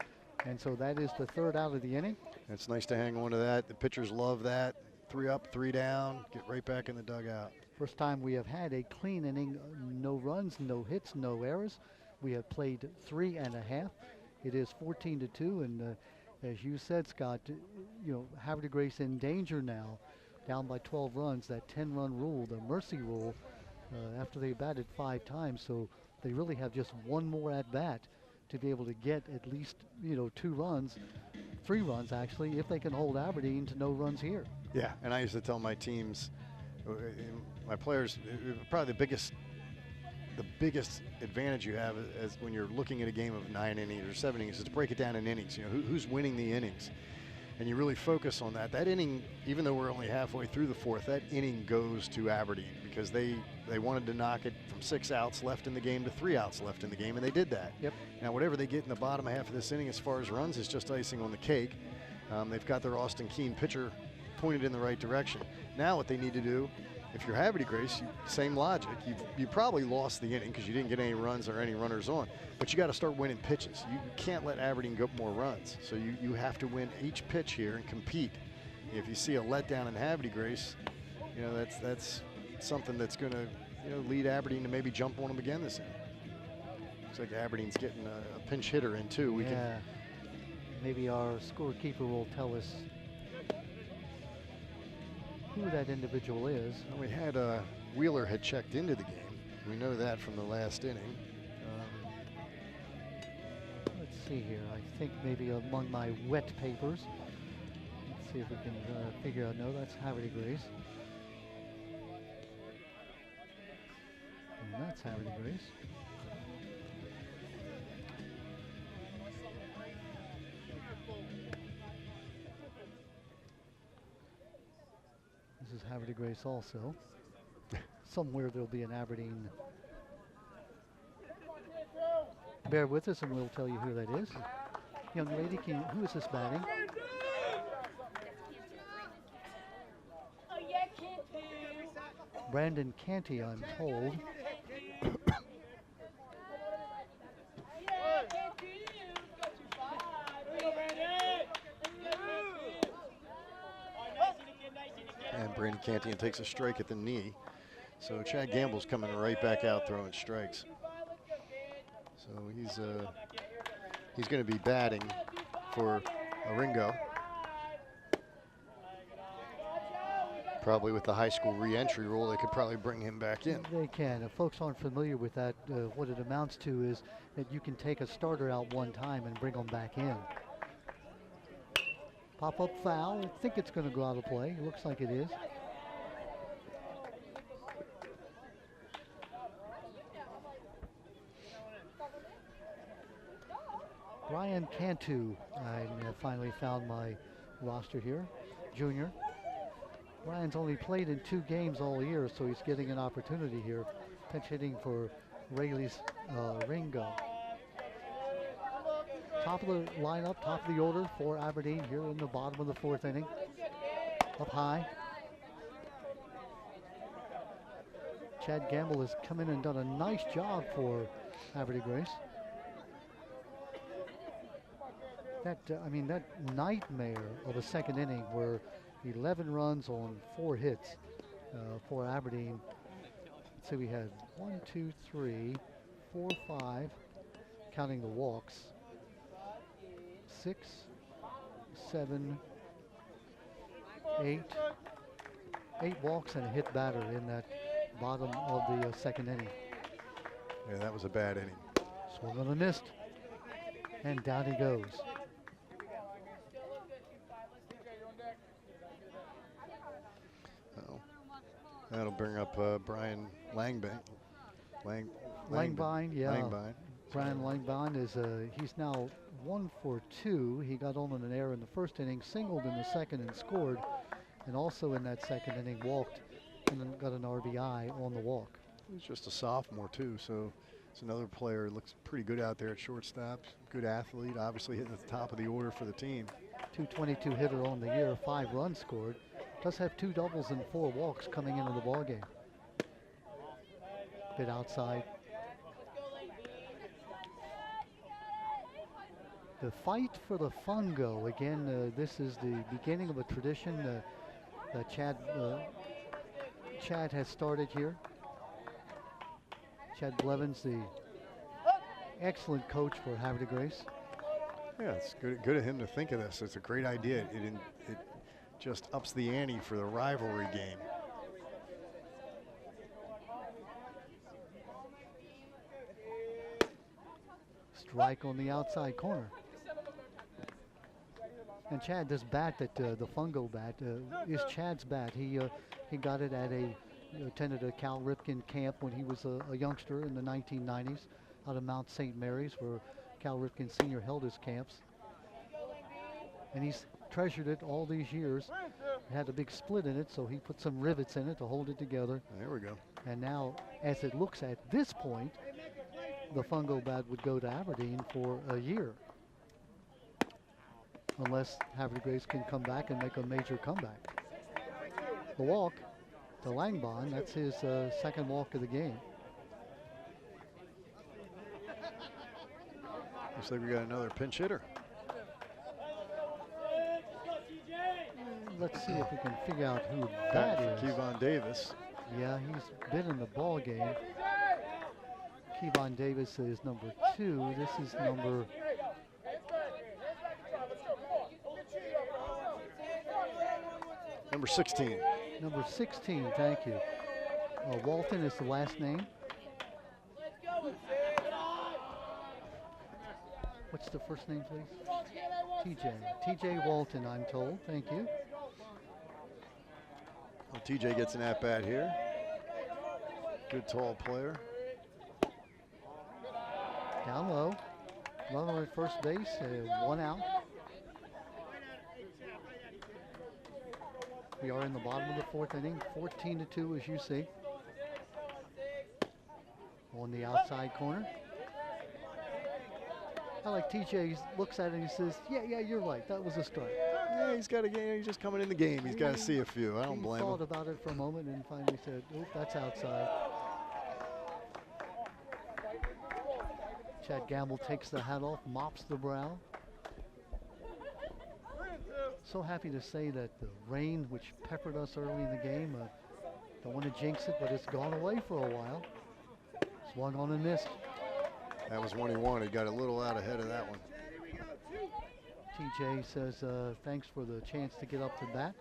and so that is the third out of the inning. It's nice to hang on to that. The pitchers love that. 3 up, 3 down, get right back in the dugout. First time we have had a clean inning, no runs, no hits, no errors. We have played 3 1/2. It is 14-2, and as you said, Scott, you know, Havre de Grace in danger now, down by 12 runs. That 10-run rule, the mercy rule, after they batted 5 times, so they really have just one more at bat to be able to get at least 2 runs, 3 runs actually, if they can hold Aberdeen to no runs here. Yeah, and I used to tell my teams, my players, probably the biggest advantage you have is when you're looking at a game of 9 innings or 7 innings is to break it down in innings. You know, who's winning the innings, and you really focus on that. That inning, even though we're only halfway through the fourth, that inning goes to Aberdeen because they wanted to knock it from 6 outs left in the game to 3 outs left in the game, and they did that. Yep. Now, whatever they get in the bottom half of this inning as far as runs is just icing on the cake. They've got their Austin Keene pitcher pointed in the right direction. Now what they need to do, if you're Havre de Grace, same logic. You probably lost the inning because you didn't get any runs or any runners on, but you got to start winning pitches. You can't let Aberdeen get more runs. So you have to win each pitch here and compete. If you see a letdown in Havre de Grace, that's something that's going to lead Aberdeen to maybe jump on them again this inning. Looks like Aberdeen's getting a pinch hitter in too. Maybe our scorekeeper will tell us who that individual is. Well, we had Wheeler had checked into the game. We know that from the last inning. Let's see here. I think maybe among my wet papers. Let's see if we can figure out. No, that's Havre de Grace. And that's Havre de Grace. This is Havre de Grace also. Somewhere there'll be an Aberdeen. Bear with us and we'll tell you who that is. Young lady, who is this batting? Brandon Canty, I'm told. And Brandon Canty takes a strike at the knee. So Chad Gamble's coming right back out throwing strikes. So he's going to be batting for Ringo. Probably with the high school re-entry rule, they could probably bring him back in. They can. If folks aren't familiar with that, what it amounts to is that you can take a starter out one time and bring them back in. Pop-up foul. I think it's going to go out of play. It looks like it is. Brian Cantu. I finally found my roster here. Junior. Brian's only played in 2 games all year, so he's getting an opportunity here. Pinch hitting for Rayleigh's Ringo. Top of the lineup, top of the order for Aberdeen here in the bottom of the 4th inning. Up high. Chad Gamble has come in and done a nice job for Havre Grace. That that nightmare of a 2nd inning where 11 runs on 4 hits for Aberdeen. Let's see, we had 1, 2, 3, 4, 5, counting the walks. 6, 7, 8 walks and a hit batter in that bottom of the 2nd inning. Yeah, that was a bad inning. Swung on a missed, and down he goes. Oh, that'll bring up Brian Langbine. Langbine, yeah. Langbine. Brian Langbine is he's now 1 for 2. He got on an error in the 1st inning, singled in the 2nd and scored, and also in that 2nd inning walked and then got an RBI on the walk. He's just a sophomore too, so it's another player. Looks pretty good out there at shortstop. Good athlete, obviously hitting at the top of the order for the team. 222 hitter on the year, 5 runs scored. Does have 2 doubles and 4 walks coming into the ball game. Bit outside. The fight for the fungo. Again, this is the beginning of a tradition that Chad has started here. Chad Blevins, the excellent coach for Havre Grace. Yeah, it's good of him to think of this. It's a great idea. It just ups the ante for the rivalry game. Strike on the outside corner. And Chad, this bat that the fungo bat is Chad's bat. He got it at attended a Cal Ripken camp when he was a youngster in the 1990s out of Mount St. Mary's, where Cal Ripken Sr. held his camps. And he's treasured it all these years. It had a big split in it, so he put some rivets in it to hold it together. There we go. And now, as it looks at this point, the fungo bat would go to Aberdeen for a year, unless Havre Grace can come back and make a major comeback. The walk to Langbine, that's his 2nd walk of the game. Looks like we got another pinch hitter. Let's see if we can figure out who that is. Kevon Davis. Yeah, he's been in the ball game. Kevon Davis is number 2. This is number Number 16. Number 16, thank you. Walton is the last name. What's the first name, please? TJ Walton, I'm told. Thank you. Well, TJ gets an at-bat here. Good tall player. Down low. Runner at first base, 1 out. We are in the bottom of the 4th inning, 14-2 as you see. On the outside corner. I like TJ looks at it and he says, yeah, you're right. That was a strike. Yeah, he's got a game. He's just coming in the game. He's got to see a few. I don't blame him. He thought about it for a moment and finally said, oh, that's outside. Chad Gamble takes the hat off, mops the brow. So happy to say that the rain, which peppered us early in the game, don't want to jinx it, but it's gone away for a while. Swung on and missed. That was one he wanted. Got a little out ahead of that one. TJ says thanks for the chance to get up to bat.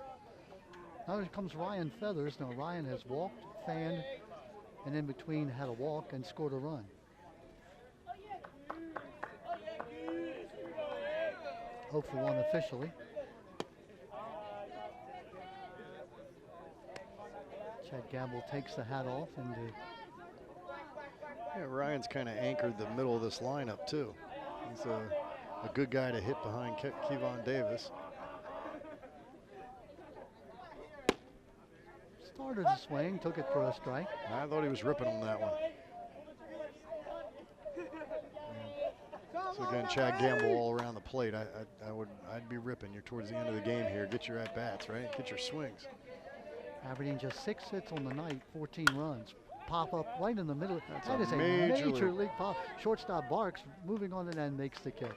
Now here comes Ryan Feathers. Now Ryan has walked, fanned, and in between had a walk and scored a run. Hope for 1 officially. Chad Gamble takes the hat off and yeah, Ryan's kind of anchored the middle of this lineup too. He's a good guy to hit behind Kevon Davis. Started to swing, took it for a strike. I thought he was ripping on that one. So again, Chad Gamble all around the plate. I'd be ripping. You're towards the end of the game here. Get your at-bats, right? Get your swings. Aberdeen just 6 hits on the night, 14 runs. Pop up right in the middle. That is a major league pop. Shortstop Barks moving on and then makes the catch.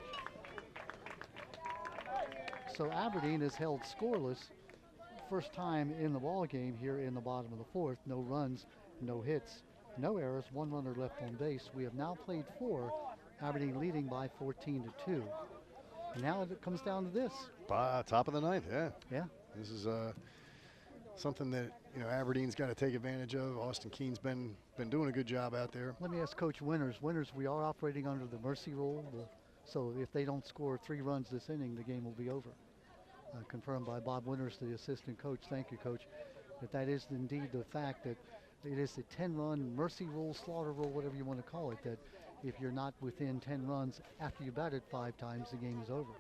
So Aberdeen is held scoreless. First time in the ball game here in the bottom of the 4th. No runs, no hits, no errors, 1 runner left on base. We have now played 4. Aberdeen leading by 14-2. And now it comes down to this. Top of the 9th, yeah. Yeah. This is something that Aberdeen's got to take advantage of. Austin Keane's been doing a good job out there. Let me ask Coach Winters. Winters, we are operating under the mercy rule, so if they don't score 3 runs this inning, the game will be over. Confirmed by Bob Winters, the assistant coach. Thank you, Coach. That is indeed the fact that it is the 10-run mercy rule, slaughter rule, whatever you want to call it, that if you're not within 10 runs after you batted 5 times, the game is over.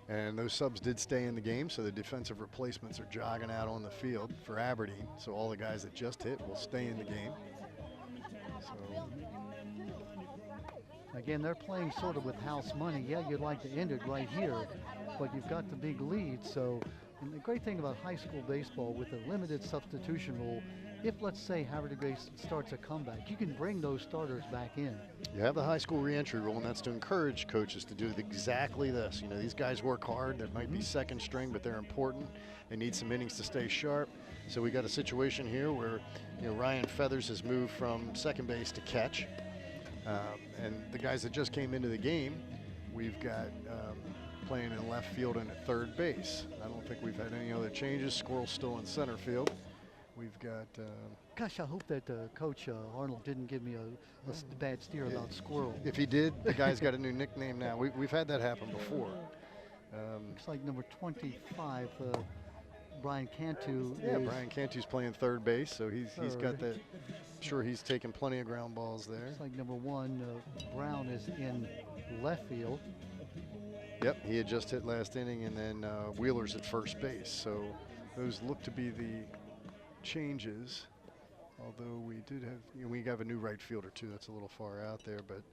And those subs did stay in the game, so the defensive replacements are jogging out on the field for Aberdeen. So all the guys that just hit will stay in the game. So again, they're playing sort of with house money. Yeah, you'd like to end it right here, but you've got the big lead. So, and the great thing about high school baseball with a limited substitution rule, if let's say Havre de Grace starts a comeback, you can bring those starters back in. You have the high school reentry rule, and that's to encourage coaches to do exactly this. These guys work hard. That might be second string, but they're important. They need some innings to stay sharp. So we got a situation here where Ryan Feathers has moved from second base to catch. And the guys that just came into the game, we've got playing in left field and at third base. I don't think we've had any other changes. Squirrel's still in center field. We've got. Gosh, I hope that Coach Arnold didn't give me a bad steer about Squirrel. If he did, the guy's got a new nickname now. We've had that happen before. Looks like number 25, Brian Cantu. Yeah, Brian Cantu's playing third base, so he's got that. I'm sure he's taking plenty of ground balls there. Looks like number 1, Brown, is in left field. Yep, he had just hit last inning, and then Wheeler's at first base. So those look to be the changes. Although we did have, we have a new right fielder too. That's a little far out there, but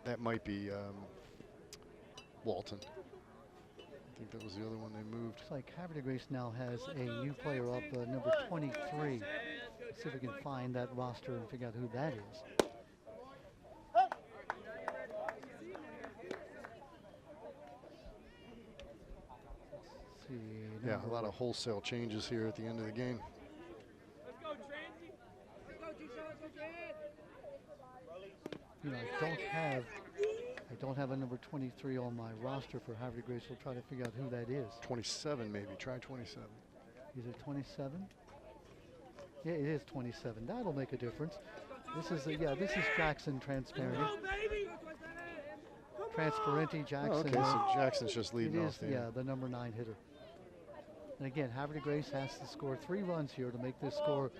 that might be Walton. I think that was the other one they moved. Looks like Havre de Grace now has a new player up, number 23. Let's see if we can find that roster and figure out who that is. Yeah, a lot of wholesale changes here at the end of the game. I don't have a number 23 on my roster for Havre de Grace. We'll try to figure out who that is. 27 maybe. Try 27. Is it 27? Yeah, it is 27. That'll make a difference. This is this is Jackson Transparenti. Jackson. Oh, okay, so Jackson's just leading off there. Yeah, the number 9 hitter. And again, Havre de Grace has to score 3 runs here to make this score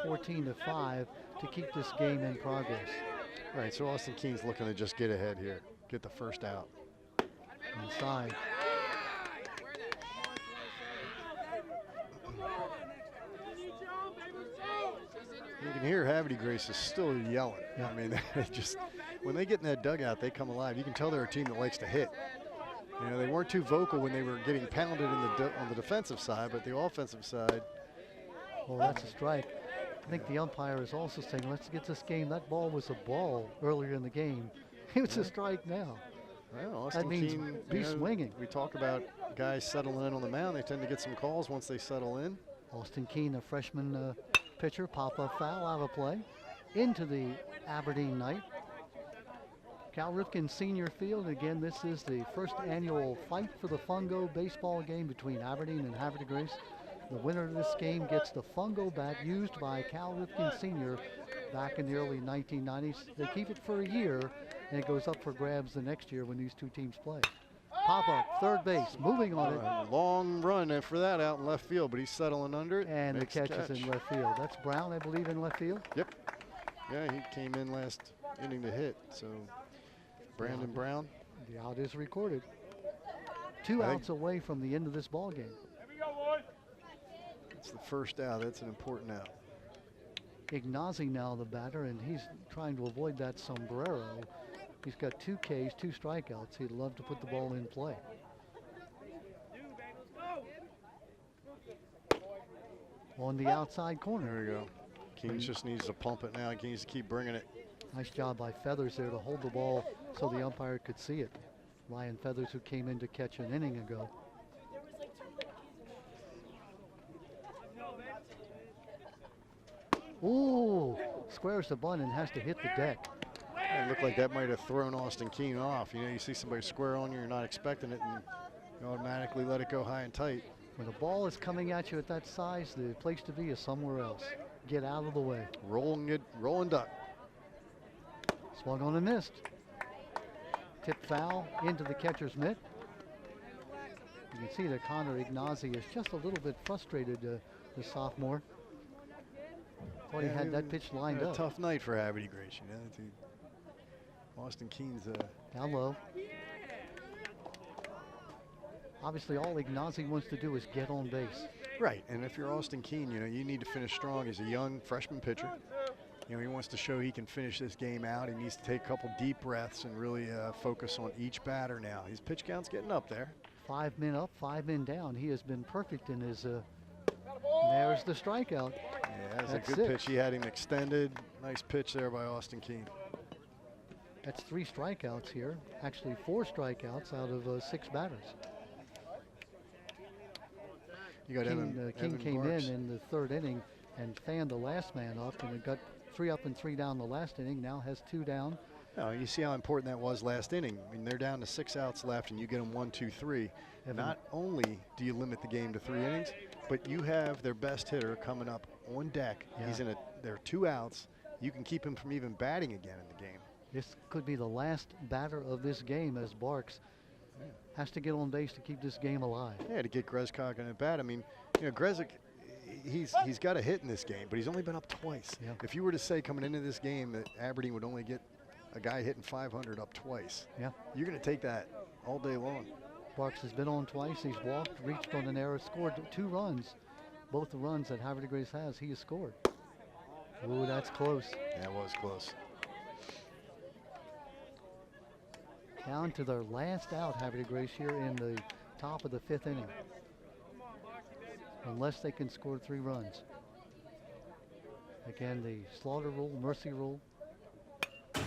14-5 to keep this game in progress. All right, so Austin Keane's looking to just get ahead here, get the first out. Inside. You can hear Havre de Grace is still yelling. Yeah. I mean, when they get in that dugout, they come alive. You can tell they're a team that likes to hit. They weren't too vocal when they were getting pounded on the defensive side, but the offensive side. Well, that's a strike. I think the umpire is also saying, let's get this game. That ball was a ball earlier in the game. It's a strike now. Well, Austin that means Keane, be swinging. We talk about guys settling in on the mound. They tend to get some calls once they settle in. Austin Keane, a freshman pitcher, pop-up foul out of play into the Aberdeen night. Cal Ripken Senior Field. Again, this is the first annual Fight for the Fungo baseball game between Aberdeen and Havre de Grace. The winner of this game gets the Fungo bat used by Cal Ripken Senior back in the early 1990s. They keep it for a year, and it goes up for grabs the next year when these two teams play. Pop-up, third base, moving on it. Long run for that out in left field, but he's settling under it. And the catch is in left field. That's Brown, I believe, in left field? Yep. Yeah, he came in last inning to hit, so Brandon Brown. The out is recorded. 2 outs away from the end of this ball game. It's the first out. That's an important out. Ignazi now the batter, and he's trying to avoid that sombrero. He's got 2 Ks, 2 strikeouts. He'd love to put the ball in play. On the outside corner. There we go. Keynes just needs to pump it now. He needs to keep bringing it. Nice job by Feathers there to hold the ball so the umpire could see it. Ryan Feathers, who came in to catch an inning ago. Ooh, squares the bunt and has to hit the deck. It looked like that might have thrown Austin Keene off. You know, you see somebody square on you, you're not expecting it, and you automatically let it go high and tight. When the ball is coming at you at that size, the place to be is somewhere else. Get out of the way. Rolling duck. Swung on and missed. Tip foul into the catcher's mitt. You can see that Connor Ignazi is just a little bit frustrated, the sophomore. Thought he had that pitch lined up. Tough night for Havre Grace, you know. Austin Keene's down low. Obviously, all Ignazi wants to do is get on base. Right, and if you're Austin Keene, you know, you need to finish strong. He's a young freshman pitcher. You know, he wants to show he can finish this game out. He needs to take a couple deep breaths and really focus on each batter now. His pitch count's getting up there. 5 men up, 5 men down. He has been perfect in his. There's the strikeout. Yeah, that's a good pitch. He had him extended. Nice pitch there by Austin Keene. That's 3 strikeouts here. Actually, 4 strikeouts out of 6 batters. You got King came in the 3rd inning and fanned the last man up, and it got 3 up and 3 down the last inning. Now has 2 down. No, you see how important that was last inning. I mean, they're down to 6 outs left, and you get them 1, 2, 3. Not only do you limit the game to 3 innings, but you have their best hitter coming up on deck. Yeah. He's there are 2 outs. You can keep him from even batting again in the game. This could be the last batter of this game as Barks has to get on base to keep this game alive. Yeah, to get Grezcock in at bat. I mean, you know, Grezcock, he's got a hit in this game, but he's only been up twice. Yeah. If you were to say coming into this game that Aberdeen would only get a guy hitting 500 up twice, yeah, you're going to take that all day long. Barks has been on twice. He's walked, reached on an error, scored 2 runs. Both the runs that Havre Grace has, he has scored. Ooh, that's close. That was close. Down to their last out, Havre Grace here in the top of the 5th inning. Unless they can score 3 runs. Again, the slaughter rule, mercy rule.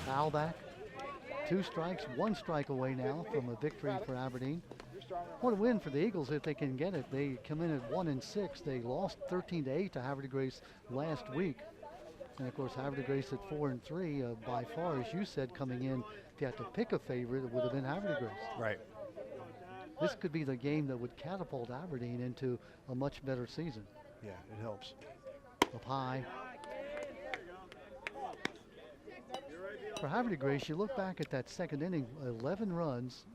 Foul back. 2 strikes, 1 strike away now from a victory for Aberdeen. What a win for the Eagles if they can get it. They come in at 1-6. They lost 13-8 to Havre Grace last week. And of course, Havre Grace at 4-3. By far, as you said, coming in, if you had to pick a favorite, it would have been Havre Grace. Right. This could be the game that would catapult Aberdeen into a much better season. Yeah, it helps. Up high. For Havre Grace, you look back at that 2nd inning, 11 runs,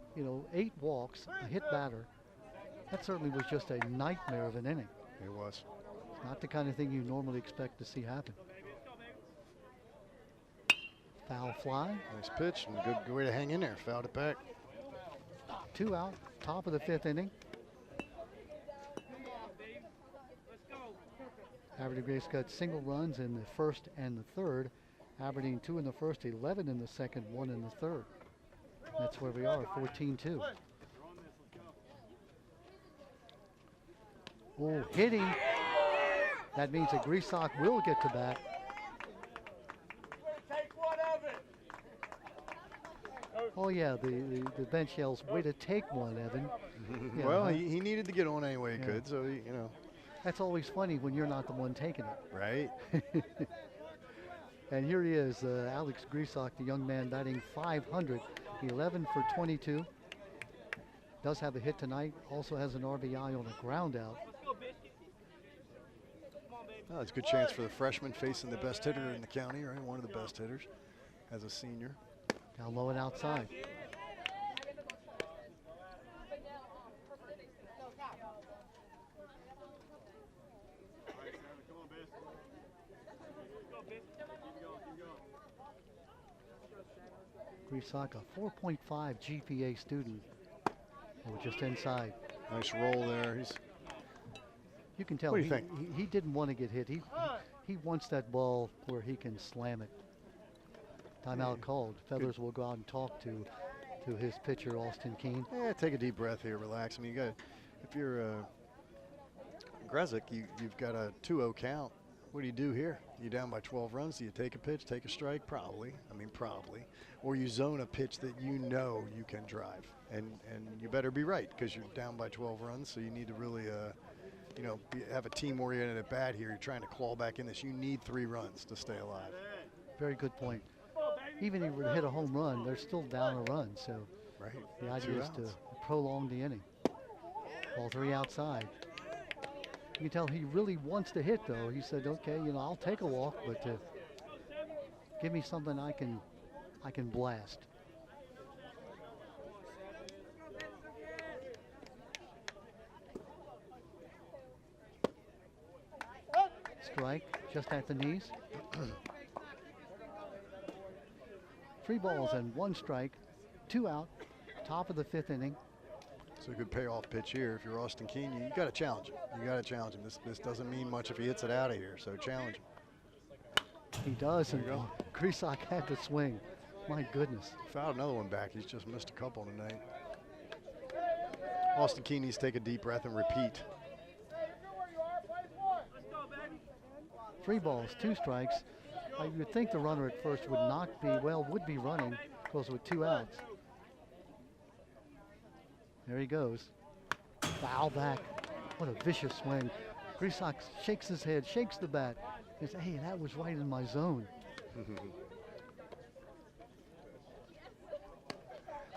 8 walks, a hit batter. That certainly was just a nightmare of an inning. It was. It's not the kind of thing you normally expect to see happen. Foul fly. Nice pitch and good way to hang in there. Fouled it back. 2 out, top of the 5th inning. Havre Grace got single runs in the 1st and the 3rd. Aberdeen 2 in the 1st, 11 in the 2nd, 1 in the 3rd. That's where we are, 14-2. Oh, hitting. That means that Griesbach will get to bat. Oh yeah, the bench yells, way to take one, Evan. Yeah, well, he needed to get on any way he could, so you know. That's always funny when you're not the one taking it. Right. And here he is, Alex Griesbach, the young man batting .500, 11 for 22. Does have a hit tonight, also has an RBI on a ground out. Well, it's a good chance for the freshman facing the best hitter in the county, right? One of the best hitters as a senior. Down low and outside. Griesbach, a 4.5 GPA student. Oh, just inside. Nice roll there. You can tell What do you think? He didn't want to get hit. he wants that ball where he can slam it. Timeout called. Feathers will go out and talk to his pitcher, Austin Keene. Yeah, take a deep breath here, relax. I mean, if you're Grezik, you've got a 2-0 count. What do you do here? You're down by 12 runs. Do you take a pitch, take a strike? Probably. I mean, probably. Or you zone a pitch that you know you can drive. And you better be right, because you're down by 12 runs, so you need to really have a team-oriented at bat here. You're trying to claw back in this. You need 3 runs to stay alive. Very good point. Even if you were to hit a home run, they're still down a run. So right. The idea is to prolong the inning. All 3 outside. You can tell he really wants to hit, though. He said, okay, I'll take a walk, but give me something I can blast. Strike just at the knees. 3 balls and 1 strike, 2 out, top of the 5th inning. It's a good payoff pitch here. If you're Austin Keene, you got to challenge him. You got to challenge him. This doesn't mean much if he hits it out of here, so challenge him. He does, and Grisak had to swing. My goodness. Fouled another one back. He's just missed a couple tonight. Austin Keene needs to take a deep breath and repeat. 3 balls, 2 strikes. You would think the runner at first would be running, because with 2 outs. There he goes. Foul back. What a vicious swing. Grisak shakes his head, shakes the bat. He says, hey, that was right in my zone.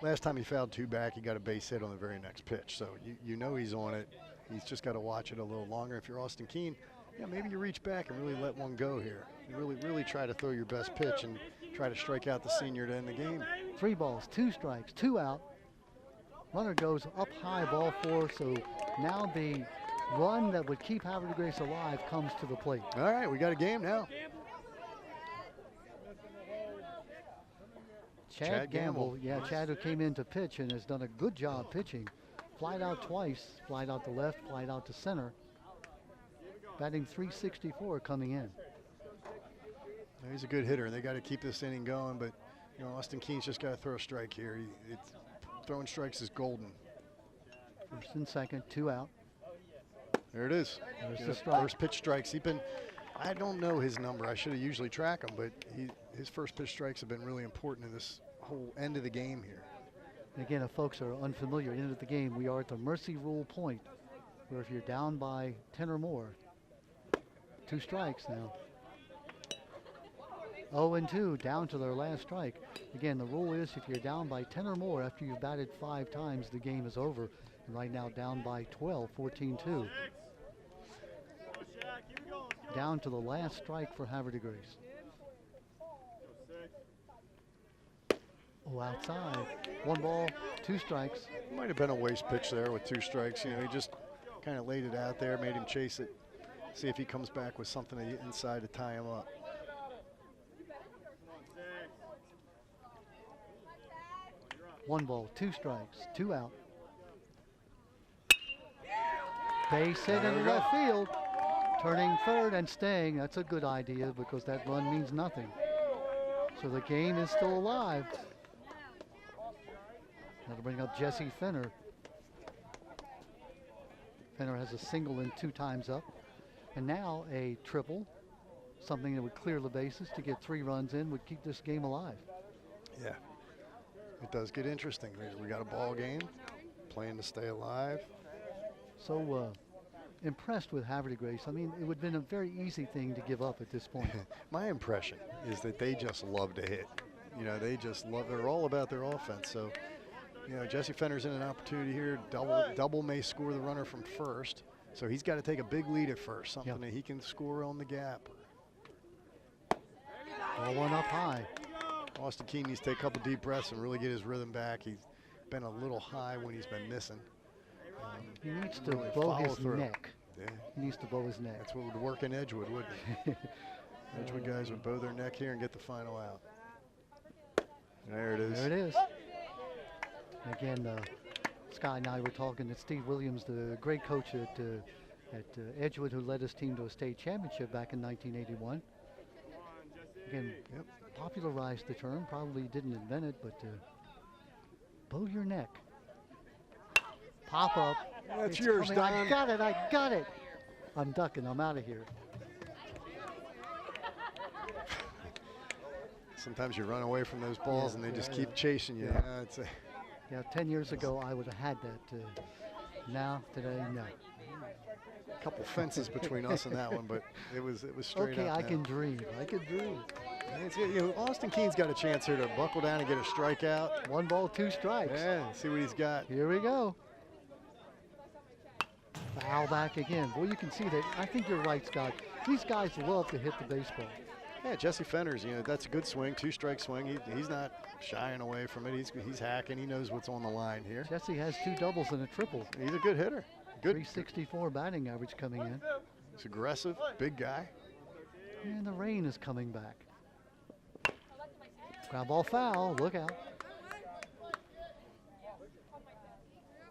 Last time he fouled 2 back, he got a base hit on the very next pitch. So you know he's on it. He's just got to watch it a little longer. If you're Austin Keene, maybe you reach back and really let one go here. You really try to throw your best pitch and try to strike out the senior to end the game. 3 balls, 2 strikes, 2 out. Runner goes up high, ball 4. So now the run that would keep Havre de Grace alive comes to the plate. All right, we got a game now. Chad Gamble. Yeah, Chad, who came in to pitch and has done a good job pitching. Flied out twice, flied out to left, flied out to center. Batting .364 coming in. He's a good hitter, and they got to keep this inning going, but Austin Keene's just got to throw a strike here. Throwing strikes is golden. First and second, 2 out. There it is. There's the strike. First pitch strikes. I don't know his number. I should have usually track him, but his first pitch strikes have been really important in this whole end of the game here. And again, if folks are unfamiliar, end of the game, we are at the mercy rule point, where if you're down by 10 or more, 2 strikes now. 0-2, down to their last strike. Again, the rule is if you're down by 10 or more after you've batted 5 times, the game is over. And right now down by 12, 14-2. Down to the last strike for Havre de Grace. Oh, outside. 1 ball, 2 strikes. Might have been a waste pitch there with 2 strikes. He just kind of laid it out there, made him chase it, see if he comes back with something inside to tie him up. One ball, 2 strikes, 2 out. Base hit in left field. Turning third and staying. That's a good idea because that run means nothing. So the game is still alive. That'll bring up Jesse Fenner. Fenner has a single and 2 times up. And now a triple. Something that would clear the bases to get 3 runs in would keep this game alive. Yeah. It does get interesting. We got a ball game, playing to stay alive. So impressed with Havre de Grace. I mean, it would have been a very easy thing to give up at this point. My impression is that they just love to hit. They just love, they're all about their offense. So, Jesse Fenner's in an opportunity here. Double may score the runner from first. So he's got to take a big lead at first, something that he can score on the gap. Ball one up high. Austin Keene needs to take a couple deep breaths and really get his rhythm back. He's been a little high when he's been missing. He needs to bow his neck. Yeah. He needs to bow his neck. That's what would work in Edgewood, wouldn't it? Edgewood guys would bow their neck here and get the final out. There it is. There it is. Again, Scott and I were talking to Steve Williams, the great coach at at Edgewood, who led his team to a state championship back in 1981. Again, popularized the term, probably didn't invent it, but bow your neck. Pop up. That's It's yours, coming. Don. I got it, I got it. I'm ducking, I'm out of here. Sometimes you run away from those balls and they just keep chasing you. Yeah. It's a Yeah, 10 years ago I would have had that. Now, today, no. couple fences between us and that one, but it was straight Okay, up. I man. can dream. I can dream. And it's, Austin Keene's got a chance here to buckle down and get a strikeout. 1 ball, 2 strikes. Yeah, see what he's got. Here we go. Foul back again. Boy, you can see that. I think you're right, Scott. These guys love to hit the baseball. Yeah, Jesse Fenner's, that's a good swing, 2-strike swing. He's not shying away from it. He's hacking. He knows what's on the line here. Jesse has 2 doubles and a triple. He's a good hitter. Good. 364 batting average coming in. He's aggressive, big guy. And the rain is coming back. Ground ball foul. Look out.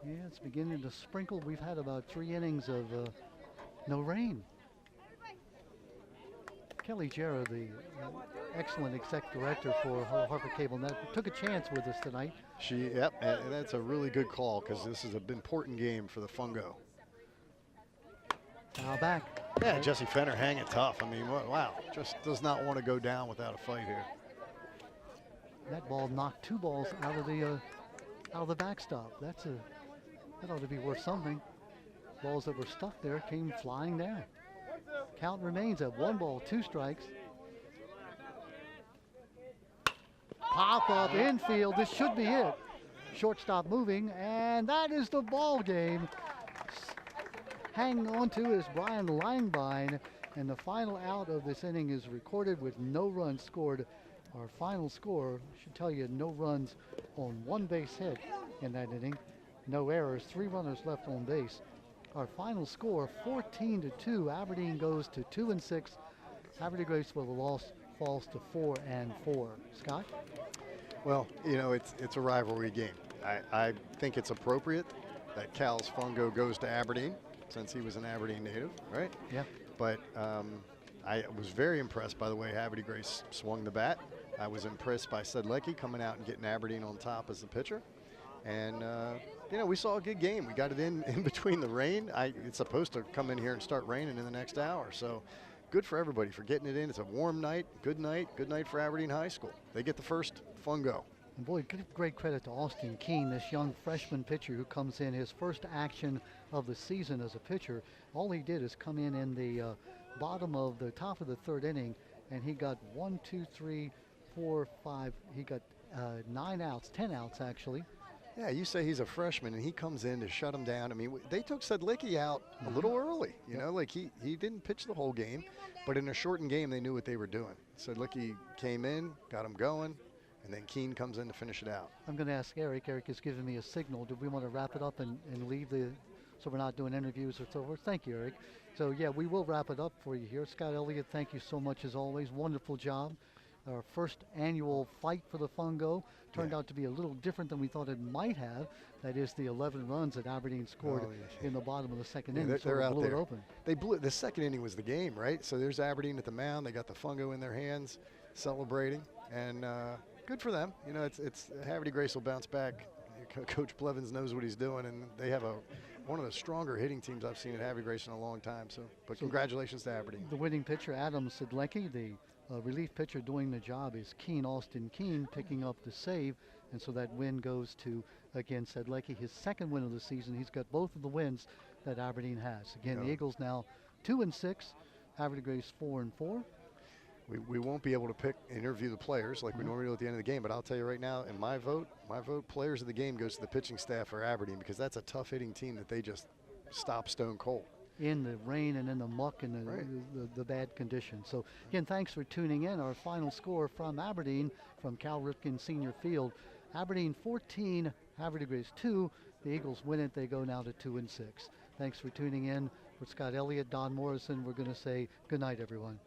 Yeah, it's beginning to sprinkle. We've had about 3 innings of no rain. Kelly Jarrah, the excellent exec director for Harper Cable Net, took a chance with us tonight. And that's a really good call because this is an important game for the Fungo. Now back. Yeah, Jesse Fenner hanging tough. I mean, wow, just does not want to go down without a fight here. That ball knocked 2 balls out of the backstop. That ought to be worth something. Balls that were stuck there came flying down. Count remains at 1 ball, 2 strikes. Pop up infield. This should be it. Shortstop moving, and that is the ball game. Hanging on to is Brian Langbein, and the final out of this inning is recorded with no runs scored. Our final score should tell you no runs on 1 base hit in that inning. No errors, 3 runners left on base. Our final score, 14-2. Aberdeen goes to 2-6. Havre de Grace with a loss falls to 4-4. Scott? Well, it's a rivalry game. I think it's appropriate that Cal's Fungo goes to Aberdeen since he was an Aberdeen native, right? Yeah. But I was very impressed by the way Havre de Grace swung the bat. I was impressed by Sedlecki coming out and getting Aberdeen on top as the pitcher. And, we saw a good game. We got it in between the rain. It's supposed to come in here and start raining in the next hour. So good for everybody for getting it in. It's a warm night. Good night for Aberdeen High School. They get the first Fungo. And boy, great credit to Austin Keene, this young freshman pitcher who comes in his first action of the season as a pitcher. All he did is come in the bottom of the top of the 3rd inning, and he got 1, 2, 3, 4, 5. He got 9 outs, 10 outs actually. Yeah, you say he's a freshman, and he comes in to shut him down. I mean, they took Sedlecki out a little early. Like he didn't pitch the whole game, but in a shortened game, they knew what they were doing. Sedlecki came in, got him going, and then Keene comes in to finish it out. I'm going to ask Eric. Eric has given me a signal. Do we want to wrap it up and leave so we're not doing interviews or so forth? Thank you, Eric. So, yeah, we will wrap it up for you here. Scott Elliott, thank you so much as always. Wonderful job. Our first annual fight for the Fungo turned out to be a little different than we thought it might have. That is the 11 runs that Aberdeen scored in the bottom of the 2nd inning. They're out blew there. It open. They blew it. The 2nd inning was the game, right? So there's Aberdeen at the mound. They got the Fungo in their hands, celebrating, and good for them. It's Havre de Grace will bounce back. Coach Blevins knows what he's doing, and they have one of the stronger hitting teams I've seen at Havre de Grace in a long time. So congratulations to Aberdeen. The winning pitcher, Adam Sedlecki, the relief pitcher doing the job is Austin Keene, picking up the save, and so that win goes to, again, Sedlecki, his 2nd win of the season. He's got both of the wins that Aberdeen has. Again, the Eagles now 2-6, Havre de Grace 4-4. We won't be able to interview the players like we normally do at the end of the game, but I'll tell you right now, in my vote, players of the game goes to the pitching staff for Aberdeen because that's a tough hitting team that they just stop stone cold. In the rain and in the muck and the bad conditions. So again, thanks for tuning in. Our final score from Aberdeen from Cal Ripken Senior Field. Aberdeen 14, Havre de Grace 2. The Eagles win it. They go now to 2-6. Thanks for tuning in. For Scott Elliott, Don Morrison, we're going to say good night, everyone.